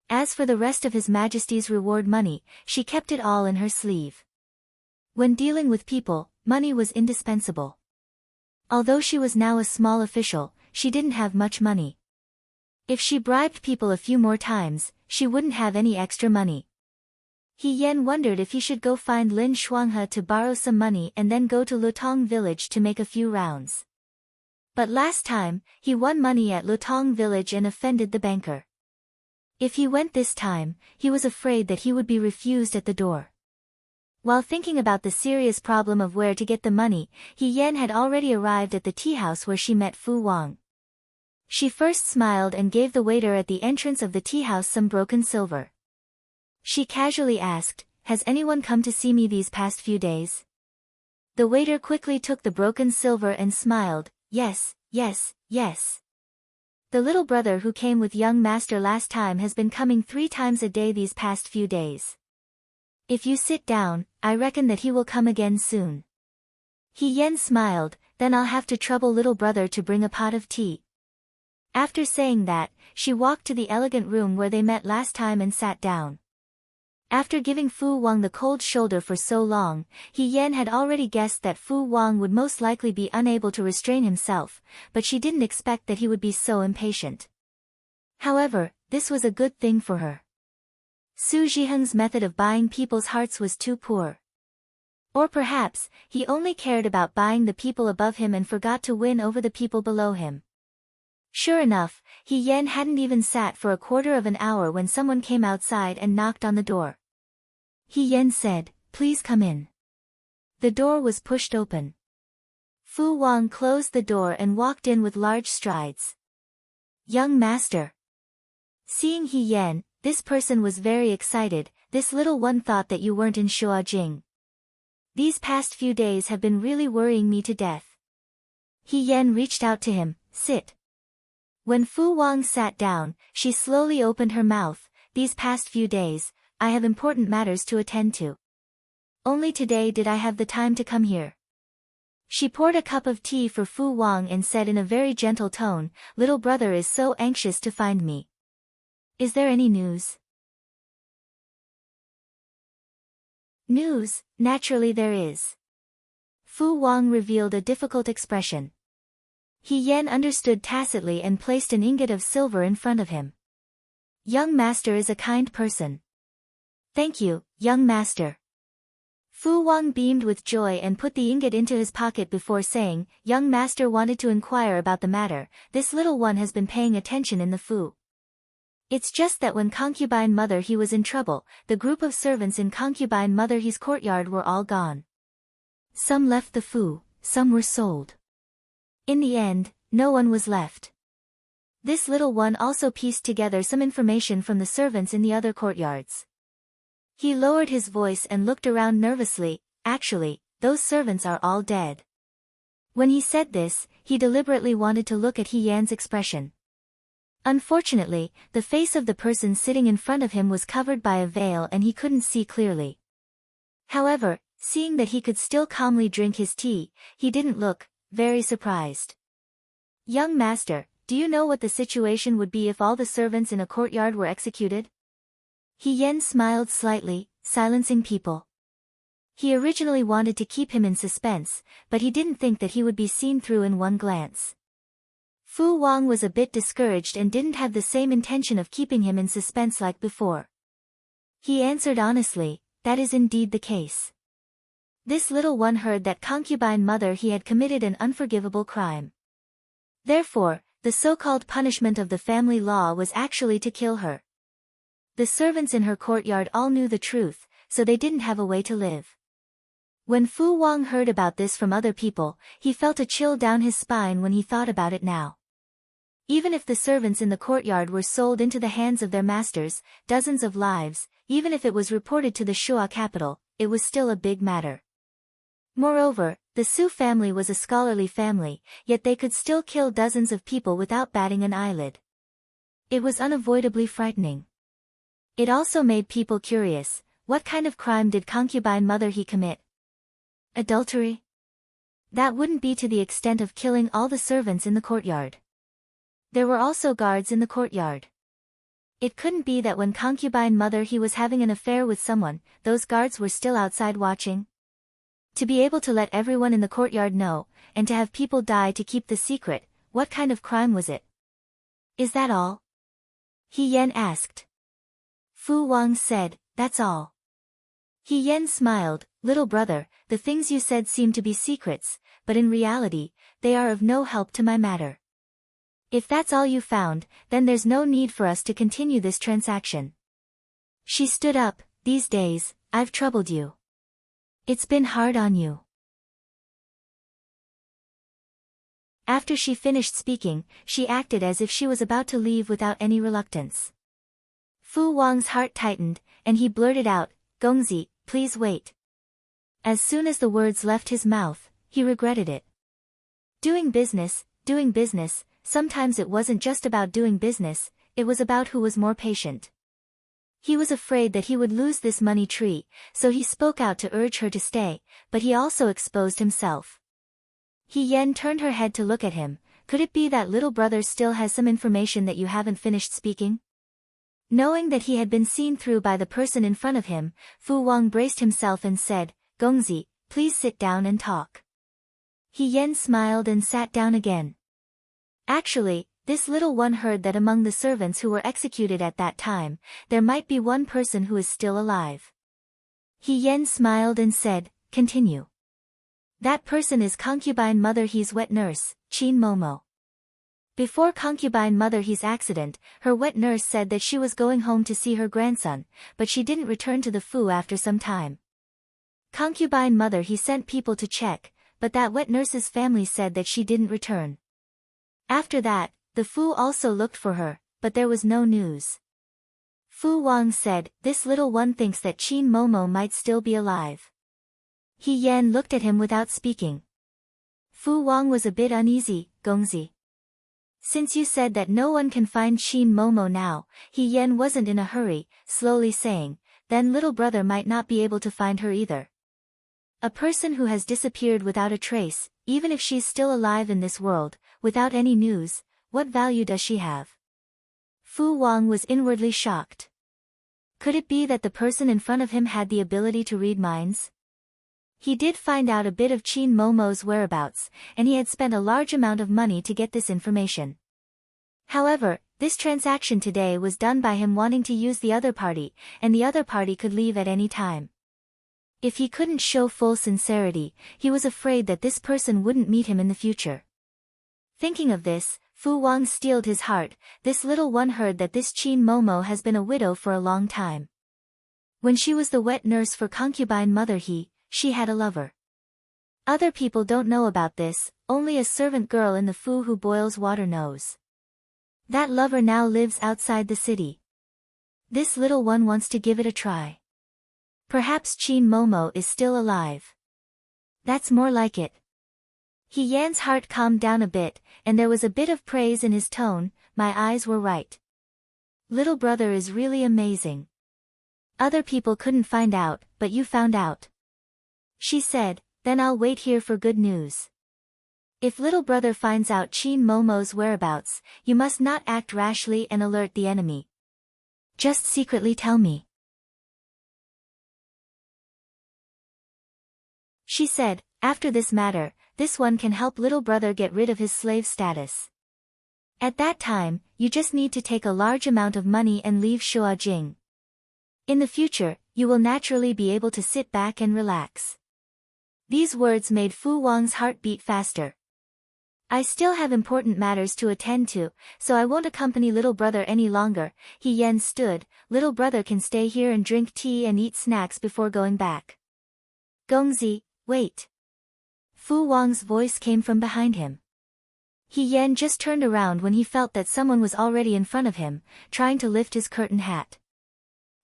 As for the rest of His Majesty's reward money, she kept it all in her sleeve. When dealing with people, money was indispensable. Although she was now a small official, she didn't have much money. If she bribed people a few more times, she wouldn't have any extra money. He Yen wondered if he should go find Lin Shuanghe to borrow some money and then go to Lutong village to make a few rounds. But last time, he won money at Lutong village and offended the banker. If he went this time, he was afraid that he would be refused at the door. While thinking about the serious problem of where to get the money, He Yen had already arrived at the tea house where she met Fu Wang. She first smiled and gave the waiter at the entrance of the tea house some broken silver. She casually asked, "Has anyone come to see me these past few days?" The waiter quickly took the broken silver and smiled, "Yes, yes, yes. The little brother who came with young master last time has been coming 3 times a day these past few days. If you sit down, I reckon that he will come again soon." He Yen smiled, "Then I'll have to trouble little brother to bring a pot of tea." After saying that, she walked to the elegant room where they met last time and sat down. After giving Fu Wang the cold shoulder for so long, He Yen had already guessed that Fu Wang would most likely be unable to restrain himself, but she didn't expect that he would be so impatient. However, this was a good thing for her. Su Zhiheng's method of buying people's hearts was too poor. Or perhaps, he only cared about buying the people above him and forgot to win over the people below him. Sure enough, He Yen hadn't even sat for a quarter of an hour when someone came outside and knocked on the door. He Yen said, "Please come in." The door was pushed open. Fu Wang closed the door and walked in with large strides. "Young master." Seeing He Yen, this person was very excited. "This little one thought that you weren't in Shuajing. These past few days have been really worrying me to death." He Yen reached out to him, "Sit." When Fu Wang sat down, she slowly opened her mouth. "These past few days, I have important matters to attend to. Only today did I have the time to come here." She poured a cup of tea for Fu Wang and said in a very gentle tone, "Little brother is so anxious to find me. Is there any news?" "News, naturally there is." Fu Wang revealed a difficult expression. He Yen understood tacitly and placed an ingot of silver in front of him. "Young master is a kind person." "Thank you, young master." Fu Wang beamed with joy and put the ingot into his pocket before saying, "Young master wanted to inquire about the matter. This little one has been paying attention in the Fu. It's just that when concubine mother he was in trouble, the group of servants in concubine mother he's courtyard were all gone. Some left the Fu, some were sold. In the end, no one was left. This little one also pieced together some information from the servants in the other courtyards." He lowered his voice and looked around nervously. "Actually, those servants are all dead." When he said this, he deliberately wanted to look at He Yan's expression. Unfortunately, the face of the person sitting in front of him was covered by a veil and he couldn't see clearly. However, seeing that he could still calmly drink his tea, he didn't look very surprised. "Young master, do you know what the situation would be if all the servants in a courtyard were executed?" He Yen smiled slightly, silencing people. He originally wanted to keep him in suspense, but he didn't think that he would be seen through in one glance. Fu Wang was a bit discouraged and didn't have the same intention of keeping him in suspense like before. He answered honestly, "That is indeed the case. This little one heard that concubine mother he had committed an unforgivable crime. Therefore, the so-called punishment of the family law was actually to kill her. The servants in her courtyard all knew the truth, so they didn't have a way to live." When Fu Wang heard about this from other people, he felt a chill down his spine when he thought about it now. Even if the servants in the courtyard were sold into the hands of their masters, dozens of lives, even if it was reported to the Shua capital, it was still a big matter. Moreover, the Su family was a scholarly family, yet they could still kill dozens of people without batting an eyelid. It was unavoidably frightening. It also made people curious. What kind of crime did concubine mother he commit? Adultery? That wouldn't be to the extent of killing all the servants in the courtyard. There were also guards in the courtyard. It couldn't be that when concubine mother he was having an affair with someone, those guards were still outside watching? To be able to let everyone in the courtyard know, and to have people die to keep the secret, what kind of crime was it? Is that all? He Yan asked. Fu Wang said, that's all. He Yan smiled, little brother, the things you said seem to be secrets, but in reality, they are of no help to my matter. If that's all you found, then there's no need for us to continue this transaction. She stood up, these days, I've troubled you. It's been hard on you. After she finished speaking, she acted as if she was about to leave without any reluctance. Fu Wang's heart tightened, and he blurted out, Gongzi, please wait. As soon as the words left his mouth, he regretted it. Doing business, sometimes it wasn't just about doing business, it was about who was more patient. He was afraid that he would lose this money tree, so he spoke out to urge her to stay, but he also exposed himself. He Yan turned her head to look at him. Could it be that little brother still has some information that you haven't finished speaking? Knowing that he had been seen through by the person in front of him, Fu Wang braced himself and said, Gongzi, please sit down and talk. He Yan smiled and sat down again. Actually, this little one heard that among the servants who were executed at that time, there might be one person who is still alive. He Yan smiled and said, continue. That person is concubine mother He's wet nurse, Qin Momo. Before concubine mother He's accident, her wet nurse said that she was going home to see her grandson, but she didn't return to the Fu after some time. Concubine mother He sent people to check, but that wet nurse's family said that she didn't return. After that, the Fu also looked for her, but there was no news. Fu Wang said, this little one thinks that Qin Momo might still be alive. He Yan looked at him without speaking. Fu Wang was a bit uneasy, Gongzi. Since you said that no one can find Qin Momo now, He Yan wasn't in a hurry, slowly saying, then little brother might not be able to find her either. A person who has disappeared without a trace, even if she's still alive in this world, without any news, what value does she have? Fu Wang was inwardly shocked. Could it be that the person in front of him had the ability to read minds? He did find out a bit of Qin Momo's whereabouts, and he had spent a large amount of money to get this information. However, this transaction today was done by him wanting to use the other party, and the other party could leave at any time. If he couldn't show full sincerity, he was afraid that this person wouldn't meet him in the future. Thinking of this, Fu Wang steeled his heart. This little one heard that this Qin Momo has been a widow for a long time. When she was the wet nurse for concubine mother she had a lover. Other people don't know about this, only a servant girl in the Fu who boils water knows. That lover now lives outside the city. This little one wants to give it a try. Perhaps Qin Momo is still alive. That's more like it. He Yan's heart calmed down a bit, and there was a bit of praise in his tone. My eyes were right. Little brother is really amazing. Other people couldn't find out, but you found out. She said, then I'll wait here for good news. If little brother finds out Qin Momo's whereabouts, you must not act rashly and alert the enemy. Just secretly tell me. She said, after this matter, this one can help little brother get rid of his slave status. At that time, you just need to take a large amount of money and leave Shuajing. In the future, you will naturally be able to sit back and relax. These words made Fu Wang's heart beat faster. I still have important matters to attend to, so I won't accompany little brother any longer. He Yan stood, little brother can stay here and drink tea and eat snacks before going back. Gongzi, wait. Fu Wang's voice came from behind him. He Yan just turned around when he felt that someone was already in front of him, trying to lift his curtain hat.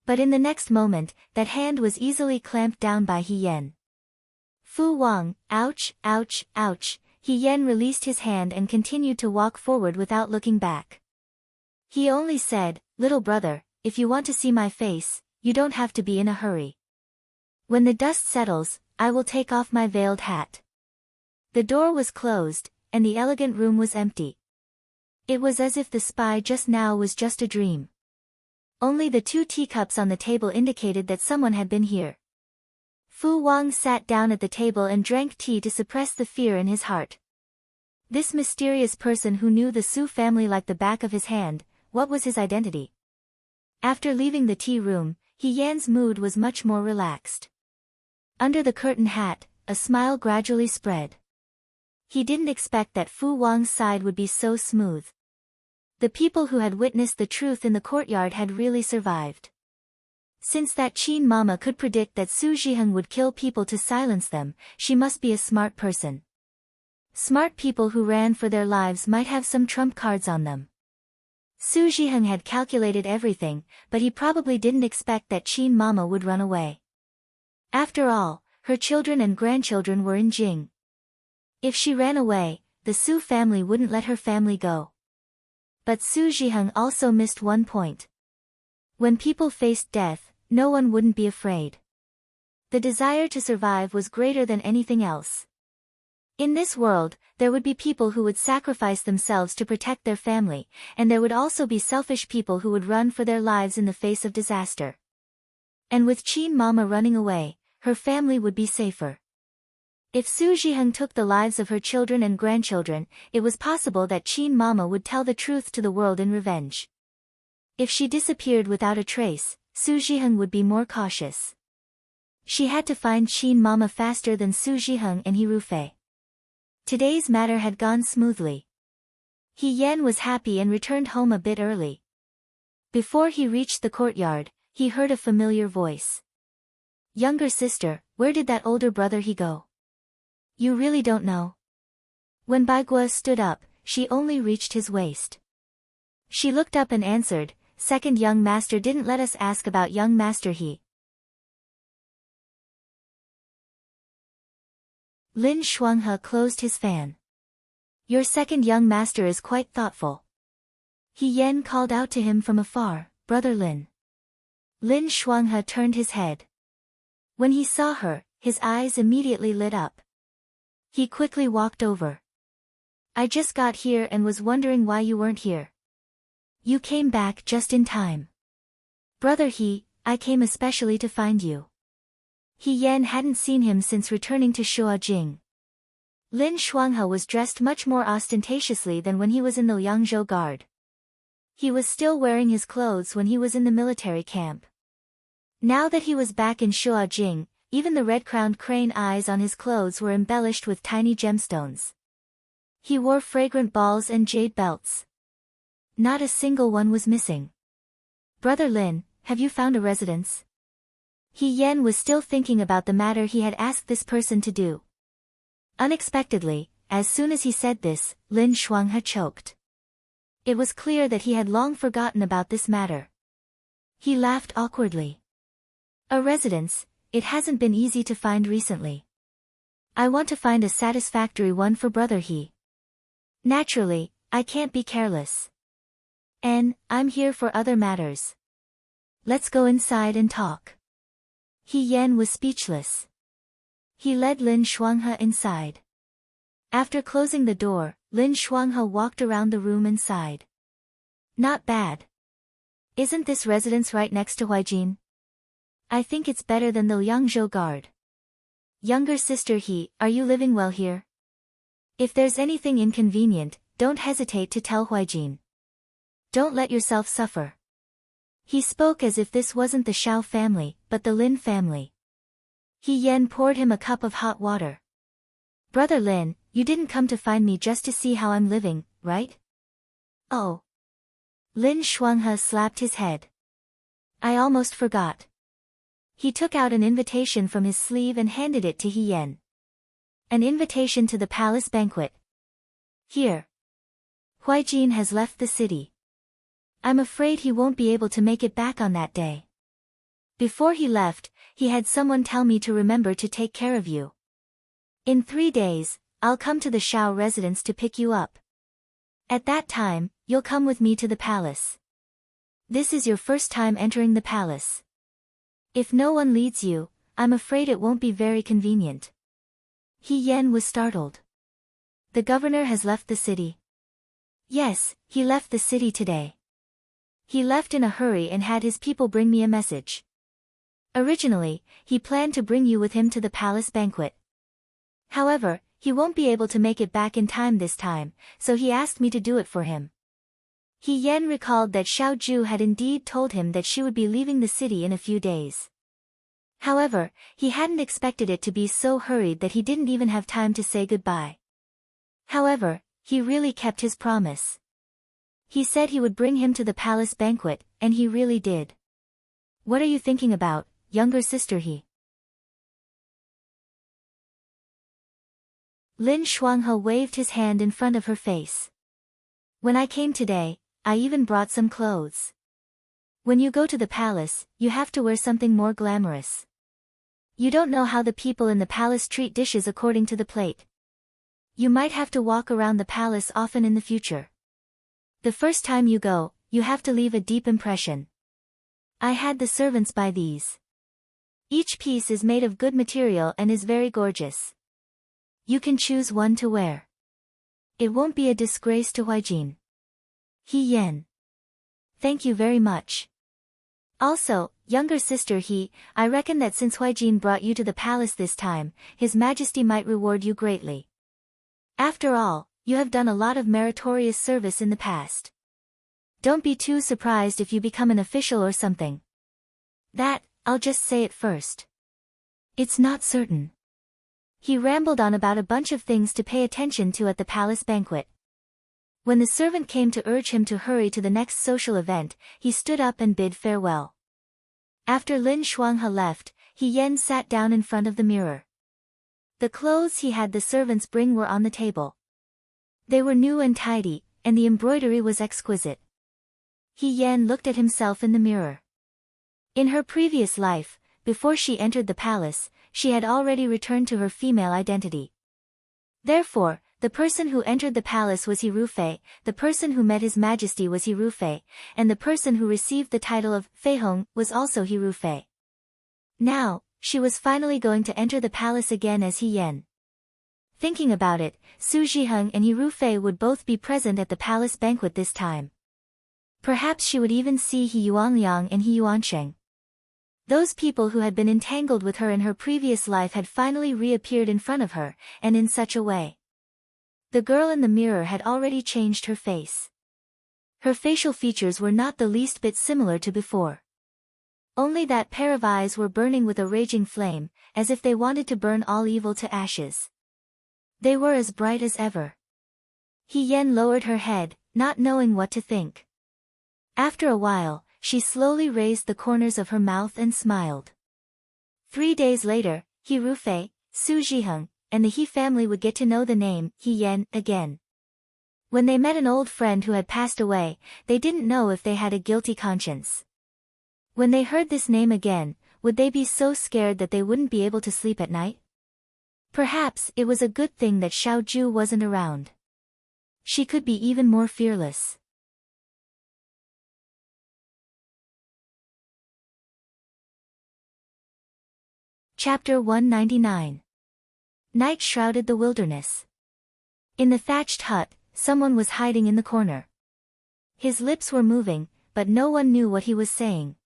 But in the next moment, that hand was easily clamped down by He Yan. Fu Wang, ouch, ouch, ouch. He Yan released his hand and continued to walk forward without looking back. He only said, little brother, if you want to see my face, you don't have to be in a hurry. When the dust settles, I will take off my veiled hat. The door was closed, and the elegant room was empty. It was as if the spy just now was just a dream. Only the 2 teacups on the table indicated that someone had been here. Fu Wang sat down at the table and drank tea to suppress the fear in his heart. This mysterious person who knew the Su family like the back of his hand, what was his identity? After leaving the tea room, He Yan's mood was much more relaxed. Under the curtain hat, a smile gradually spread. He didn't expect that Fu Wang's side would be so smooth. The people who had witnessed the truth in the courtyard had really survived. Since that Qin Mama could predict that Su Zhiheng would kill people to silence them, she must be a smart person. Smart people who ran for their lives might have some trump cards on them. Su Zhiheng had calculated everything, but he probably didn't expect that Qin Mama would run away. After all, her children and grandchildren were in Jing. If she ran away, the Su family wouldn't let her family go. But Su Zhiheng also missed one point. When people faced death, no one wouldn't be afraid. The desire to survive was greater than anything else. In this world, there would be people who would sacrifice themselves to protect their family, and there would also be selfish people who would run for their lives in the face of disaster. And with Qin Mama running away, her family would be safer. If Su Zhiheng took the lives of her children and grandchildren, it was possible that Qin Mama would tell the truth to the world in revenge. If she disappeared without a trace, Su Zhiheng would be more cautious. She had to find Qin Mama faster than Su Zhiheng and He Rufei. Today's matter had gone smoothly. He Yan was happy and returned home a bit early. Before he reached the courtyard, he heard a familiar voice. "Younger sister, where did that older brother he go? You really don't know?" When Bai Gua stood up, she only reached his waist. She looked up and answered, "Second young master didn't let us ask about young master he." Lin Shuanghe closed his fan. "Your second young master is quite thoughtful." He Yan called out to him from afar, "Brother Lin." Lin Shuanghe turned his head. When he saw her, his eyes immediately lit up. He quickly walked over. "I just got here and was wondering why you weren't here. You came back just in time." "Brother He, I came especially to find you." He Yan hadn't seen him since returning to Shuajing. Lin Shuanghe was dressed much more ostentatiously than when he was in the Yangzhou Guard. He was still wearing his clothes when he was in the military camp. Now that he was back in Shuajing, even the red-crowned crane eyes on his clothes were embellished with tiny gemstones. He wore fragrant balls and jade belts. Not a single one was missing. "Brother Lin, have you found a residence?" He Yan was still thinking about the matter he had asked this person to do. Unexpectedly, as soon as he said this, Lin Shuanghe choked. It was clear that he had long forgotten about this matter. He laughed awkwardly. "A residence, it hasn't been easy to find recently. I want to find a satisfactory one for Brother He. Naturally, I can't be careless. And, I'm here for other matters. Let's go inside and talk." He Yan was speechless. He led Lin Shuanghe inside. After closing the door, Lin Shuanghe walked around the room and sighed. "Not bad. Isn't this residence right next to Huijin? I think it's better than the Yangzhou Guard. Younger sister He, are you living well here? If there's anything inconvenient, don't hesitate to tell Huijin. Don't let yourself suffer." He spoke as if this wasn't the Xiao family, but the Lin family. He Yan poured him a cup of hot water. "Brother Lin, you didn't come to find me just to see how I'm living, right?" "Oh." Lin Shuanghe slapped his head. "I almost forgot." He took out an invitation from his sleeve and handed it to He Yan. "An invitation to the palace banquet. Here. Huijin has left the city. I'm afraid he won't be able to make it back on that day. Before he left, he had someone tell me to remember to take care of you. In 3 days, I'll come to the Shao residence to pick you up. At that time, you'll come with me to the palace. This is your first time entering the palace. If no one leads you, I'm afraid it won't be very convenient." He Yan was startled. The governor has left the city. Yes, he left the city today. He left in a hurry and had his people bring me a message. Originally, he planned to bring you with him to the palace banquet. However, he won't be able to make it back in time this time, so he asked me to do it for him. He Yen recalled that Xiao Ju had indeed told him that she would be leaving the city in a few days. However, he hadn't expected it to be so hurried that he didn't even have time to say goodbye. However, he really kept his promise. He said he would bring him to the palace banquet, and he really did. What are you thinking about, younger sister he? Lin Shuanghe waved his hand in front of her face. When I came today, I even brought some clothes. When you go to the palace, you have to wear something more glamorous. You don't know how the people in the palace treat dishes according to the plate. You might have to walk around the palace often in the future. The first time you go, you have to leave a deep impression. I had the servants buy these. Each piece is made of good material and is very gorgeous. You can choose one to wear. It won't be a disgrace to hygiene. He Yen. Thank you very much. Also, younger sister I reckon that since Huijin brought you to the palace this time, His Majesty might reward you greatly. After all, you have done a lot of meritorious service in the past. Don't be too surprised if you become an official or something. That, I'll just say it first. It's not certain. He rambled on about a bunch of things to pay attention to at the palace banquet. When the servant came to urge him to hurry to the next social event, he stood up and bid farewell. After Lin Shuanghe left, He Yen sat down in front of the mirror. The clothes he had the servants bring were on the table. They were new and tidy, and the embroidery was exquisite. He Yen looked at himself in the mirror. In her previous life, before she entered the palace, she had already returned to her female identity. Therefore, the person who entered the palace was He Rufei, the person who met His Majesty was He Rufei, and the person who received the title of Feihong was also He Rufei. Now, she was finally going to enter the palace again as He Yen. Thinking about it, Su Zhiheng and He Rufei would both be present at the palace banquet this time. Perhaps she would even see He Yuanliang and He Yuansheng. Those people who had been entangled with her in her previous life had finally reappeared in front of her, and in such a way. The girl in the mirror had already changed her face. Her facial features were not the least bit similar to before. Only that pair of eyes were burning with a raging flame, as if they wanted to burn all evil to ashes. They were as bright as ever. He Yen lowered her head, not knowing what to think. After a while, she slowly raised the corners of her mouth and smiled. 3 days later, He Rufei, Su Zhiheng, and the He family would get to know the name He Yen again. When they met an old friend who had passed away, they didn't know if they had a guilty conscience. When they heard this name again, would they be so scared that they wouldn't be able to sleep at night? Perhaps it was a good thing that Xiao Ju wasn't around. She could be even more fearless. Chapter 199. Night shrouded the wilderness. In the thatched hut, someone was hiding in the corner. His lips were moving, but no one knew what he was saying.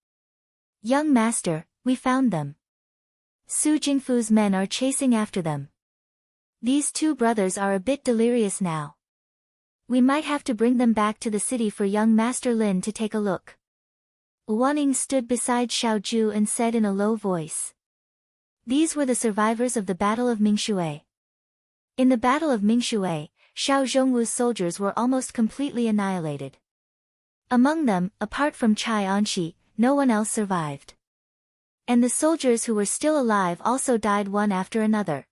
Young master, we found them. Su Jingfu's men are chasing after them. These 2 brothers are a bit delirious now. We might have to bring them back to the city for young Master Lin to take a look. Waning stood beside Xiao Ju and said in a low voice. These were the survivors of the Battle of Mingshui. In the Battle of Mingshui, Xiao Zhongwu's soldiers were almost completely annihilated. Among them, apart from Chai Anshi, no one else survived. And the soldiers who were still alive also died one after another.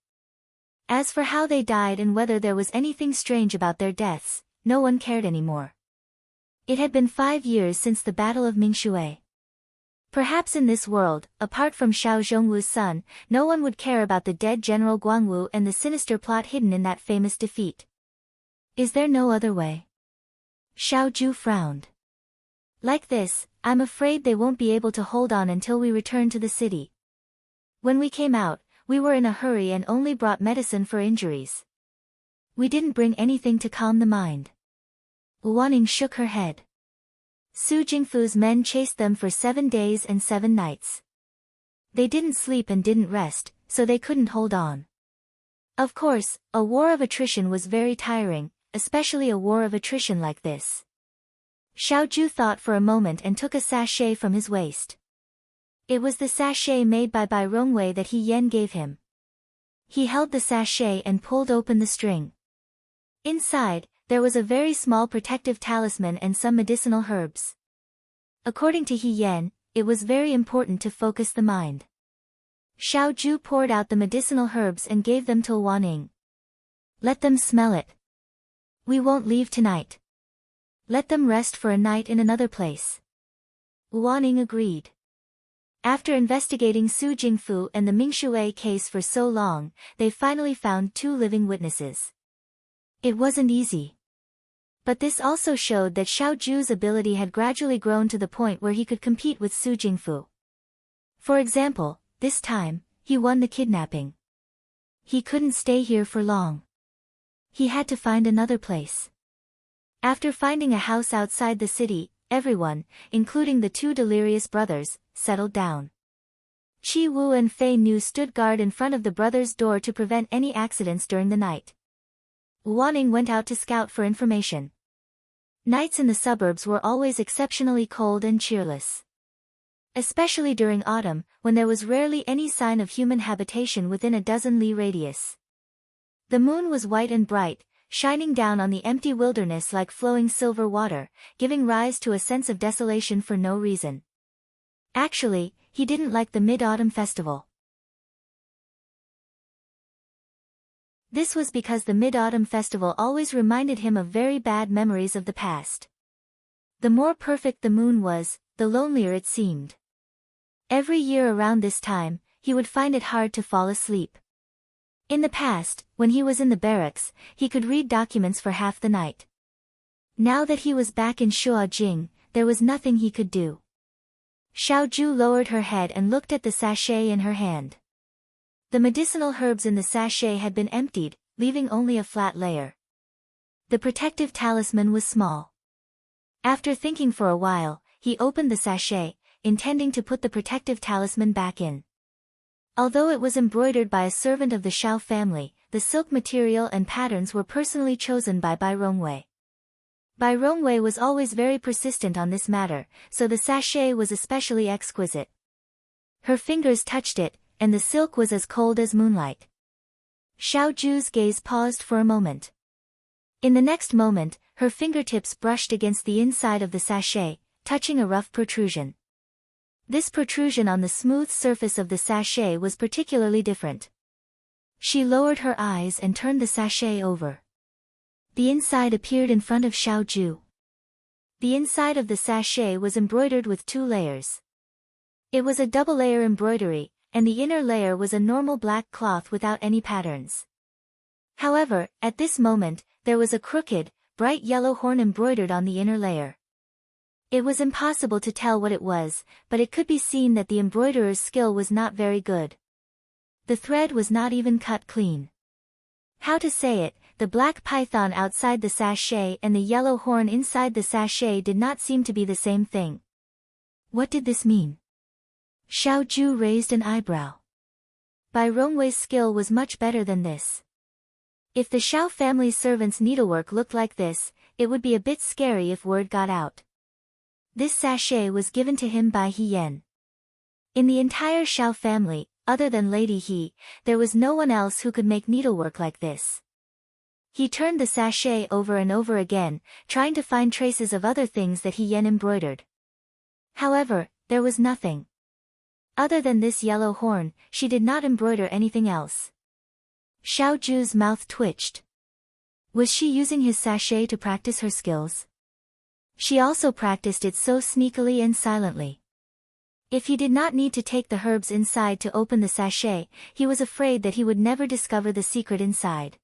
As for how they died and whether there was anything strange about their deaths, no one cared anymore. It had been 5 years since the Battle of Mingshui. Perhaps in this world, apart from Xiao Zhongwu's son, no one would care about the dead General Guangwu and the sinister plot hidden in that famous defeat. Is there no other way? Xiao Ju frowned. Like this, I'm afraid they won't be able to hold on until we return to the city. When we came out, we were in a hurry and only brought medicine for injuries. We didn't bring anything to calm the mind. Wanning shook her head. Su Jingfu's men chased them for 7 days and 7 nights. They didn't sleep and didn't rest, so they couldn't hold on. Of course, a war of attrition was very tiring, especially a war of attrition like this. Xiaoju thought for a moment and took a sachet from his waist. It was the sachet made by Bai Rongwei that He Yan gave him. He held the sachet and pulled open the string. Inside, there was a very small protective talisman and some medicinal herbs. According to He Yan, it was very important to focus the mind. Xiaoju poured out the medicinal herbs and gave them to Wanning. Let them smell it. We won't leave tonight. Let them rest for a night in another place. Wanning agreed. After investigating Su Jingfu and the Mingshui case for so long, they finally found 2 living witnesses. It wasn't easy. But this also showed that Xiaoju's ability had gradually grown to the point where he could compete with Su Jingfu. For example, this time, he won the kidnapping. He couldn't stay here for long. He had to find another place. After finding a house outside the city, everyone, including the 2 delirious brothers, settled down. Qi Wu and Fei Nu stood guard in front of the brothers' door to prevent any accidents during the night. Wanning went out to scout for information. Nights in the suburbs were always exceptionally cold and cheerless. Especially during autumn, when there was rarely any sign of human habitation within a dozen li radius. The moon was white and bright, shining down on the empty wilderness like flowing silver water, giving rise to a sense of desolation for no reason. Actually, he didn't like the Mid-Autumn Festival. This was because the Mid-Autumn Festival always reminded him of very bad memories of the past. The more perfect the moon was, the lonelier it seemed. Every year around this time, he would find it hard to fall asleep. In the past, when he was in the barracks, he could read documents for half the night. Now that he was back in Shuajing, there was nothing he could do. Xiaoju lowered her head and looked at the sachet in her hand. The medicinal herbs in the sachet had been emptied, leaving only a flat layer. The protective talisman was small. After thinking for a while, he opened the sachet, intending to put the protective talisman back in. Although it was embroidered by a servant of the Shao family, the silk material and patterns were personally chosen by Bai Rongwei. Bai Rongwei was always very persistent on this matter, so the sachet was especially exquisite. Her fingers touched it, and the silk was as cold as moonlight. Xiaoju's gaze paused for a moment. In the next moment, her fingertips brushed against the inside of the sachet, touching a rough protrusion. This protrusion on the smooth surface of the sachet was particularly different. She lowered her eyes and turned the sachet over. The inside appeared in front of Xiaoju. The inside of the sachet was embroidered with 2 layers. It was a double-layer embroidery, and the inner layer was a normal black cloth without any patterns. However, at this moment, there was a crooked, bright yellow horn embroidered on the inner layer. It was impossible to tell what it was, but it could be seen that the embroiderer's skill was not very good. The thread was not even cut clean. How to say it, the black python outside the sachet and the yellow horn inside the sachet did not seem to be the same thing. What did this mean? Xiaoju raised an eyebrow. Bai Rongwei's skill was much better than this. If the Shao family's servants' needlework looked like this, it would be a bit scary if word got out. This sachet was given to him by He Yan. In the entire Shao family, other than Lady He, there was no one else who could make needlework like this. He turned the sachet over and over again, trying to find traces of other things that He Yan embroidered. However, there was nothing. Other than this yellow horn, she did not embroider anything else. Xiaoju's mouth twitched. Was she using his sachet to practice her skills? She also practiced it so sneakily and silently. If he did not need to take the herbs inside to open the sachet, he was afraid that he would never discover the secret inside.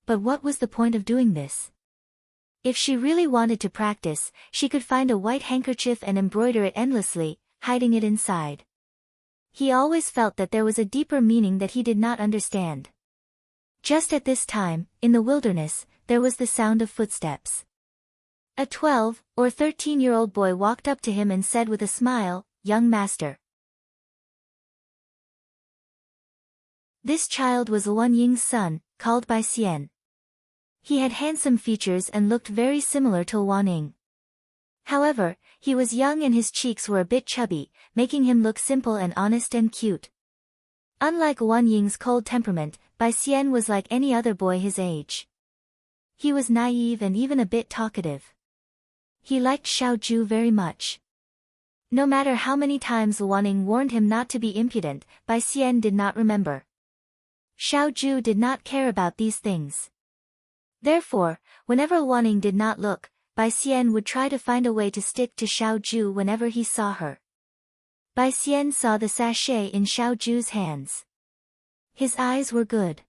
But what was the point of doing this? If she really wanted to practice, she could find a white handkerchief and embroider it endlessly, hiding it inside. He always felt that there was a deeper meaning that he did not understand. Just at this time, in the wilderness, there was the sound of footsteps. A 12 or 13-year-old boy walked up to him and said with a smile, "Young master." This child was Wan Ying's son, called Bai Xian. He had handsome features and looked very similar to Wan Ying. However, he was young and his cheeks were a bit chubby, making him look simple and honest and cute. Unlike Wan Ying's cold temperament, Bai Xian was like any other boy his age. He was naive and even a bit talkative. He liked Xiao Ju very much. No matter how many times Wan Ying warned him not to be impudent, Bai Xian did not remember. Xiao Ju did not care about these things. Therefore, whenever Wan Ying did not look, Bai Xian would try to find a way to stick to Xiao Ju whenever he saw her. Bai Xian saw the sachet in Xiao Ju's hands. His eyes were good.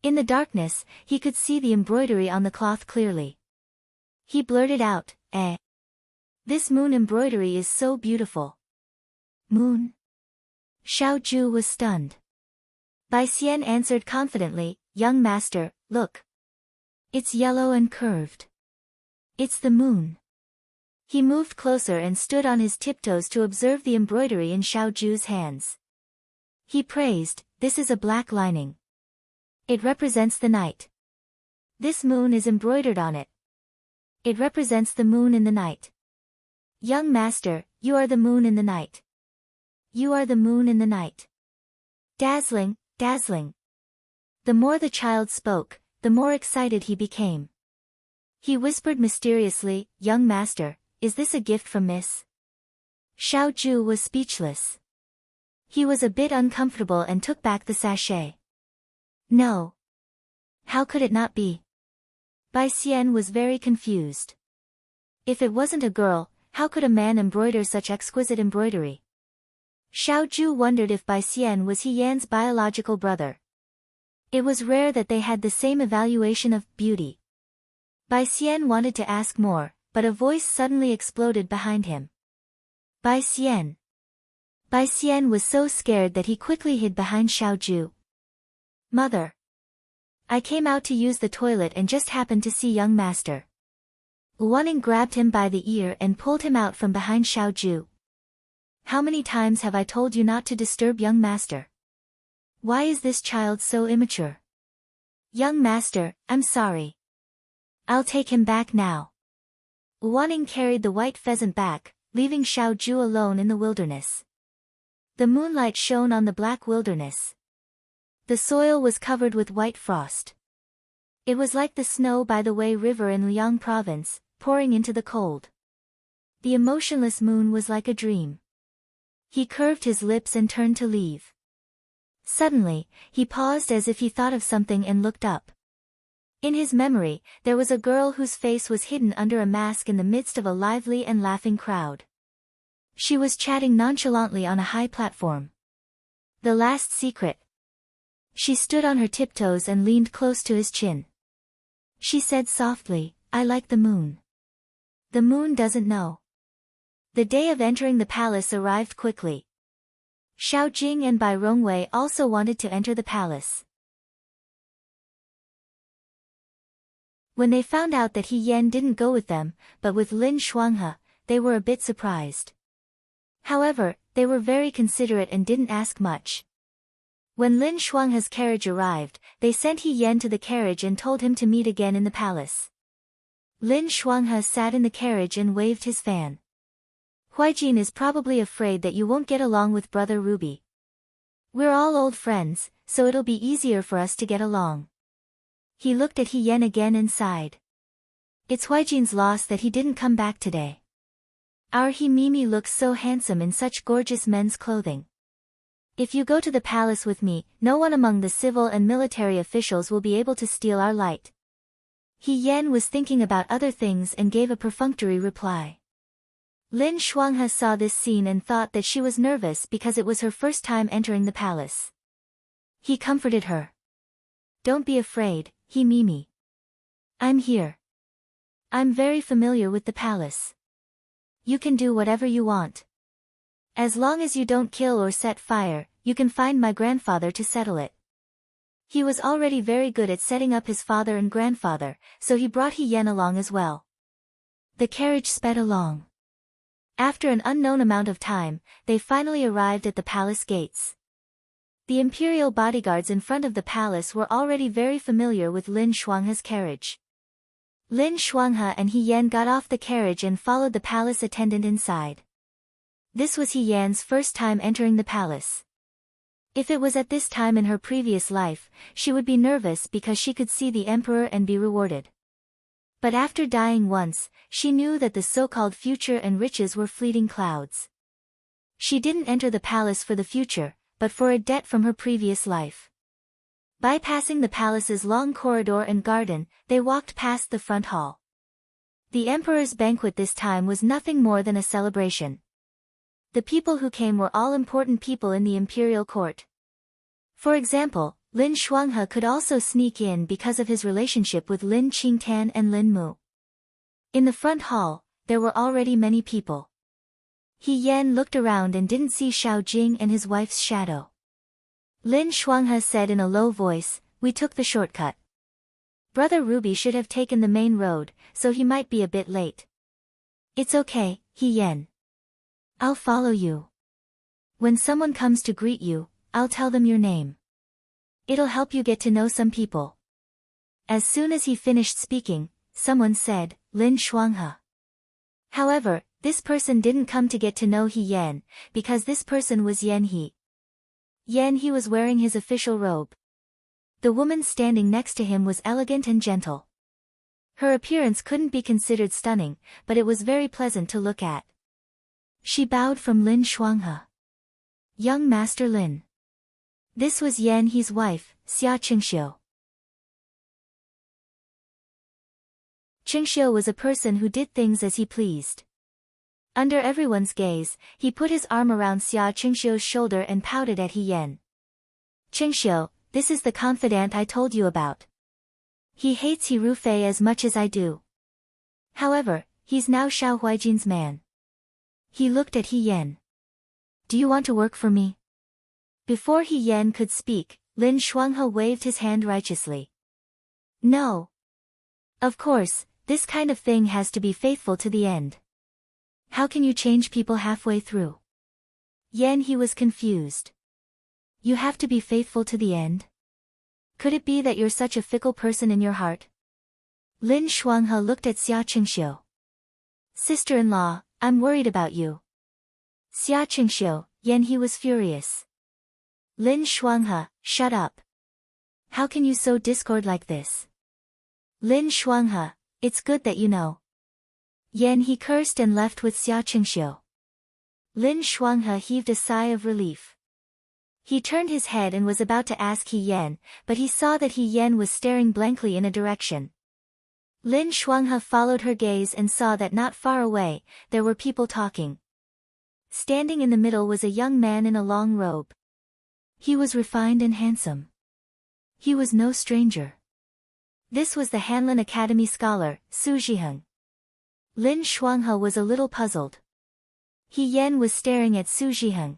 In the darkness, he could see the embroidery on the cloth clearly. He blurted out, "Eh. This moon embroidery is so beautiful." "Moon?" Xiao Ju was stunned. Bai Xian answered confidently, "Young master, look. It's yellow and curved. It's the moon." He moved closer and stood on his tiptoes to observe the embroidery in Xiao Ju's hands. He praised, "This is a black lining. It represents the night. This moon is embroidered on it. It represents the moon in the night. Young master, you are the moon in the night. You are the moon in the night. Dazzling, dazzling." The more the child spoke, the more excited he became. He whispered mysteriously, "Young master, is this a gift from Miss?" Xiao Ju was speechless. He was a bit uncomfortable and took back the sachet. "No. How could it not be?" Bai Xian was very confused. If it wasn't a girl, how could a man embroider such exquisite embroidery? Xiao Ju wondered if Bai Xian was He Yan's biological brother. It was rare that they had the same evaluation of beauty. Bai Xian wanted to ask more, but a voice suddenly exploded behind him. "Bai Xian." Bai Xian was so scared that he quickly hid behind Xiao Ju. "Mother. I came out to use the toilet and just happened to see young master." Wan Ying grabbed him by the ear and pulled him out from behind Xiao Ju. "How many times have I told you not to disturb young master? Why is this child so immature?" "Young master, I'm sorry. I'll take him back now." Wan Ying carried the white pheasant back, leaving Xiao Ju alone in the wilderness. The moonlight shone on the black wilderness. The soil was covered with white frost. It was like the snow by the Wei River in Liang province, pouring into the cold. The emotionless moon was like a dream. He curved his lips and turned to leave. Suddenly, he paused as if he thought of something and looked up. In his memory, there was a girl whose face was hidden under a mask in the midst of a lively and laughing crowd. She was chatting nonchalantly on a high platform. The last secret. She stood on her tiptoes and leaned close to his chin. She said softly, "I like the moon." The moon doesn't know. The day of entering the palace arrived quickly. Xiao Jing and Bai Rongwei also wanted to enter the palace. When they found out that He Yan didn't go with them, but with Lin Shuanghe, they were a bit surprised. However, they were very considerate and didn't ask much. When Lin Shuanghe's carriage arrived, they sent He Yan to the carriage and told him to meet again in the palace. Lin Shuanghe sat in the carriage and waved his fan. "Huaijin is probably afraid that you won't get along with Brother Ruby. We're all old friends, so it'll be easier for us to get along." He looked at He Yan again and sighed. "It's Huaijin's loss that he didn't come back today. Our He Mimi looks so handsome in such gorgeous men's clothing. If you go to the palace with me, no one among the civil and military officials will be able to steal our light." He Yan was thinking about other things and gave a perfunctory reply. Lin Shuanghe saw this scene and thought that she was nervous because it was her first time entering the palace. He comforted her. "Don't be afraid, He Mimi. I'm here. I'm very familiar with the palace. You can do whatever you want. As long as you don't kill or set fire, you can find my grandfather to settle it." He was already very good at setting up his father and grandfather, so he brought He Yan along as well. The carriage sped along. After an unknown amount of time, they finally arrived at the palace gates. The imperial bodyguards in front of the palace were already very familiar with Lin Shuanghe's carriage. Lin Shuanghe and He Yan got off the carriage and followed the palace attendant inside. This was He Yan's first time entering the palace. If it was at this time in her previous life, she would be nervous because she could see the emperor and be rewarded. But after dying once, she knew that the so-called future and riches were fleeting clouds. She didn't enter the palace for the future, but for a debt from her previous life. Bypassing the palace's long corridor and garden, they walked past the front hall. The emperor's banquet this time was nothing more than a celebration. The people who came were all important people in the imperial court. For example, Lin Shuanghe could also sneak in because of his relationship with Lin Qingtan and Lin Mu. In the front hall, there were already many people. He Yan looked around and didn't see Xiao Jing and his wife's shadow. Lin Shuanghe said in a low voice, "We took the shortcut. Brother Ruby should have taken the main road, so he might be a bit late." "It's okay, He Yan. I'll follow you. When someone comes to greet you, I'll tell them your name. It'll help you get to know some people." As soon as he finished speaking, someone said, "Lin Shuanghe." However, this person didn't come to get to know He Yan, because this person was Yan He. Yan He was wearing his official robe. The woman standing next to him was elegant and gentle. Her appearance couldn't be considered stunning, but it was very pleasant to look at. She bowed from Lin Shuanghe. "Young Master Lin." This was Yan He's wife, Xia Qingxiu. Qingxiu was a person who did things as he pleased. Under everyone's gaze, he put his arm around Xia Qingxiu's shoulder and pouted at He Yan. "Qingxiu, this is the confidant I told you about. He hates He Rufei as much as I do. However, he's now Xiao Huijin's man." He looked at He Yan. "Do you want to work for me?" Before He Yan could speak, Lin Shuanghe waved his hand righteously. "No. Of course, this kind of thing has to be faithful to the end. How can you change people halfway through?" Yan He was confused. "You have to be faithful to the end? Could it be that you're such a fickle person in your heart?" Lin Shuanghe looked at Xia Qingxiu. "Sister-in-law, I'm worried about you." Xia Qingxiu, Yan He was furious. "Lin Shuanghe, shut up. How can you sow discord like this?" "Lin Shuanghe, it's good that you know." Yan He cursed and left with Xia Qingxiu. Lin Shuanghe heaved a sigh of relief. He turned his head and was about to ask He Yan, but he saw that He Yan was staring blankly in a direction. Lin Shuanghe followed her gaze and saw that not far away, there were people talking. Standing in the middle was a young man in a long robe. He was refined and handsome. He was no stranger. This was the Hanlin Academy scholar, Su Zhiheng. Lin Shuanghe was a little puzzled. He Yan was staring at Su Zhiheng.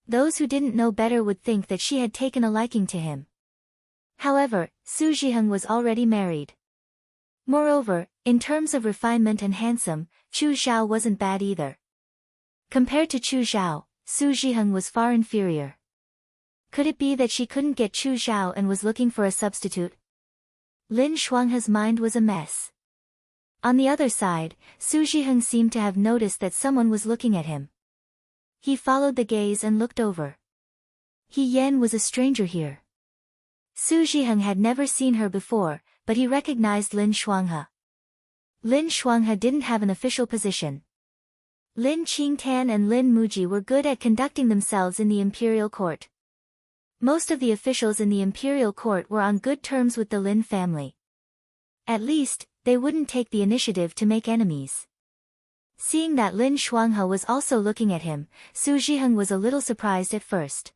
Those who didn't know better would think that she had taken a liking to him. However, Su Zhiheng was already married. Moreover, in terms of refinement and handsome, Chu Zhao wasn't bad either. Compared to Chu Zhao, Su Zhiheng was far inferior. Could it be that she couldn't get Chu Zhao and was looking for a substitute? Lin Shuanghe's mind was a mess. On the other side, Su Zhiheng seemed to have noticed that someone was looking at him. He followed the gaze and looked over. He Yan was a stranger here. Su Zhiheng had never seen her before, but he recognized Lin Shuanghe. Lin Shuanghe didn't have an official position. Lin Qingtan and Lin Muji were good at conducting themselves in the imperial court. Most of the officials in the imperial court were on good terms with the Lin family. At least, they wouldn't take the initiative to make enemies. Seeing that Lin Shuanghe was also looking at him, Su Zhiheng was a little surprised at first.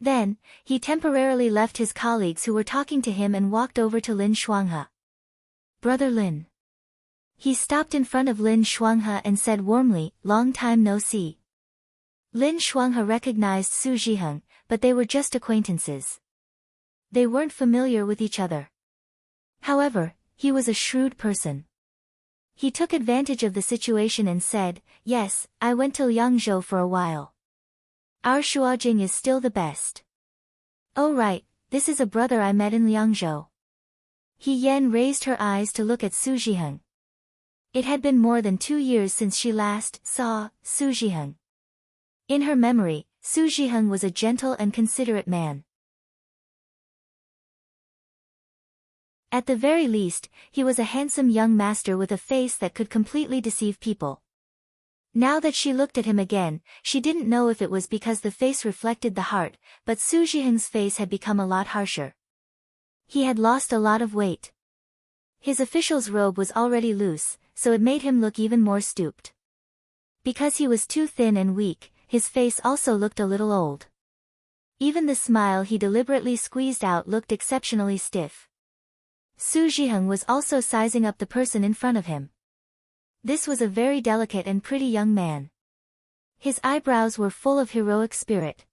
Then, he temporarily left his colleagues who were talking to him and walked over to Lin Shuanghe. "Brother Lin." He stopped in front of Lin Shuanghe and said warmly, "Long time no see." Lin Shuanghe recognized Su Zhiheng, but they were just acquaintances. They weren't familiar with each other. However, he was a shrewd person. He took advantage of the situation and said, "Yes, I went to Liangzhou for a while. Our shuajing is still the best." "Oh right, this is a brother I met in Liangzhou." He Yan raised her eyes to look at Su Zhiheng. It had been more than 2 years since she last saw Su Zhiheng. In her memory, Su Zhiheng was a gentle and considerate man. At the very least, he was a handsome young master with a face that could completely deceive people. Now that she looked at him again, she didn't know if it was because the face reflected the heart, but Su Zhiheng's face had become a lot harsher. He had lost a lot of weight. His official's robe was already loose, so it made him look even more stooped. Because he was too thin and weak, his face also looked a little old. Even the smile he deliberately squeezed out looked exceptionally stiff. Su Zhiheng was also sizing up the person in front of him. This was a very delicate and pretty young man. His eyebrows were full of heroic spirit.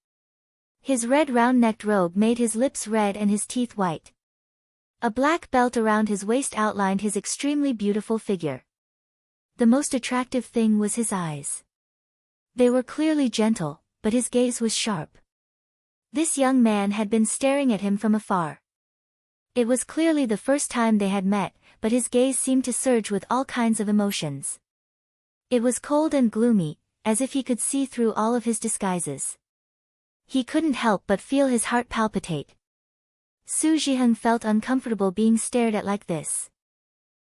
His red round-necked robe made his lips red and his teeth white. A black belt around his waist outlined his extremely beautiful figure. The most attractive thing was his eyes. They were clearly gentle, but his gaze was sharp. This young man had been staring at him from afar. It was clearly the first time they had met, but his gaze seemed to surge with all kinds of emotions. It was cold and gloomy, as if he could see through all of his disguises. He couldn't help but feel his heart palpitate. Su Zhiheng felt uncomfortable being stared at like this.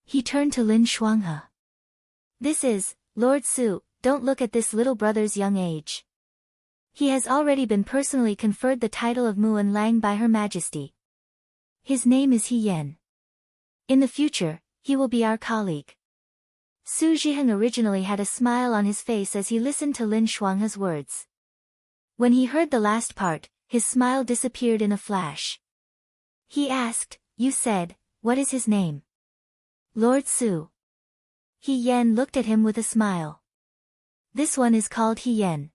He turned to Lin Shuanghe. "This is, Lord Su, don't look at this little brother's young age. He has already been personally conferred the title of Muan Lang by Her Majesty. His name is He Yan. In the future, he will be our colleague." Su Zhiheng originally had a smile on his face as he listened to Lin Shuanghe's words. When he heard the last part, his smile disappeared in a flash. He asked, "You said, what is his name?" "Lord Su." He Yan looked at him with a smile. "This one is called He Yan.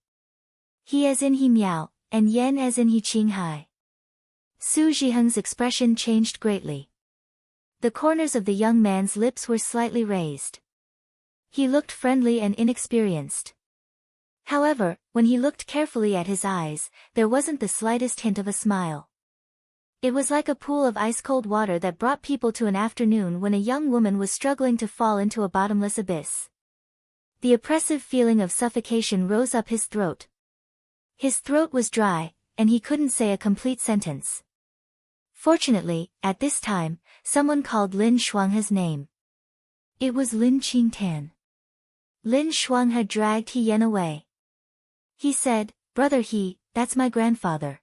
He as in He Miao, and Yan as in He Qinghai." Su Zhiheng's expression changed greatly. The corners of the young man's lips were slightly raised. He looked friendly and inexperienced. However, when he looked carefully at his eyes, there wasn't the slightest hint of a smile. It was like a pool of ice-cold water that brought people to an afternoon when a young woman was struggling to fall into a bottomless abyss. The oppressive feeling of suffocation rose up his throat. His throat was dry, and he couldn't say a complete sentence. Fortunately, at this time, someone called Lin Shuanghe's name. It was Lin Qingtan. Lin Shuanghe dragged He Yan away. He said, "Brother He, that's my grandfather.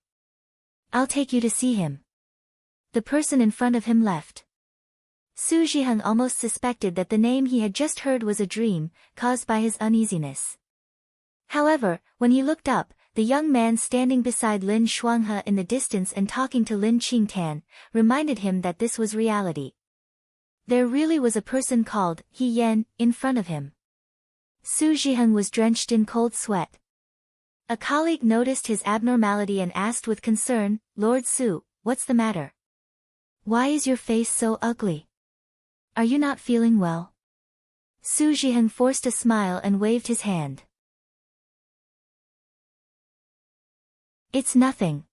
I'll take you to see him." The person in front of him left. Su Zhiheng almost suspected that the name he had just heard was a dream, caused by his uneasiness. However, when he looked up, the young man standing beside Lin Shuanghe in the distance and talking to Lin Qingtan, reminded him that this was reality. There really was a person called He Yan in front of him. Su Zhiheng was drenched in cold sweat. A colleague noticed his abnormality and asked with concern, "Lord Su, what's the matter? Why is your face so ugly? Are you not feeling well?" Su Zhiheng forced a smile and waved his hand. "It's nothing."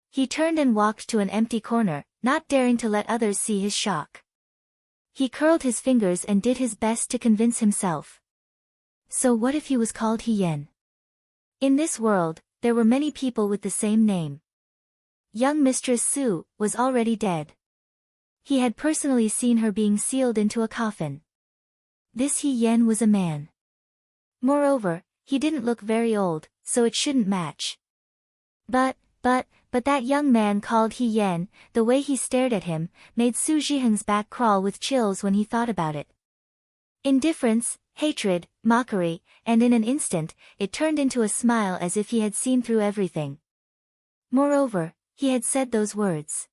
He turned and walked to an empty corner, not daring to let others see his shock. He curled his fingers and did his best to convince himself. So what if he was called He Yan? In this world, there were many people with the same name. Young Mistress Su was already dead. He had personally seen her being sealed into a coffin. This He Yan was a man. Moreover, he didn't look very old, so it shouldn't match. But that young man called He Yan, the way he stared at him, made Su Zhiheng's back crawl with chills when he thought about it. Indifference, hatred, mockery, and in an instant, it turned into a smile as if he had seen through everything. Moreover, he had said those words.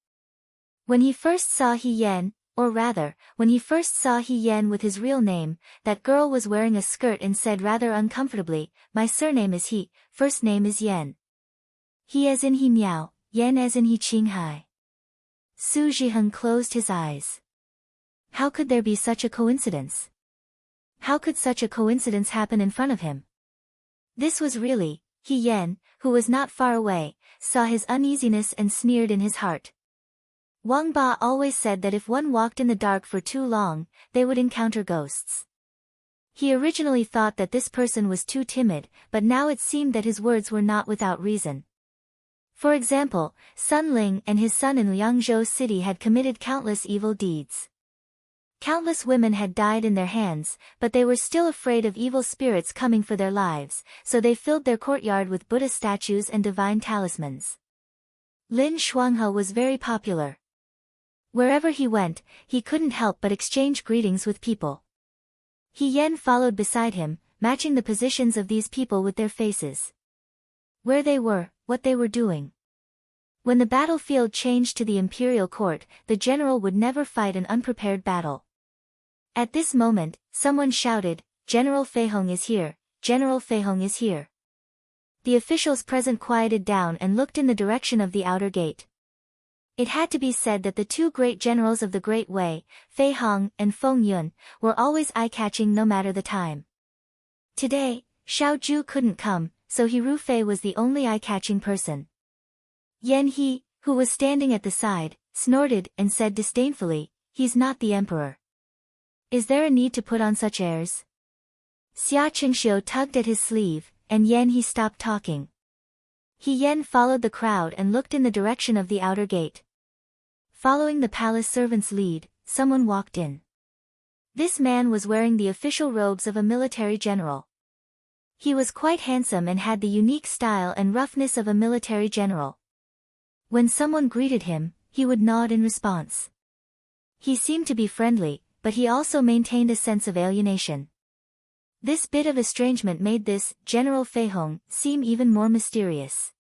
When he first saw He Yan, or rather, when he first saw He Yan with his real name, that girl was wearing a skirt and said rather uncomfortably, "My surname is He, first name is Yan. He as in He Miao, Yan as in He Qinghai." Su Zhiheng closed his eyes. How could there be such a coincidence? How could such a coincidence happen in front of him? This was really, He Yan, who was not far away, saw his uneasiness and sneered in his heart. Wang Ba always said that if one walked in the dark for too long, they would encounter ghosts. He originally thought that this person was too timid, but now it seemed that his words were not without reason. For example, Sun Ling and his son in Liangzhou city had committed countless evil deeds. Countless women had died in their hands, but they were still afraid of evil spirits coming for their lives, so they filled their courtyard with Buddha statues and divine talismans. Lin Shuanghe was very popular. Wherever he went, he couldn't help but exchange greetings with people. He Yan followed beside him, matching the positions of these people with their faces. Where they were, what they were doing. When the battlefield changed to the imperial court, the general would never fight an unprepared battle. At this moment, someone shouted, "General Feihong is here, General Feihong is here." The officials present quieted down and looked in the direction of the outer gate. It had to be said that the two great generals of the Great Wei, Fei Hong and Feng Yun, were always eye-catching no matter the time. Today, Xiao Ju couldn't come, so He Rufei was the only eye-catching person. Yan He, who was standing at the side, snorted and said disdainfully, "He's not the emperor. Is there a need to put on such airs?" Xia Qingxiu tugged at his sleeve, and Yan He stopped talking. He Yan followed the crowd and looked in the direction of the outer gate. Following the palace servant's lead, someone walked in. This man was wearing the official robes of a military general. He was quite handsome and had the unique style and roughness of a military general. When someone greeted him, he would nod in response. He seemed to be friendly, but he also maintained a sense of alienation. This bit of estrangement made this General Feihong seem even more mysterious.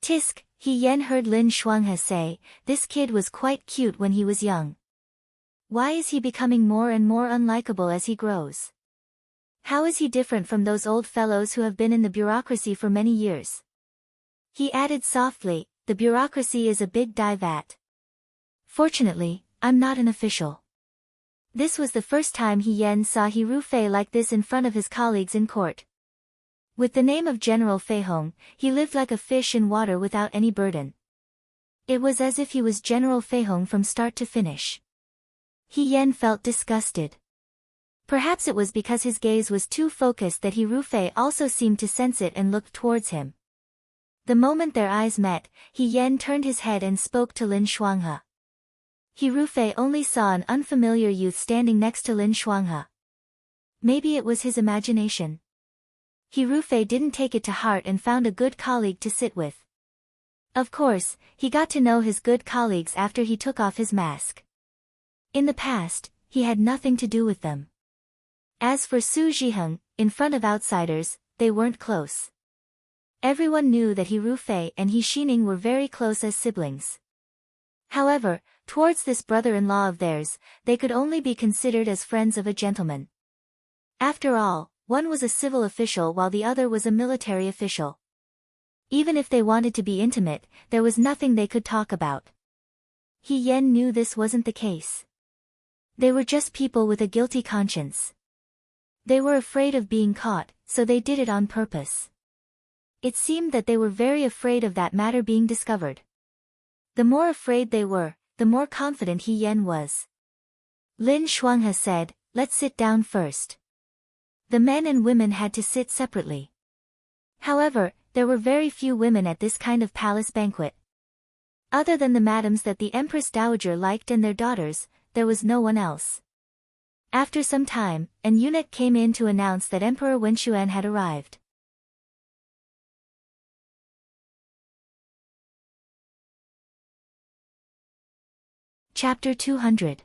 Tisk, He Yan heard Lin Shuanghe say, "This kid was quite cute when he was young. Why is he becoming more and more unlikable as he grows? How is he different from those old fellows who have been in the bureaucracy for many years?" He added softly, "The bureaucracy is a big dye vat. Fortunately, I'm not an official." This was the first time He Yan saw He Rufei like this in front of his colleagues in court. With the name of General Feihong, he lived like a fish in water without any burden. It was as if he was General Feihong from start to finish. He Yan felt disgusted. Perhaps it was because his gaze was too focused that He Rufei also seemed to sense it and looked towards him. The moment their eyes met, He Yan turned his head and spoke to Lin Shuanghe. He Rufei only saw an unfamiliar youth standing next to Lin Shuanghe. Maybe it was his imagination. He Rufei didn't take it to heart and found a good colleague to sit with. Of course, he got to know his good colleagues after he took off his mask. In the past, he had nothing to do with them. As for Su Zhiheng, in front of outsiders, they weren't close. Everyone knew that He Rufei and He Xining were very close as siblings. However, towards this brother-in-law of theirs, they could only be considered as friends of a gentleman. After all, one was a civil official while the other was a military official. Even if they wanted to be intimate, there was nothing they could talk about. He Yan knew this wasn't the case. They were just people with a guilty conscience. They were afraid of being caught, so they did it on purpose. It seemed that they were very afraid of that matter being discovered. The more afraid they were, the more confident He Yan was. Lin Shuanghe said, "Let's sit down first." The men and women had to sit separately. However, there were very few women at this kind of palace banquet. Other than the madams that the Empress Dowager liked and their daughters, there was no one else. After some time, an eunuch came in to announce that Emperor Wenxuan had arrived. Chapter 200.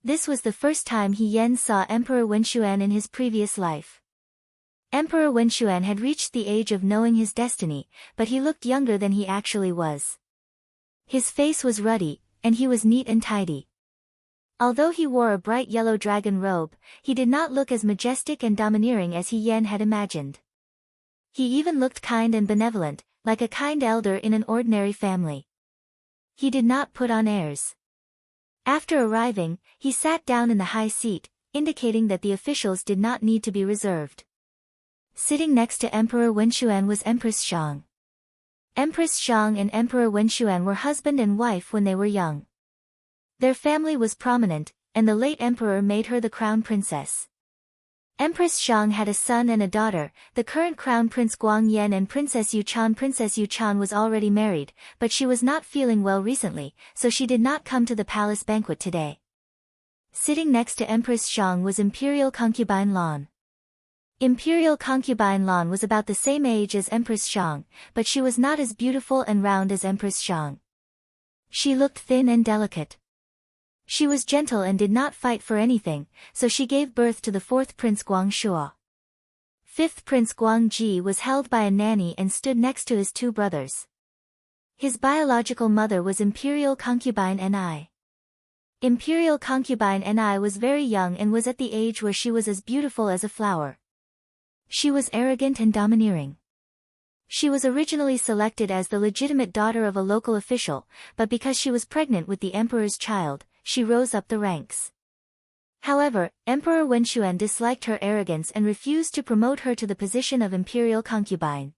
This was the first time He Yan saw Emperor Wenxuan in his previous life. Emperor Wenxuan had reached the age of knowing his destiny, but he looked younger than he actually was. His face was ruddy, and he was neat and tidy. Although he wore a bright yellow dragon robe, he did not look as majestic and domineering as He Yan had imagined. He even looked kind and benevolent, like a kind elder in an ordinary family. He did not put on airs. After arriving, he sat down in the high seat, indicating that the officials did not need to be reserved. Sitting next to Emperor Wenxuan was Empress Xiang. Empress Xiang and Emperor Wenxuan were husband and wife when they were young. Their family was prominent, and the late emperor made her the crown princess. Empress Xiang had a son and a daughter, the current crown prince Guangyan and Princess Yuchan. Princess Yuchan was already married, but she was not feeling well recently, so she did not come to the palace banquet today. Sitting next to Empress Xiang was Imperial Concubine Lan. Imperial Concubine Lan was about the same age as Empress Xiang, but she was not as beautiful and round as Empress Xiang. She looked thin and delicate. She was gentle and did not fight for anything, so she gave birth to the fourth Prince Guangxue. Fifth Prince Guangji was held by a nanny and stood next to his two brothers. His biological mother was Imperial Concubine Ni. Imperial Concubine Ni was very young and was at the age where she was as beautiful as a flower. She was arrogant and domineering. She was originally selected as the legitimate daughter of a local official, but because she was pregnant with the emperor's child, she rose up the ranks. However, Emperor Wenxuan disliked her arrogance and refused to promote her to the position of imperial concubine.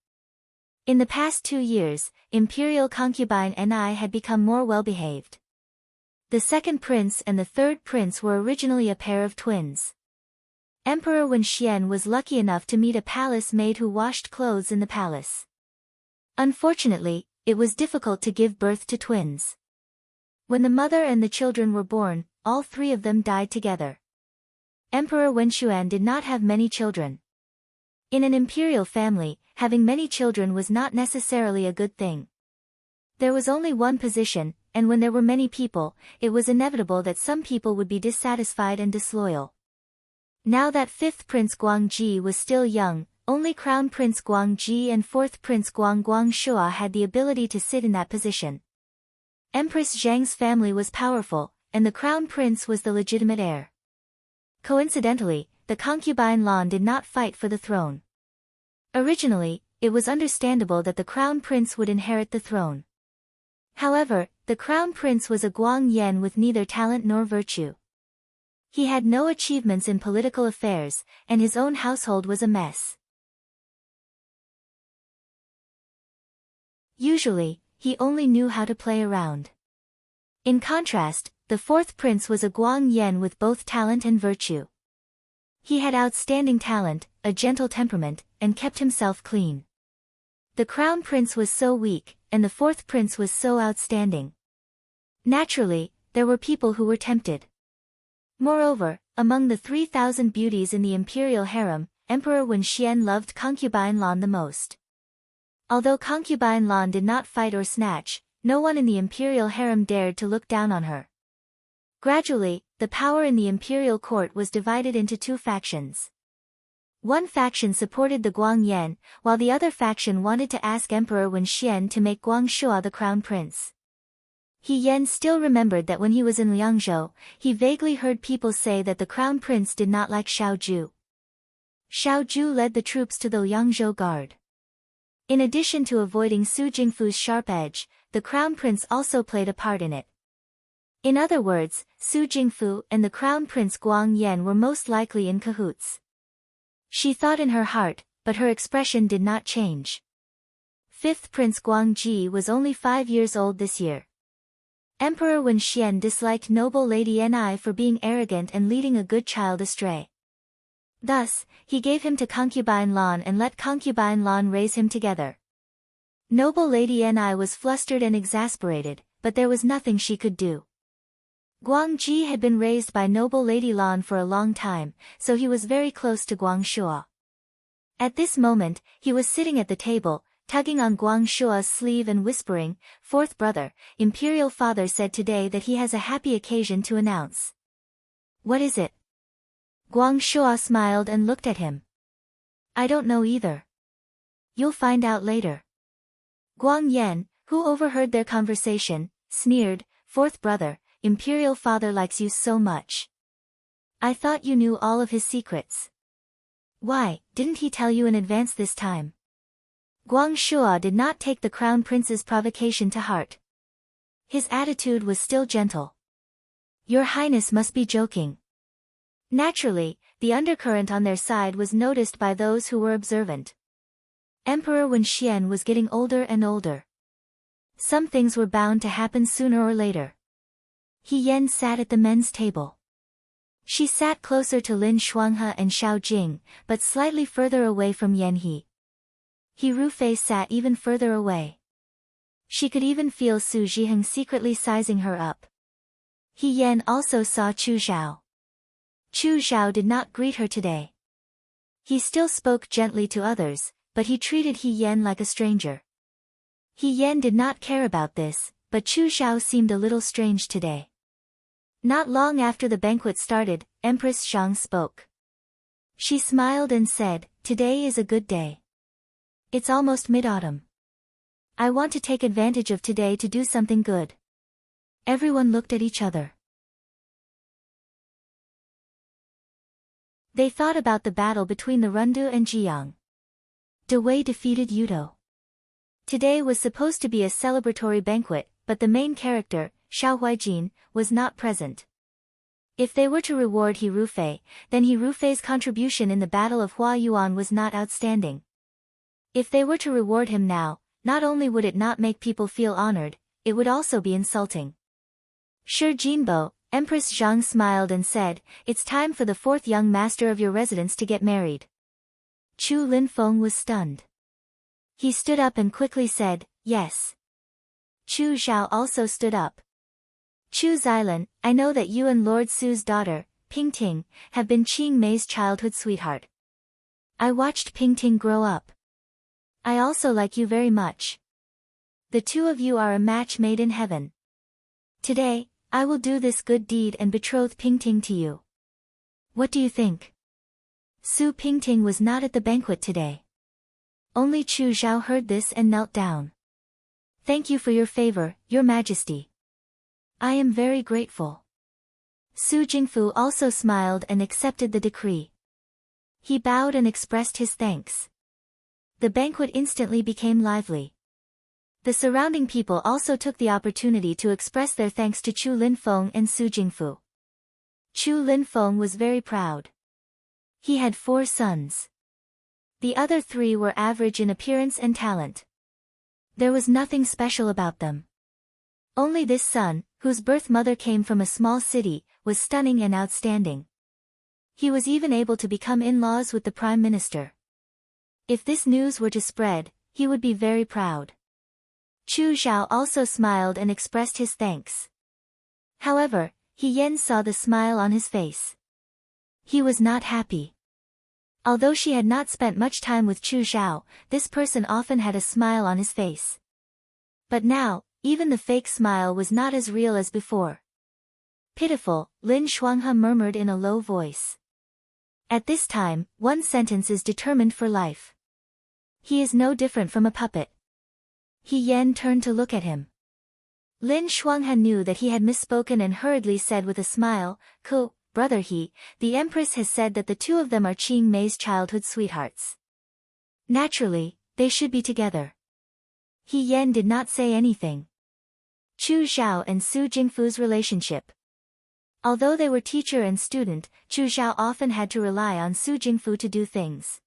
In the past 2 years, Imperial Concubine Ni had become more well-behaved. The second prince and the third prince were originally a pair of twins. Emperor Wenxian was lucky enough to meet a palace maid who washed clothes in the palace. Unfortunately, it was difficult to give birth to twins. When the mother and the children were born, all three of them died together. Emperor Wenxuan did not have many children. In an imperial family, having many children was not necessarily a good thing. There was only one position, and when there were many people, it was inevitable that some people would be dissatisfied and disloyal. Now that fifth Prince Guangji was still young, only Crown Prince Guangji and fourth Prince Guangxue had the ability to sit in that position. Empress Zhang's family was powerful, and the crown prince was the legitimate heir. Coincidentally, the concubine Lan did not fight for the throne. Originally, it was understandable that the crown prince would inherit the throne. However, the crown prince was a Guangyan with neither talent nor virtue. He had no achievements in political affairs, and his own household was a mess. Usually, he only knew how to play around. In contrast, the fourth prince was a Guangyan with both talent and virtue. He had outstanding talent, a gentle temperament, and kept himself clean. The crown prince was so weak, and the fourth prince was so outstanding. Naturally, there were people who were tempted. Moreover, among the 3,000 beauties in the imperial harem, Emperor Wenxian loved concubine Lan the most. Although concubine Lan did not fight or snatch, no one in the imperial harem dared to look down on her. Gradually, the power in the imperial court was divided into two factions. One faction supported the Guangyan, while the other faction wanted to ask Emperor Wenxian to make Guangxue the crown prince. He Yan still remembered that when he was in Liangzhou, he vaguely heard people say that the crown prince did not like Xiaoju. Xiaoju led the troops to the Liangzhou guard. In addition to avoiding Su Jingfu's sharp edge, the crown prince also played a part in it. In other words, Su Jingfu and the crown prince Guangyan were most likely in cahoots. She thought in her heart, but her expression did not change. Fifth Prince Guangji was only 5 years old this year. Emperor Wenxian disliked noble Lady Ni for being arrogant and leading a good child astray. Thus, he gave him to concubine Lan and let concubine Lan raise him together. Noble Lady Ni was flustered and exasperated, but there was nothing she could do. Guangji had been raised by noble Lady Lan for a long time, so he was very close to Guangxue. At this moment, he was sitting at the table, tugging on Guangxue's sleeve and whispering, "Fourth brother, imperial father said today that he has a happy occasion to announce." "What is it?" Guangxue smiled and looked at him. "I don't know either. You'll find out later." Guangyan, who overheard their conversation, sneered, "Fourth brother, imperial father likes you so much. I thought you knew all of his secrets. Why, didn't he tell you in advance this time?" Guang Shuo did not take the crown prince's provocation to heart. His attitude was still gentle. Your Highness must be joking. Naturally, the undercurrent on their side was noticed by those who were observant. Emperor Wenxian was getting older and older. Some things were bound to happen sooner or later. He Yan sat at the men's table. She sat closer to Lin Shuanghe and Xiao Jing, but slightly further away from Yan He. He Rufei sat even further away. She could even feel Su Zhiheng secretly sizing her up. He Yan also saw Chu Zhao. Chu Zhao did not greet her today. He still spoke gently to others, but he treated He Yan like a stranger. He Yan did not care about this, but Chu Zhao seemed a little strange today. Not long after the banquet started, Empress Zhang spoke. She smiled and said, "Today is a good day. It's almost mid-autumn. I want to take advantage of today to do something good." Everyone looked at each other. They thought about the battle between the Rundu and Jiang. De Wei defeated Yudo. Today was supposed to be a celebratory banquet, but the main character, Xiao Huijin, was not present. If they were to reward He Rufei, then He Rufei's contribution in the Battle of Hua Yuan was not outstanding. If they were to reward him now, not only would it not make people feel honored, it would also be insulting. Shi Jinbo, Empress Zhang smiled and said, "It's time for the fourth young master of your residence to get married." Chu Linfeng was stunned. He stood up and quickly said, "Yes." Chu Zhao also stood up. Chu Xilan, I know that you and Lord Su's daughter, Ping Ting, have been Qing Mei's childhood sweetheart. I watched Ping Ting grow up. I also like you very much. The two of you are a match made in heaven. Today, I will do this good deed and betroth Ping Ting to you. What do you think? Su Ping Ting was not at the banquet today. Only Chu Zhao heard this and knelt down. Thank you for your favor, Your Majesty. I am very grateful. Su Jingfu also smiled and accepted the decree. He bowed and expressed his thanks. The banquet instantly became lively. The surrounding people also took the opportunity to express their thanks to Chu Linfeng and Su Jingfu. Chu Linfeng was very proud. He had 4 sons. The other 3 were average in appearance and talent. There was nothing special about them. Only this son, whose birth mother came from a small city, was stunning and outstanding. He was even able to become in-laws with the Prime Minister. If this news were to spread, he would be very proud. Chu Zhao also smiled and expressed his thanks. However, He Yan saw the smile on his face. He was not happy. Although she had not spent much time with Chu Zhao, this person often had a smile on his face. But now, even the fake smile was not as real as before. Pitiful, Lin Shuanghe murmured in a low voice. At this time, one sentence is determined for life. He is no different from a puppet. He Yan turned to look at him. Lin Shuanghe knew that he had misspoken and hurriedly said with a smile, Brother He, the Empress has said that the two of them are Qing Mei's childhood sweethearts. Naturally, they should be together. He Yan did not say anything. Chu Zhao and Su Jingfu's relationship. Although they were teacher and student, Chu Zhao often had to rely on Su Jingfu to do things.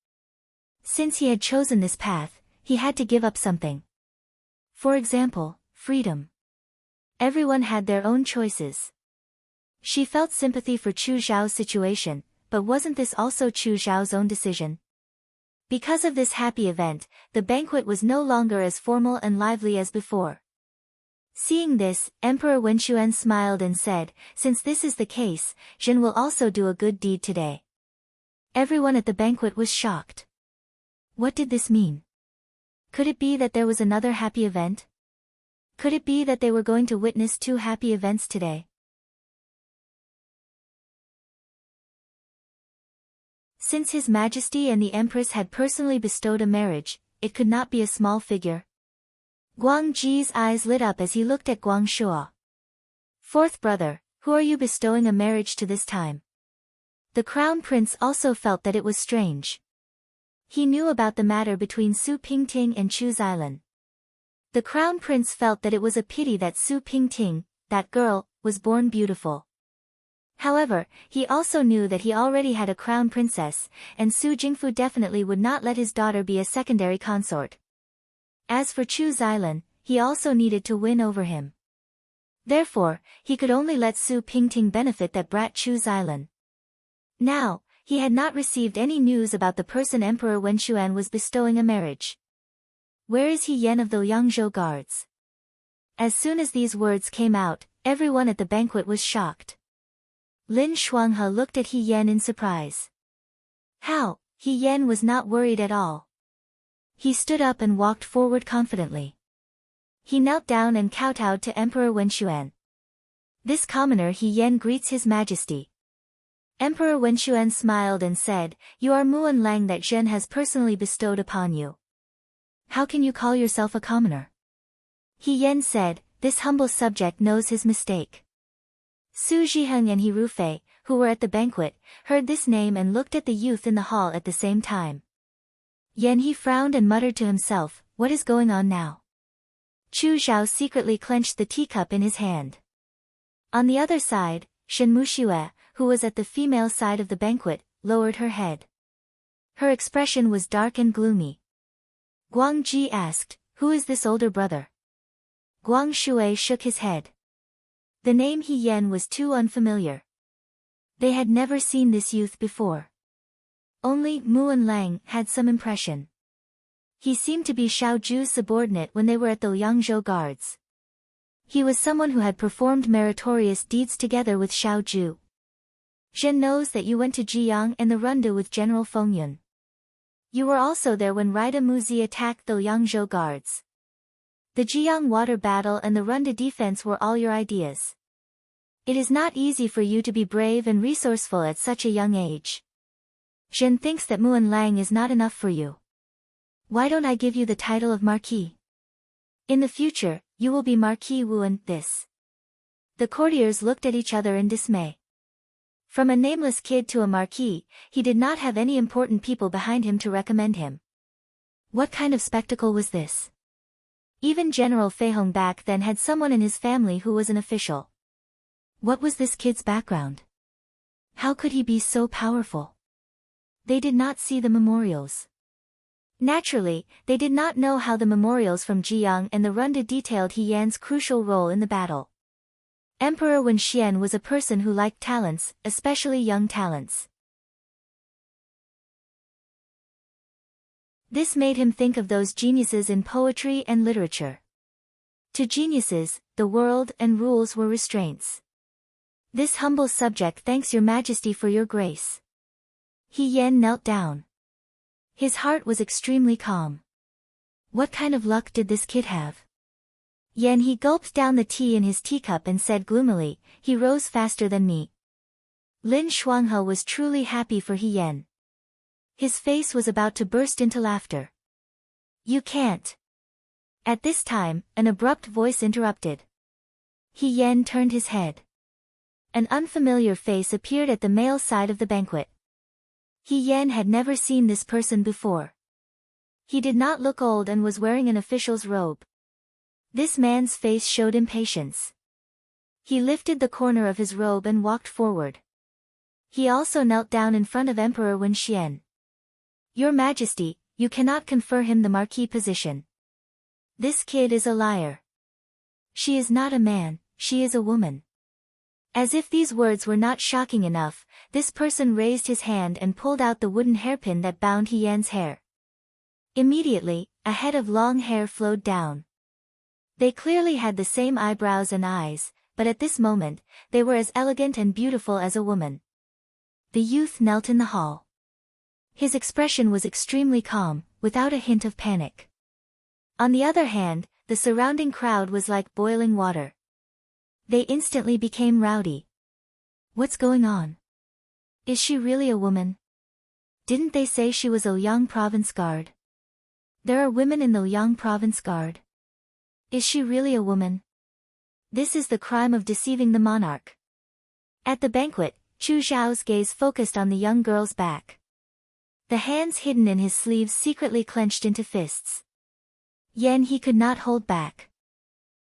Since he had chosen this path, he had to give up something. For example, freedom. Everyone had their own choices. She felt sympathy for Chu Zhao's situation, but wasn't this also Chu Zhao's own decision? Because of this happy event, the banquet was no longer as formal and lively as before. Seeing this, Emperor Wenxuan smiled and said, "Since this is the case, Jin will also do a good deed today." Everyone at the banquet was shocked. What did this mean? Could it be that there was another happy event? Could it be that they were going to witness 2 happy events today? Since His Majesty and the Empress had personally bestowed a marriage, it could not be a small figure. Guang Ji's eyes lit up as he looked at Guang Shuo. "Fourth brother, who are you bestowing a marriage to this time?" The Crown Prince also felt that it was strange. He knew about the matter between Su Pingting and Chu Xilan. The crown prince felt that it was a pity that Su Pingting, that girl, was born beautiful. However, he also knew that he already had a crown princess, and Su Jingfu definitely would not let his daughter be a secondary consort. As for Chu Xilan, he also needed to win over him. Therefore, he could only let Su Pingting benefit that brat Chu Xilan. Now, he had not received any news about the person Emperor Wenxuan was bestowing a marriage. Where is He Yan of the Yangzhou guards? As soon as these words came out, everyone at the banquet was shocked. Lin Shuanghe looked at He Yan in surprise. How? He Yan was not worried at all. He stood up and walked forward confidently. He knelt down and kowtowed to Emperor Wenxuan. This commoner He Yan greets His Majesty. Emperor Wenxuan smiled and said, You are Muan Lang that Zhen has personally bestowed upon you. How can you call yourself a commoner? He Yan said, This humble subject knows his mistake. Su Zhiheng and He Rufei, who were at the banquet, heard this name and looked at the youth in the hall at the same time. Yan He frowned and muttered to himself, What is going on now? Chu Zhao secretly clenched the teacup in his hand. On the other side, Shen Muxue, who was at the female side of the banquet, lowered her head. Her expression was dark and gloomy. Guang Ji asked, Who is this older brother? Guang Shui shook his head. The name He Yan was too unfamiliar. They had never seen this youth before. Only Muan Lang had some impression. He seemed to be Xiao Zhu's subordinate when they were at the Yangzhou guards. He was someone who had performed meritorious deeds together with Xiao Zhu. Zhen knows that you went to Jiyang and the Runde with General Feng Yun. You were also there when Rida Muzi attacked the Yangzhou guards. The Jiyang water battle and the Runde defense were all your ideas. It is not easy for you to be brave and resourceful at such a young age. Zhen thinks that Muan Lang is not enough for you. Why don't I give you the title of Marquis? In the future, you will be Marquis Wuan, this. The courtiers looked at each other in dismay. From a nameless kid to a marquis, he did not have any important people behind him to recommend him. What kind of spectacle was this? Even General Fei Hong back then had someone in his family who was an official. What was this kid's background? How could he be so powerful? They did not see the memorials. Naturally, they did not know how the memorials from Jiyang and the Runde detailed He Yan's crucial role in the battle. Emperor Wenxian was a person who liked talents, especially young talents. This made him think of those geniuses in poetry and literature. To geniuses, the world and rules were restraints. This humble subject thanks your majesty for your grace. He Yan knelt down. His heart was extremely calm. What kind of luck did this kid have? Yan He gulped down the tea in his teacup and said gloomily, He rose faster than me. Lin Shuanghe was truly happy for He Yan. His face was about to burst into laughter. You can't. At this time, an abrupt voice interrupted. He Yan turned his head. An unfamiliar face appeared at the male side of the banquet. He Yan had never seen this person before. He did not look old and was wearing an official's robe. This man's face showed impatience. He lifted the corner of his robe and walked forward. He also knelt down in front of Emperor Wenxian. Your Majesty, you cannot confer him the marquis position. This kid is a liar. She is not a man, she is a woman. As if these words were not shocking enough, this person raised his hand and pulled out the wooden hairpin that bound He Yan's hair. Immediately, a head of long hair flowed down. They clearly had the same eyebrows and eyes, but at this moment, they were as elegant and beautiful as a woman. The youth knelt in the hall. His expression was extremely calm, without a hint of panic. On the other hand, the surrounding crowd was like boiling water. They instantly became rowdy. What's going on? Is she really a woman? Didn't they say she was a Liang province guard? There are women in the Liang province guard. Is she really a woman? This is the crime of deceiving the monarch. At the banquet, Chu Zhao's gaze focused on the young girl's back. The hands hidden in his sleeves secretly clenched into fists. Yen he could not hold back.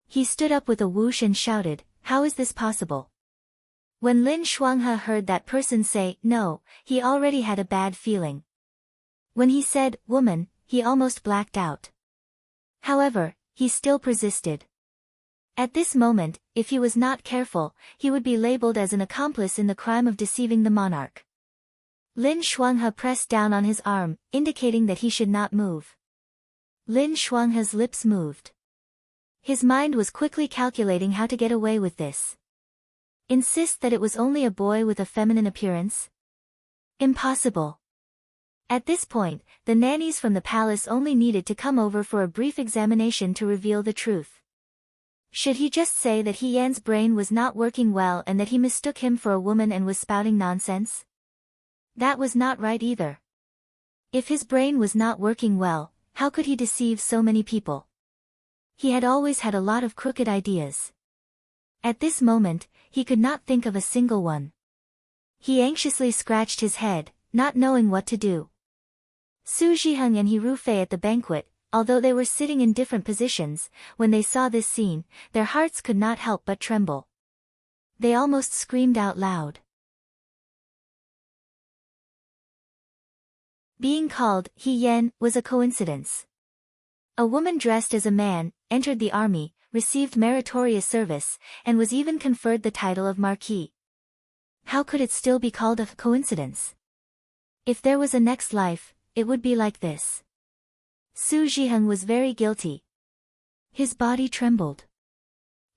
He stood up with a whoosh and shouted, "How is this possible?" When Lin Shuanghe heard that person say, "No," he already had a bad feeling. When he said, "Woman," he almost blacked out. However, he still persisted. At this moment, if he was not careful, he would be labeled as an accomplice in the crime of deceiving the monarch. Lin Shuanghe pressed down on his arm, indicating that he should not move. Lin Shuanghe's lips moved. His mind was quickly calculating how to get away with this. Insist that it was only a boy with a feminine appearance? Impossible. At this point, the nannies from the palace only needed to come over for a brief examination to reveal the truth. Should he just say that He Yan's brain was not working well and that he mistook him for a woman and was spouting nonsense? That was not right either. If his brain was not working well, how could he deceive so many people? He had always had a lot of crooked ideas. At this moment, he could not think of a single one. He anxiously scratched his head, not knowing what to do. Su Zhiheng and He Rufei at the banquet, although they were sitting in different positions, when they saw this scene, their hearts could not help but tremble. They almost screamed out loud. Being called He Yan was a coincidence. A woman dressed as a man, entered the army, received meritorious service, and was even conferred the title of Marquis. How could it still be called a coincidence? If there was a next life, it would be like this. Su Zhiheng was very guilty. His body trembled.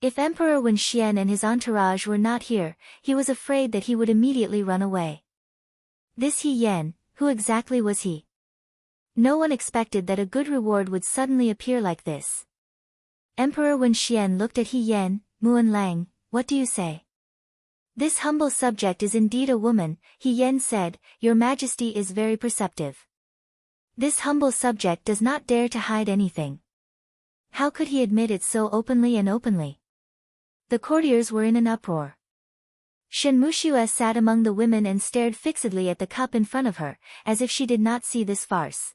If Emperor Wen Xian and his entourage were not here, he was afraid that he would immediately run away. This He Yan, who exactly was he? No one expected that a good reward would suddenly appear like this. Emperor Wen Xian looked at He Yan, Muan Lang, "What do you say?" "This humble subject is indeed a woman," He Yan said, "Your Majesty is very perceptive. This humble subject does not dare to hide anything. How could he admit it so openly and openly?" The courtiers were in an uproar. Shen Muxue sat among the women and stared fixedly at the cup in front of her, as if she did not see this farce.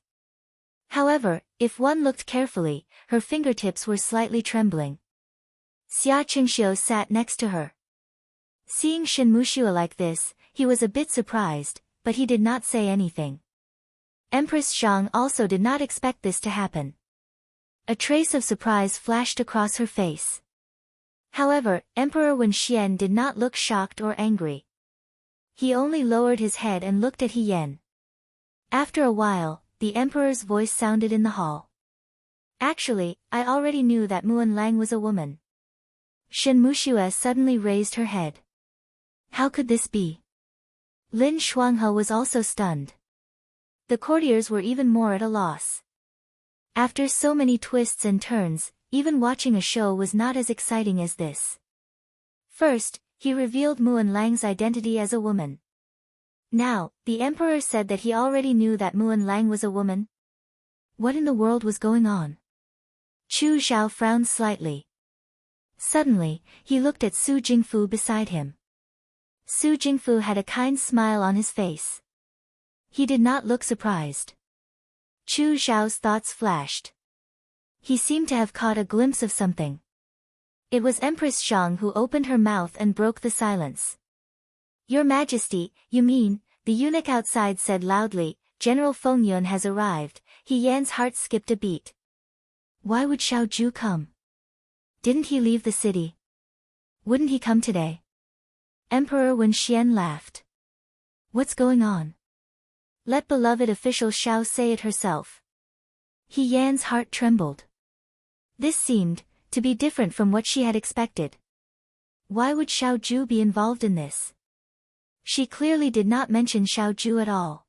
However, if one looked carefully, her fingertips were slightly trembling. Xia Qingxiu sat next to her. Seeing Shen Muxue like this, he was a bit surprised, but he did not say anything. Empress Xiang also did not expect this to happen. A trace of surprise flashed across her face. However, Emperor Wen Xian did not look shocked or angry. He only lowered his head and looked at He Yan. After a while, the emperor's voice sounded in the hall. "Actually, I already knew that Muan Lang was a woman." Shen Muxue suddenly raised her head. How could this be? Lin Shuanghe was also stunned. The courtiers were even more at a loss. After so many twists and turns, even watching a show was not as exciting as this. First, he revealed Muan Lang's identity as a woman. Now, the emperor said that he already knew that Muan Lang was a woman. What in the world was going on? Chu Zhao frowned slightly. Suddenly, he looked at Su Jingfu beside him. Su Jingfu had a kind smile on his face. He did not look surprised. Chu Zhao's thoughts flashed. He seemed to have caught a glimpse of something. It was Empress Xiang who opened her mouth and broke the silence. "Your Majesty, you mean," the eunuch outside said loudly, "General Fengyun has arrived." He Yan's heart skipped a beat. Why would Xiao Ju come? Didn't he leave the city? Wouldn't he come today? Emperor Wen Xian laughed. What's going on? Let beloved official Xiao say it herself. He Yan's heart trembled. This seemed to be different from what she had expected. Why would Xiao Ju be involved in this? She clearly did not mention Xiao Ju at all.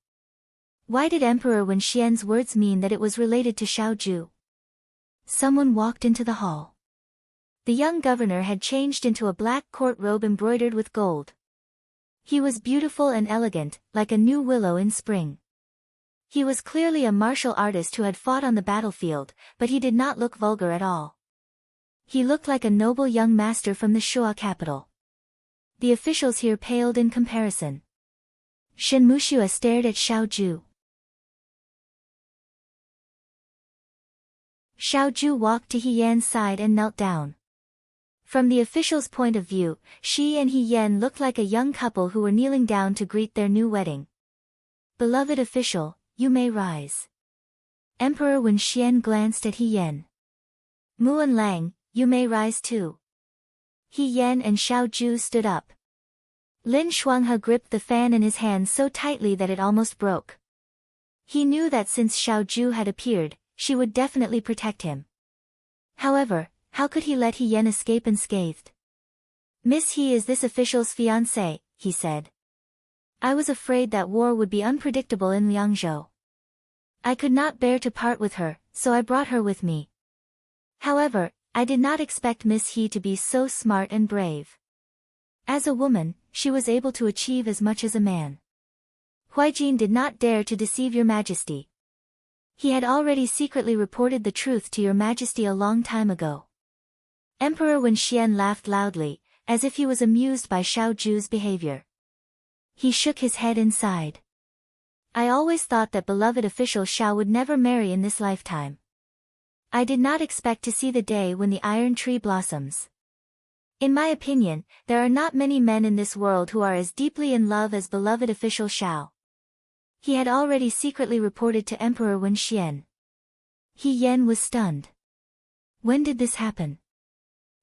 Why did Emperor Wen Xian's words mean that it was related to Xiao Ju? Someone walked into the hall. The young governor had changed into a black court robe embroidered with gold. He was beautiful and elegant, like a new willow in spring. He was clearly a martial artist who had fought on the battlefield, but he did not look vulgar at all. He looked like a noble young master from the Shuo capital. The officials here paled in comparison. Shen Muxue stared at Xiao Ju. Xiaoju walked to He Yan's side and knelt down. From the official's point of view, she and He Yan looked like a young couple who were kneeling down to greet their new wedding. Beloved official, you may rise. Emperor Wen Xian glanced at He Yan. Muan Lang, you may rise too. He Yan and Xiaoju stood up. Lin Shuanghe gripped the fan in his hand so tightly that it almost broke. He knew that since Xiaoju had appeared, she would definitely protect him. However, how could he let He Yan escape unscathed? Miss He is this official's fiancé, he said. I was afraid that war would be unpredictable in Liangzhou. I could not bear to part with her, so I brought her with me. However, I did not expect Miss He to be so smart and brave. As a woman, she was able to achieve as much as a man. Huaijin did not dare to deceive your majesty. He had already secretly reported the truth to your majesty a long time ago. Emperor Wen Xian laughed loudly, as if he was amused by Xiaoju's behavior. He shook his head and sighed. I always thought that beloved official Xiao would never marry in this lifetime. I did not expect to see the day when the iron tree blossoms. In my opinion, there are not many men in this world who are as deeply in love as beloved official Xiao. He had already secretly reported to Emperor Wen Xian. He Yan was stunned. When did this happen?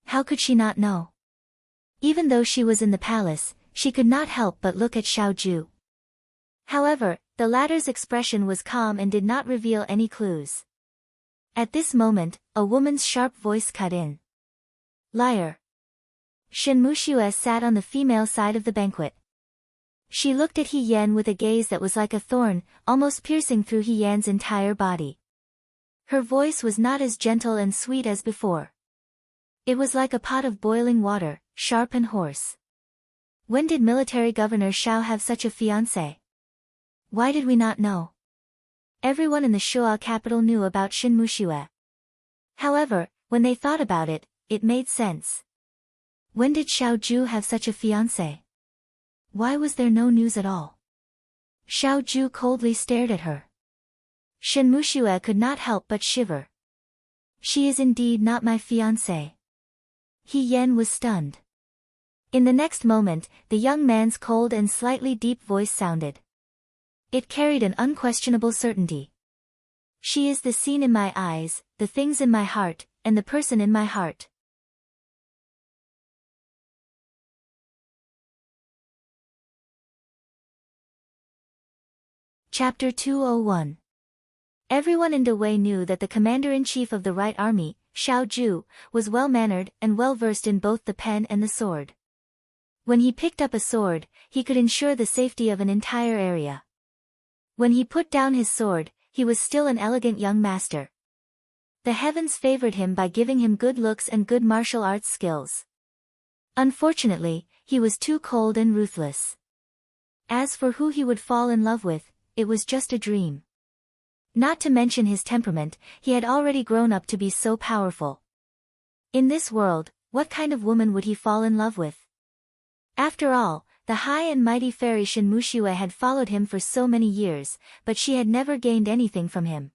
How could she not know? Even though she was in the palace, she could not help but look at Xiaoju. However, the latter's expression was calm and did not reveal any clues. At this moment, a woman's sharp voice cut in. Liar. Shen Muxue sat on the female side of the banquet. She looked at He Yan with a gaze that was like a thorn, almost piercing through He Yan's entire body. Her voice was not as gentle and sweet as before. It was like a pot of boiling water, sharp and hoarse. When did military governor Xiao have such a fiancé? Why did we not know? Everyone in the Shuo capital knew about Shen Muxue. However, when they thought about it, it made sense. When did Xiaoju have such a fiancé? Why was there no news at all? Xiaoju coldly stared at her. Shen Muxue could not help but shiver. She is indeed not my fiancé. He Yan was stunned. In the next moment, the young man's cold and slightly deep voice sounded. It carried an unquestionable certainty. She is the scene in my eyes, the things in my heart, and the person in my heart. Chapter 201. Everyone in Dawei knew that the commander-in-chief of the Right Army, Xiaoju, was well-mannered and well-versed in both the pen and the sword. When he picked up a sword, he could ensure the safety of an entire area. When he put down his sword, he was still an elegant young master. The heavens favored him by giving him good looks and good martial arts skills. Unfortunately, he was too cold and ruthless. As for who he would fall in love with, it was just a dream. Not to mention his temperament, he had already grown up to be so powerful. In this world, what kind of woman would he fall in love with? After all, the high and mighty fairy Shen Muxue had followed him for so many years, but she had never gained anything from him.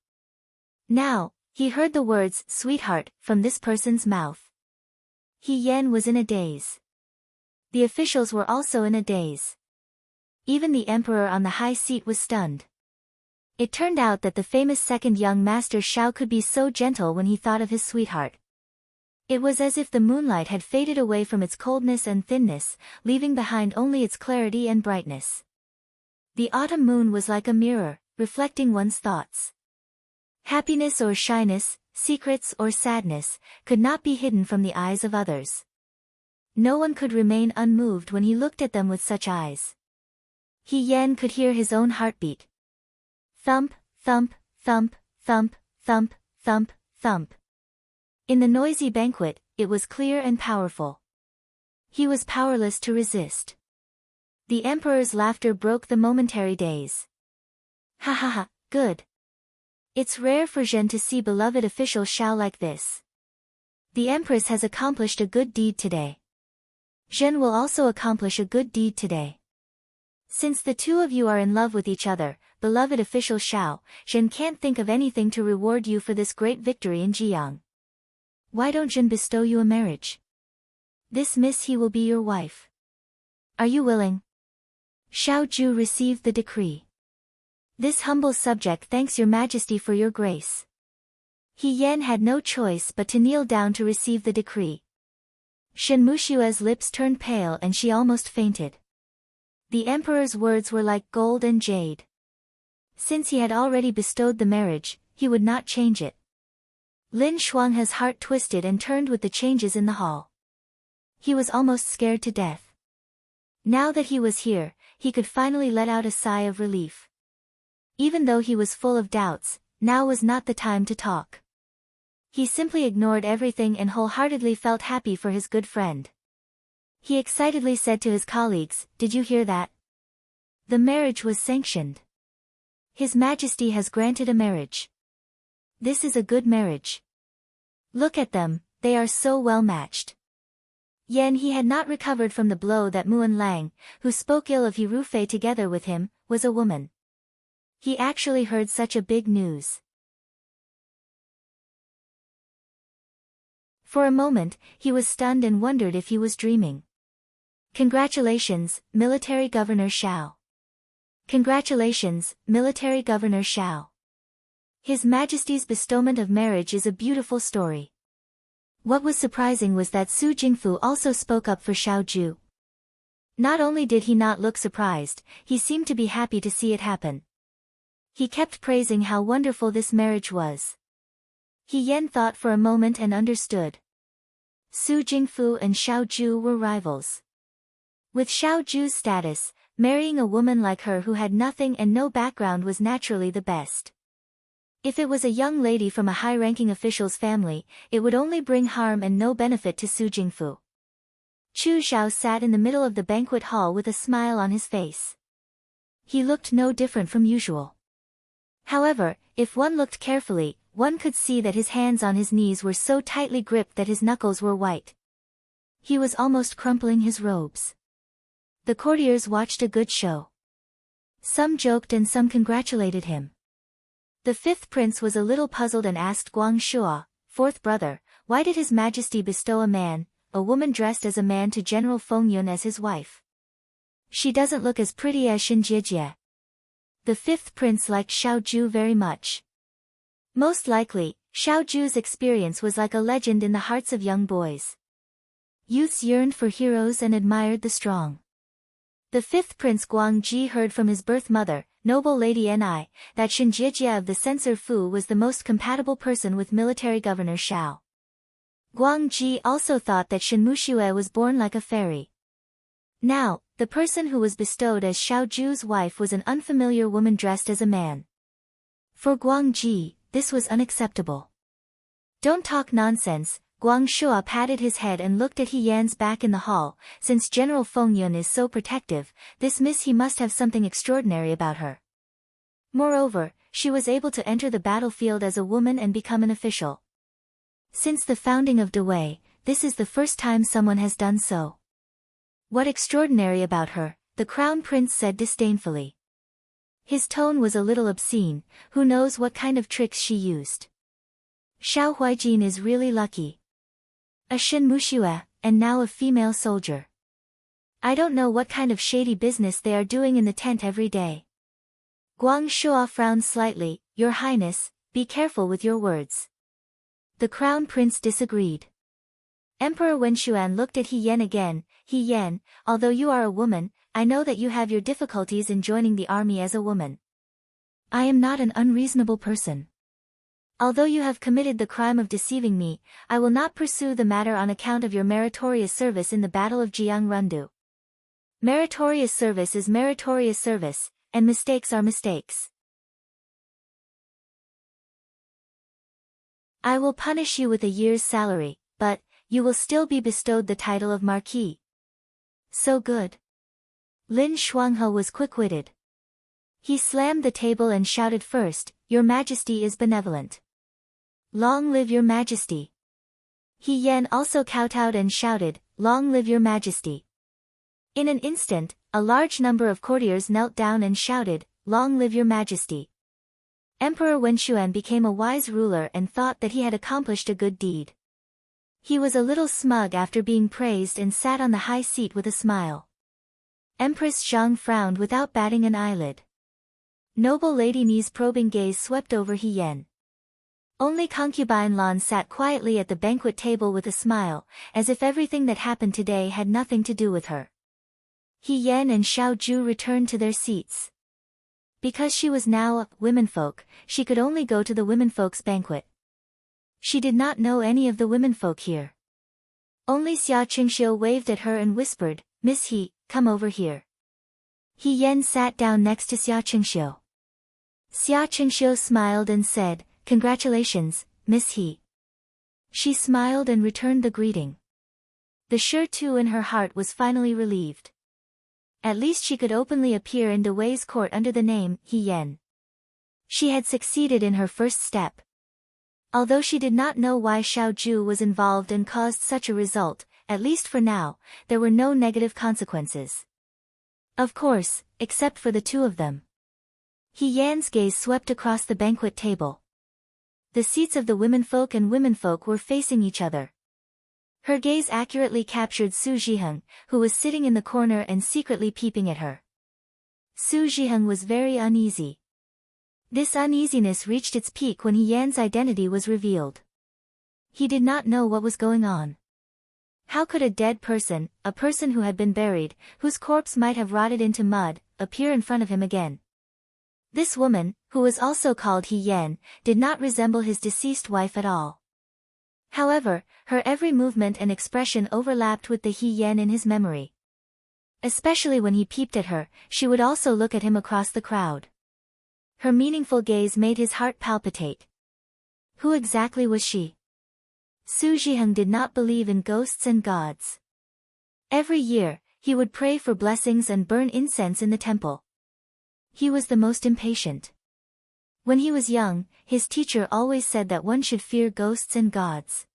Now, he heard the words, sweetheart, from this person's mouth. He Yan was in a daze. The officials were also in a daze. Even the emperor on the high seat was stunned. It turned out that the famous second young master Xiao could be so gentle when he thought of his sweetheart. It was as if the moonlight had faded away from its coldness and thinness, leaving behind only its clarity and brightness. The autumn moon was like a mirror, reflecting one's thoughts. Happiness or shyness, secrets or sadness, could not be hidden from the eyes of others. No one could remain unmoved when he looked at them with such eyes. He Yan could hear his own heartbeat. Thump, thump, thump, thump, thump, thump, thump. In the noisy banquet, it was clear and powerful. He was powerless to resist. The emperor's laughter broke the momentary daze. Ha ha ha, good. It's rare for Zhen to see beloved official Xiao like this. The empress has accomplished a good deed today. Zhen will also accomplish a good deed today. Since the two of you are in love with each other, beloved official Xiao, Zhen can't think of anything to reward you for this great victory in Jiang. Why don't Zhen bestow you a marriage? This miss he will be your wife. Are you willing? Xiao Ju received the decree. This humble subject thanks your majesty for your grace. He Yan had no choice but to kneel down to receive the decree. Shen Mushue's lips turned pale and she almost fainted. The emperor's words were like gold and jade. Since he had already bestowed the marriage, he would not change it. Lin Shuanghe's heart twisted and turned with the changes in the hall. He was almost scared to death. Now that he was here, he could finally let out a sigh of relief. Even though he was full of doubts, now was not the time to talk. He simply ignored everything and wholeheartedly felt happy for his good friend. He excitedly said to his colleagues, "Did you hear that? The marriage was sanctioned. His Majesty has granted a marriage. This is a good marriage. Look at them, they are so well matched." Yan he had not recovered from the blow that Muan Lang, who spoke ill of He Rufei together with him, was a woman. He actually heard such a big news. For a moment, he was stunned and wondered if he was dreaming. Congratulations, Military Governor Xiao. Congratulations, Military Governor Xiao. His Majesty's bestowment of marriage is a beautiful story. What was surprising was that Su Jingfu also spoke up for Xiao Ju. Not only did he not look surprised, he seemed to be happy to see it happen. He kept praising how wonderful this marriage was. He Yan thought for a moment and understood. Su Jingfu and Xiao Ju were rivals. With Xiao Ju's status, marrying a woman like her who had nothing and no background was naturally the best. If it was a young lady from a high-ranking official's family, it would only bring harm and no benefit to Su Jingfu. Chu Xiao sat in the middle of the banquet hall with a smile on his face. He looked no different from usual. However, if one looked carefully, one could see that his hands on his knees were so tightly gripped that his knuckles were white. He was almost crumpling his robes. The courtiers watched a good show. Some joked and some congratulated him. The fifth prince was a little puzzled and asked Guang Shua, fourth brother, why did His Majesty bestow a woman dressed as a man to General Feng Yun as his wife? She doesn't look as pretty as Shen Jiejie. The fifth prince liked Xiao Ju very much. Most likely, Xiao Ju's experience was like a legend in the hearts of young boys. Youths yearned for heroes and admired the strong. The fifth prince Guang Ji heard from his birth mother, noble Lady Ni, that Shen Jiejie of the censor Fu was the most compatible person with military governor Xiao. Guang Ji also thought that Shen Mushue was born like a fairy. Now, the person who was bestowed as Xiao Ju's wife was an unfamiliar woman dressed as a man. For Guang Ji, this was unacceptable. Don't talk nonsense, Guang Shua patted his head and looked at He Yan's back in the hall. Since General Feng Yun is so protective, this miss he must have something extraordinary about her. Moreover, she was able to enter the battlefield as a woman and become an official. Since the founding of Dewey, this is the first time someone has done so. What extraordinary about her, the crown prince said disdainfully. His tone was a little obscene, who knows what kind of tricks she used. Xiao Huijin is really lucky. A Shen Mushue, and now a female soldier. I don't know what kind of shady business they are doing in the tent every day. Guang Shua frowned slightly, Your Highness, be careful with your words. The crown prince disagreed. Emperor Wenshuan looked at He Yan again. He Yan, although you are a woman, I know that you have your difficulties in joining the army as a woman. I am not an unreasonable person. Although you have committed the crime of deceiving me, I will not pursue the matter on account of your meritorious service in the Battle of Jiang Rundu. Meritorious service is meritorious service, and mistakes are mistakes. I will punish you with a year's salary, but you will still be bestowed the title of Marquis. So good. Lin Shuanghe was quick-witted. He slammed the table and shouted first, Your Majesty is benevolent. Long live Your Majesty. He Yan also kowtowed and shouted, Long live Your Majesty. In an instant, a large number of courtiers knelt down and shouted, "Long live your majesty." Emperor Wenxuan became a wise ruler and thought that he had accomplished a good deed. He was a little smug after being praised and sat on the high seat with a smile. Empress Zhang frowned without batting an eyelid. Noble Lady Ni's probing gaze swept over He Yan. Only concubine Lan sat quietly at the banquet table with a smile, as if everything that happened today had nothing to do with her. He Yan and Xiao Ju returned to their seats. Because she was now a womenfolk, she could only go to the womenfolk's banquet. She did not know any of the womenfolk here. Only Xia Qingxiu waved at her and whispered, "Miss He, come over here." He Yan sat down next to Xia Qingxiu. Xia Qingxiu smiled and said, "Congratulations, Miss He." She smiled and returned the greeting. The sure too in her heart was finally relieved. At least she could openly appear in De Wei's court under the name He Yan. She had succeeded in her first step. Although she did not know why Xiao Ju was involved and caused such a result, at least for now, there were no negative consequences. Of course, except for the two of them. He Yan's gaze swept across the banquet table. The seats of the womenfolk and womenfolk were facing each other. Her gaze accurately captured Su Zhiheng, who was sitting in the corner and secretly peeping at her. Su Zhiheng was very uneasy. This uneasiness reached its peak when He Yan's identity was revealed. He did not know what was going on. How could a dead person, a person who had been buried, whose corpse might have rotted into mud, appear in front of him again? This woman, who was also called He Yan, did not resemble his deceased wife at all. However, her every movement and expression overlapped with the He Yan in his memory. Especially when he peeped at her, she would also look at him across the crowd. Her meaningful gaze made his heart palpitate. Who exactly was she? Su Zhiheng did not believe in ghosts and gods. Every year, he would pray for blessings and burn incense in the temple. He was the most impatient. When he was young, his teacher always said that one should fear ghosts and gods.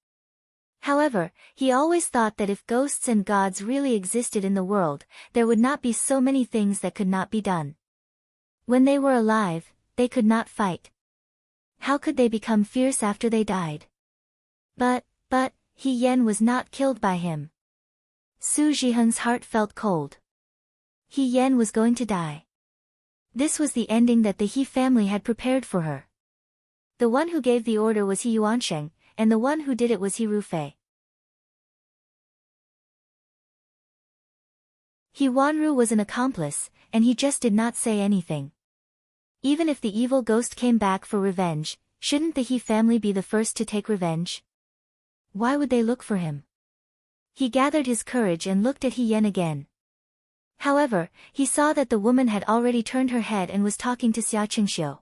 However, he always thought that if ghosts and gods really existed in the world, there would not be so many things that could not be done. When they were alive, they could not fight. How could they become fierce after they died? But, He Yan was not killed by him. Su Zhiheng's heart felt cold. He Yan was going to die. This was the ending that the He family had prepared for her. The one who gave the order was He Yuansheng, and the one who did it was He Rufei. He Wanru was an accomplice, and he just did not say anything. Even if the evil ghost came back for revenge, shouldn't the He family be the first to take revenge? Why would they look for him? He gathered his courage and looked at He Yan again. However, he saw that the woman had already turned her head and was talking to Xia Qingxiu.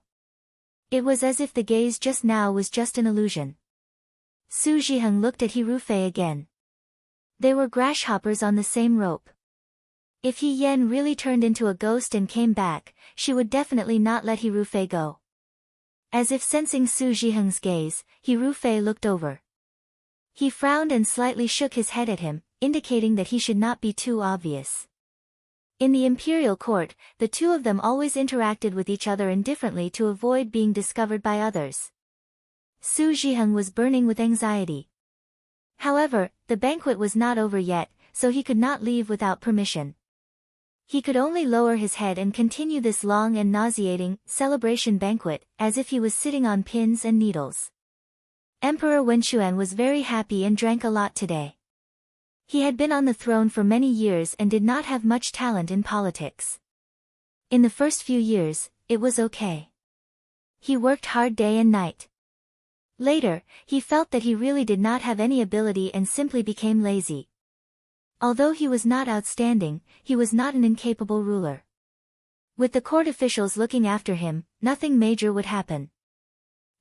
It was as if the gaze just now was just an illusion. Su Zhiheng looked at He Rufei again. They were grasshoppers on the same rope. If He Yan really turned into a ghost and came back, she would definitely not let He Rufei go. As if sensing Su Zhiheng's gaze, He Rufei looked over. He frowned and slightly shook his head at him, indicating that he should not be too obvious. In the imperial court, the two of them always interacted with each other indifferently to avoid being discovered by others. Su Zhiheng was burning with anxiety. However, the banquet was not over yet, so he could not leave without permission. He could only lower his head and continue this long and nauseating celebration banquet, as if he was sitting on pins and needles. Emperor Wenxuan was very happy and drank a lot today. He had been on the throne for many years and did not have much talent in politics. In the first few years, it was okay. He worked hard day and night. Later, he felt that he really did not have any ability and simply became lazy. Although he was not outstanding, he was not an incapable ruler. With the court officials looking after him, nothing major would happen.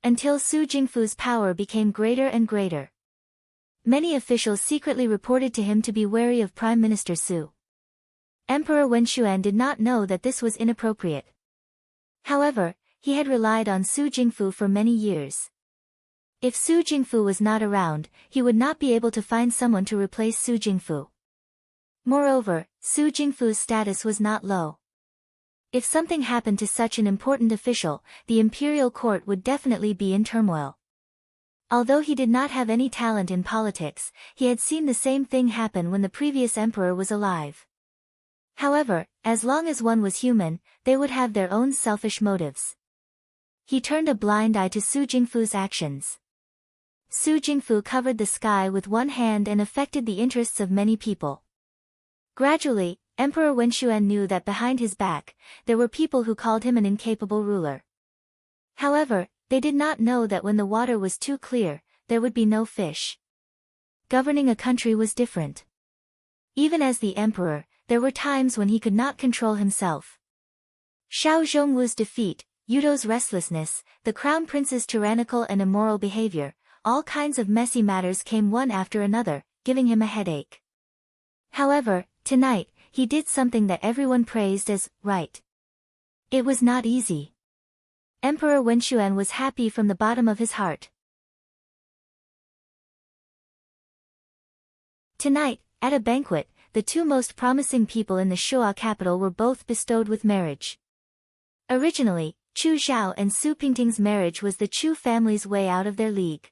Until Su Jingfu's power became greater and greater. Many officials secretly reported to him to be wary of Prime Minister Su. Emperor Wenxuan did not know that this was inappropriate. However, he had relied on Su Jingfu for many years. If Su Jingfu was not around, he would not be able to find someone to replace Su Jingfu. Moreover, Su Jingfu's status was not low. If something happened to such an important official, the imperial court would definitely be in turmoil. Although he did not have any talent in politics, he had seen the same thing happen when the previous emperor was alive. However, as long as one was human, they would have their own selfish motives. He turned a blind eye to Su Jingfu's actions. Su Jingfu covered the sky with one hand and affected the interests of many people. Gradually, Emperor Wenxuan knew that behind his back, there were people who called him an incapable ruler. However, they did not know that when the water was too clear, there would be no fish. Governing a country was different. Even as the emperor, there were times when he could not control himself. Xiao Zhongwu's defeat, Yudo's restlessness, the crown prince's tyrannical and immoral behavior, all kinds of messy matters came one after another, giving him a headache. However, tonight, he did something that everyone praised as right. It was not easy. Emperor Wenxuan was happy from the bottom of his heart. Tonight, at a banquet, the two most promising people in the Shuo capital were both bestowed with marriage. Originally, Chu Zhao and Su Pingting's marriage was the Chu family's way out of their league.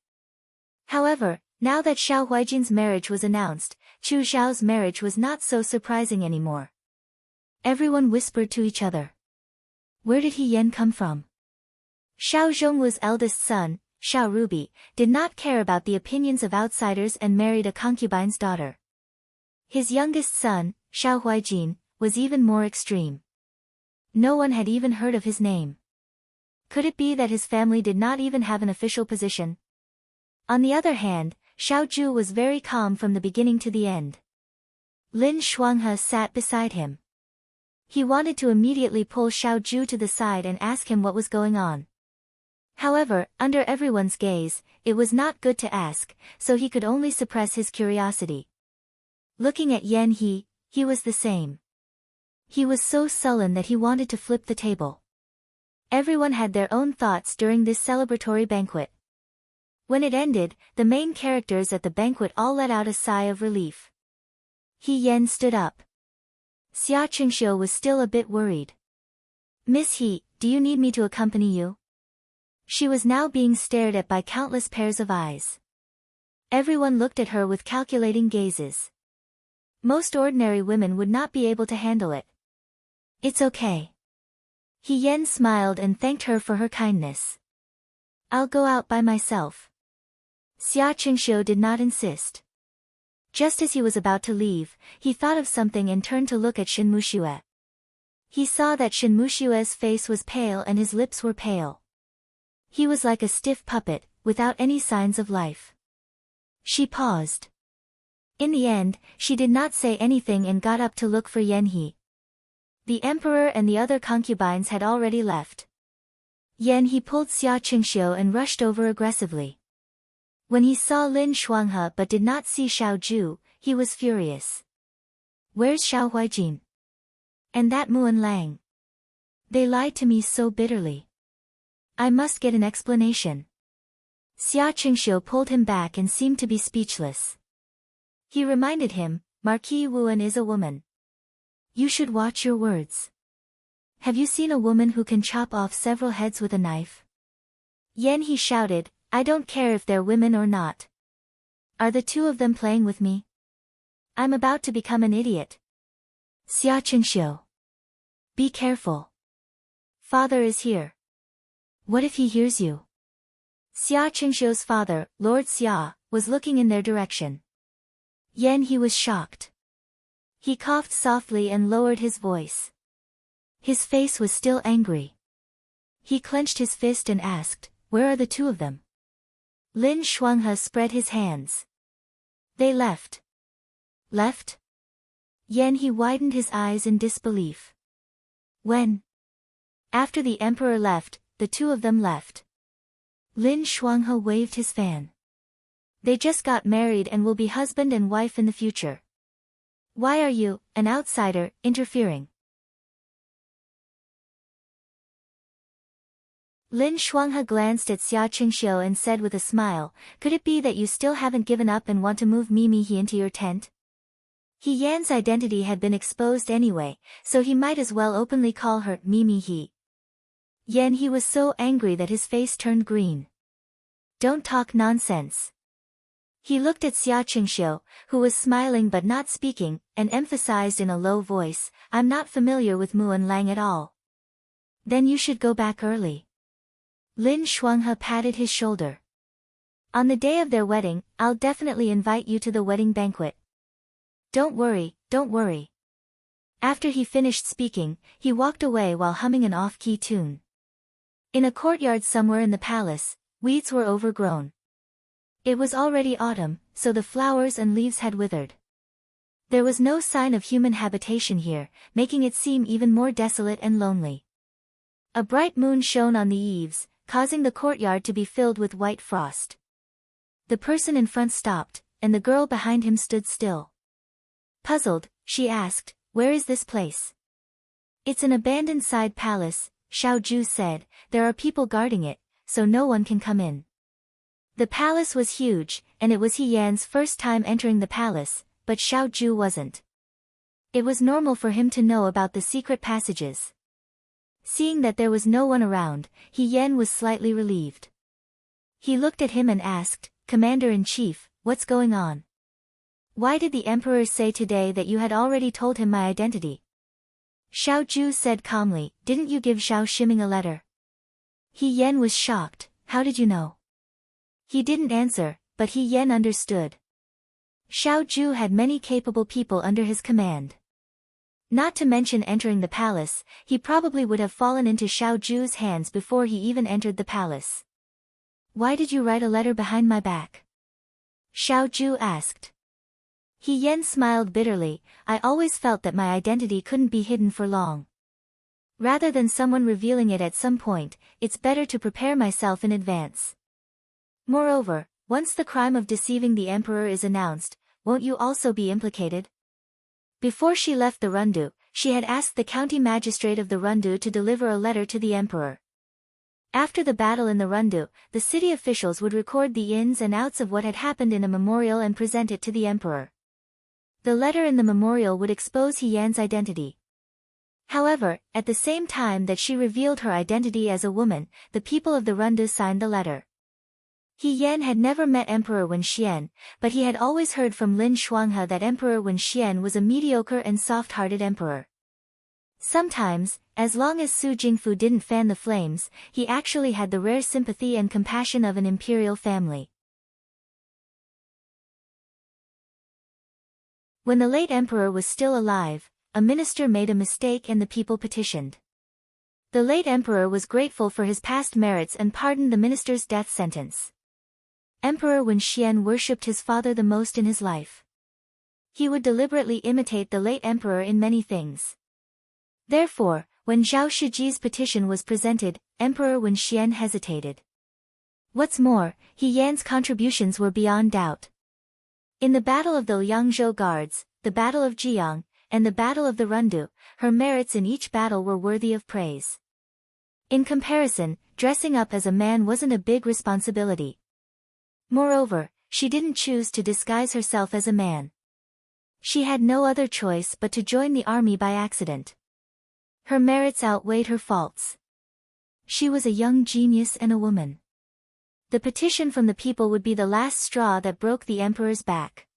However, now that Xiao Huijin's marriage was announced, Chu Zhao's marriage was not so surprising anymore. Everyone whispered to each other. Where did He Yan come from? Xiao Zhongwu's eldest son, Xiao Rubi, did not care about the opinions of outsiders and married a concubine's daughter. His youngest son, Xiao Huijin, was even more extreme. No one had even heard of his name. Could it be that his family did not even have an official position? On the other hand, Xiao Zhu was very calm from the beginning to the end. Lin Shuanghe sat beside him. He wanted to immediately pull Xiao Zhu to the side and ask him what was going on. However, under everyone's gaze, it was not good to ask, so he could only suppress his curiosity. Looking at Yan He was the same. He was so sullen that he wanted to flip the table. Everyone had their own thoughts during this celebratory banquet. When it ended, the main characters at the banquet all let out a sigh of relief. He Yan stood up. Xia Qingxiu was still a bit worried. Miss He, do you need me to accompany you? She was now being stared at by countless pairs of eyes. Everyone looked at her with calculating gazes. Most ordinary women would not be able to handle it. It's okay. He Yan smiled and thanked her for her kindness. I'll go out by myself. Xia Qingxiu did not insist. Just as he was about to leave, he thought of something and turned to look at Shen Muxue. He saw that Shen Muxue's face was pale and his lips were pale. He was like a stiff puppet, without any signs of life. She paused. In the end, she did not say anything and got up to look for Yan He. The emperor and the other concubines had already left. Yan He pulled Xia Qingxiu and rushed over aggressively. When he saw Lin Shuanghe but did not see Xiao Zhu, he was furious. Where's Xiao Huijin? And that Muan Lang? They lied to me so bitterly. I must get an explanation. Xia Qingxiu pulled him back and seemed to be speechless. He reminded him, Marquis Wuan is a woman. You should watch your words. Have you seen a woman who can chop off several heads with a knife? Yan He shouted, I don't care if they're women or not. Are the two of them playing with me? I'm about to become an idiot. Xia Qingxiu. Be careful. Father is here. What if he hears you? Xia Qingxiu's father, Lord Xia, was looking in their direction. Yan He was shocked. He coughed softly and lowered his voice. His face was still angry. He clenched his fist and asked, where are the two of them? Lin Shuanghe spread his hands. They left. Left? Yan He widened his eyes in disbelief. When? After the emperor left, the two of them left. Lin Shuanghe waved his fan. They just got married and will be husband and wife in the future. Why are you, an outsider, interfering? Lin Shuanghe glanced at Xia Qingxiu and said with a smile, could it be that you still haven't given up and want to move Mimi He into your tent? He Yan's identity had been exposed anyway, so he might as well openly call her Mimi He. He was so angry that his face turned green. Don't talk nonsense. He looked at Xia Qingxiu, who was smiling but not speaking, and emphasized in a low voice, I'm not familiar with Muan Lang at all. Then you should go back early. Lin Shuanghe patted his shoulder. On the day of their wedding, I'll definitely invite you to the wedding banquet. Don't worry, don't worry. After he finished speaking, he walked away while humming an off-key tune. In a courtyard somewhere in the palace, weeds were overgrown. It was already autumn, so the flowers and leaves had withered. There was no sign of human habitation here, making it seem even more desolate and lonely. A bright moon shone on the eaves, causing the courtyard to be filled with white frost. The person in front stopped, and the girl behind him stood still. Puzzled, she asked, where is this place? It's an abandoned side palace, Xiao Ju said, there are people guarding it, so no one can come in. The palace was huge, and it was He Yan's first time entering the palace, but Xiao Ju wasn't. It was normal for him to know about the secret passages. Seeing that there was no one around, He Yan was slightly relieved. He looked at him and asked, Commander-in-Chief, what's going on? Why did the Emperor say today that you had already told him my identity? Xiao Ju said calmly, didn't you give Xiao Shiming a letter? He Yan was shocked, how did you know? He didn't answer, but He Yan understood. Xiao Ju had many capable people under his command. Not to mention entering the palace, he probably would have fallen into Xiao Ju's hands before he even entered the palace. Why did you write a letter behind my back? Xiao Ju asked. He Yan smiled bitterly, I always felt that my identity couldn't be hidden for long. Rather than someone revealing it at some point, it's better to prepare myself in advance. Moreover, once the crime of deceiving the Emperor is announced, won't you also be implicated? Before she left the Rundu, she had asked the county magistrate of the Rundu to deliver a letter to the Emperor. After the battle in the Rundu, the city officials would record the ins and outs of what had happened in a memorial and present it to the Emperor. The letter in the memorial would expose He Yan's identity. However, at the same time that she revealed her identity as a woman, the people of the Rundu signed the letter. He Yan had never met Emperor Wen Xian, but he had always heard from Lin Shuanghe that Emperor Wen Xian was a mediocre and soft-hearted emperor. Sometimes, as long as Su Jingfu didn't fan the flames, he actually had the rare sympathy and compassion of an imperial family. When the late emperor was still alive, a minister made a mistake and the people petitioned. The late emperor was grateful for his past merits and pardoned the minister's death sentence. Emperor Wen Xian worshipped his father the most in his life. He would deliberately imitate the late emperor in many things. Therefore, when Zhao Shiji's petition was presented, Emperor Wen Xian hesitated. What's more, He Yan's contributions were beyond doubt. In the Battle of the Liangzhou Guards, the Battle of Jiang, and the Battle of the Rundu, her merits in each battle were worthy of praise. In comparison, dressing up as a man wasn't a big responsibility. Moreover, she didn't choose to disguise herself as a man. She had no other choice but to join the army by accident. Her merits outweighed her faults. She was a young genius and a woman. The petition from the people would be the last straw that broke the emperor's back.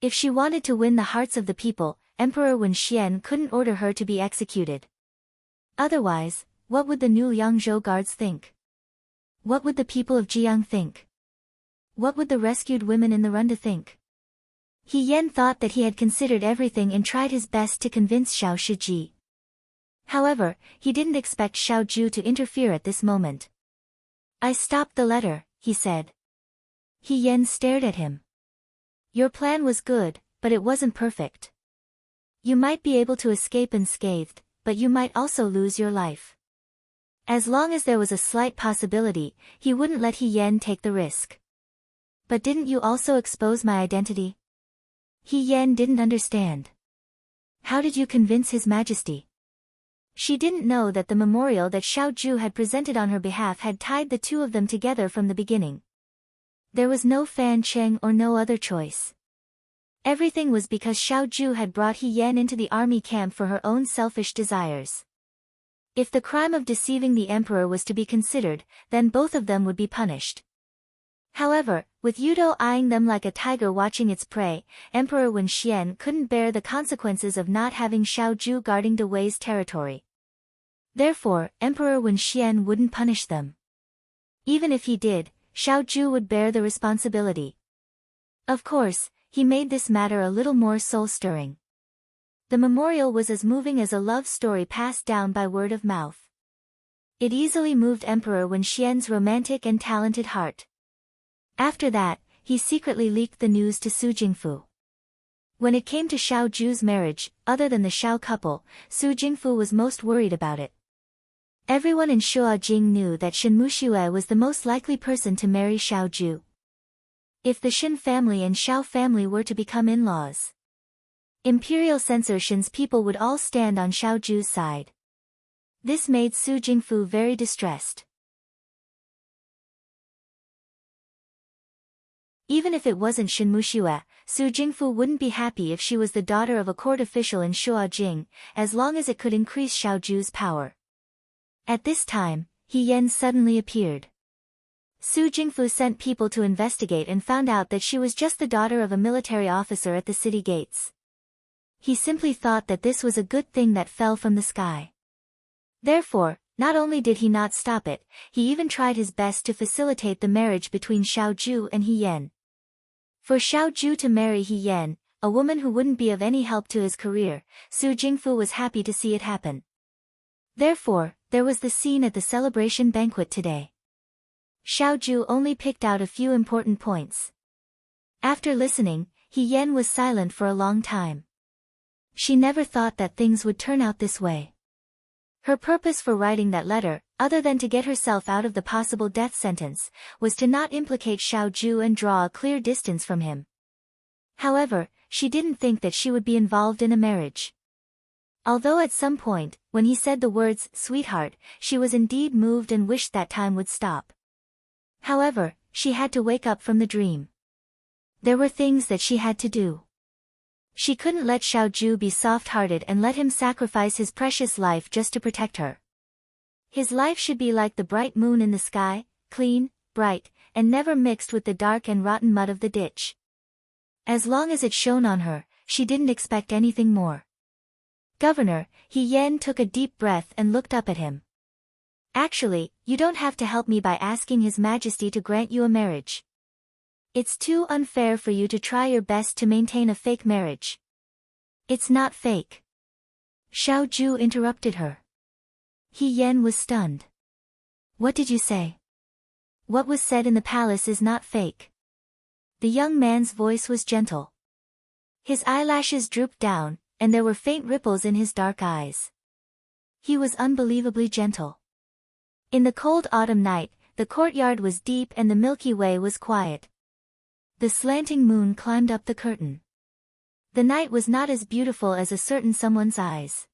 If she wanted to win the hearts of the people, Emperor Wen Xian couldn't order her to be executed. Otherwise, what would the new Liangzhou guards think? What would the people of Jiang think? What would the rescued women in the Rundu think? He Yan thought that he had considered everything and tried his best to convince Xiao Shiji. However, he didn't expect Xiao Ju to interfere at this moment. I stopped the letter, he said. He Yan stared at him. Your plan was good, but it wasn't perfect. You might be able to escape unscathed, but you might also lose your life. As long as there was a slight possibility, he wouldn't let He Yan take the risk. But didn't you also expose my identity? He Yan didn't understand. How did you convince His Majesty? She didn't know that the memorial that Xiao Ju had presented on her behalf had tied the two of them together from the beginning. There was no Fan Cheng or no other choice. Everything was because Xiaoju had brought He Yan into the army camp for her own selfish desires. If the crime of deceiving the emperor was to be considered, then both of them would be punished. However, with Yudo eyeing them like a tiger watching its prey, Emperor Wen Xian couldn't bear the consequences of not having Xiaoju guarding De Wei's territory. Therefore, Emperor Wen Xian wouldn't punish them. Even if he did, Xiaoju would bear the responsibility. Of course, he made this matter a little more soul-stirring. The memorial was as moving as a love story passed down by word of mouth. It easily moved Emperor Wen Xian's romantic and talented heart. After that, he secretly leaked the news to Su Jingfu. When it came to Xiaoju's marriage, other than the Xiao couple, Su Jingfu was most worried about it. Everyone in Shuajing knew that Shen Muxue was the most likely person to marry Xiaoju. If the Shen family and Xiao family were to become in-laws, Imperial censor Shen's people would all stand on Xiaoju's side. This made Su Jingfu very distressed. Even if it wasn't Shen Muxue, Su Jingfu wouldn't be happy if she was the daughter of a court official in Shuajing, as long as it could increase Xiaoju's power. At this time, He Yan suddenly appeared. Su Jingfu sent people to investigate and found out that she was just the daughter of a military officer at the city gates. He simply thought that this was a good thing that fell from the sky. Therefore, not only did he not stop it, he even tried his best to facilitate the marriage between Xiaoju and He Yan. For Xiaoju to marry He Yan, a woman who wouldn't be of any help to his career, Su Jingfu was happy to see it happen. Therefore, there was the scene at the celebration banquet today. Xiaoju only picked out a few important points. After listening, He Yan was silent for a long time. She never thought that things would turn out this way. Her purpose for writing that letter, other than to get herself out of the possible death sentence, was to not implicate Xiaoju and draw a clear distance from him. However, she didn't think that she would be involved in a marriage. Although at some point, when he said the words, "sweetheart," she was indeed moved and wished that time would stop. However, she had to wake up from the dream. There were things that she had to do. She couldn't let Xiaoju be soft-hearted and let him sacrifice his precious life just to protect her. His life should be like the bright moon in the sky, clean, bright, and never mixed with the dark and rotten mud of the ditch. As long as it shone on her, she didn't expect anything more. Governor, He Yan took a deep breath and looked up at him. Actually, you don't have to help me by asking His Majesty to grant you a marriage. It's too unfair for you to try your best to maintain a fake marriage. It's not fake. Xiaoju interrupted her. He Yan was stunned. What did you say? What was said in the palace is not fake. The young man's voice was gentle. His eyelashes drooped down, and there were faint ripples in his dark eyes. He was unbelievably gentle. In the cold autumn night, the courtyard was deep and the Milky Way was quiet. The slanting moon climbed up the curtain. The night was not as beautiful as a certain someone's eyes.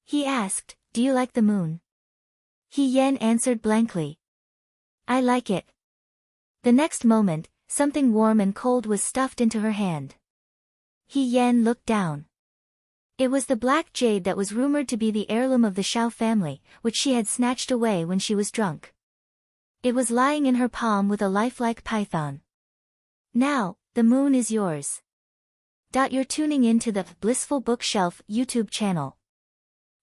He asked, "Do you like the moon?" He Yan answered blankly. "I like it." The next moment, something warm and cold was stuffed into her hand. He Yan looked down. It was the black jade that was rumored to be the heirloom of the Xiao family, which she had snatched away when she was drunk. It was lying in her palm with a lifelike python. Now, the moon is yours. You're tuning in to the Blissful Bookshelf YouTube channel.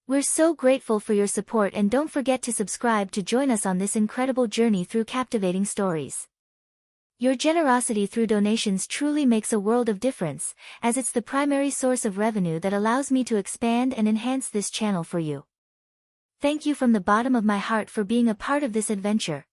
We're so grateful for your support, and don't forget to subscribe to join us on this incredible journey through captivating stories. Your generosity through donations truly makes a world of difference, as it's the primary source of revenue that allows me to expand and enhance this channel for you. Thank you from the bottom of my heart for being a part of this adventure.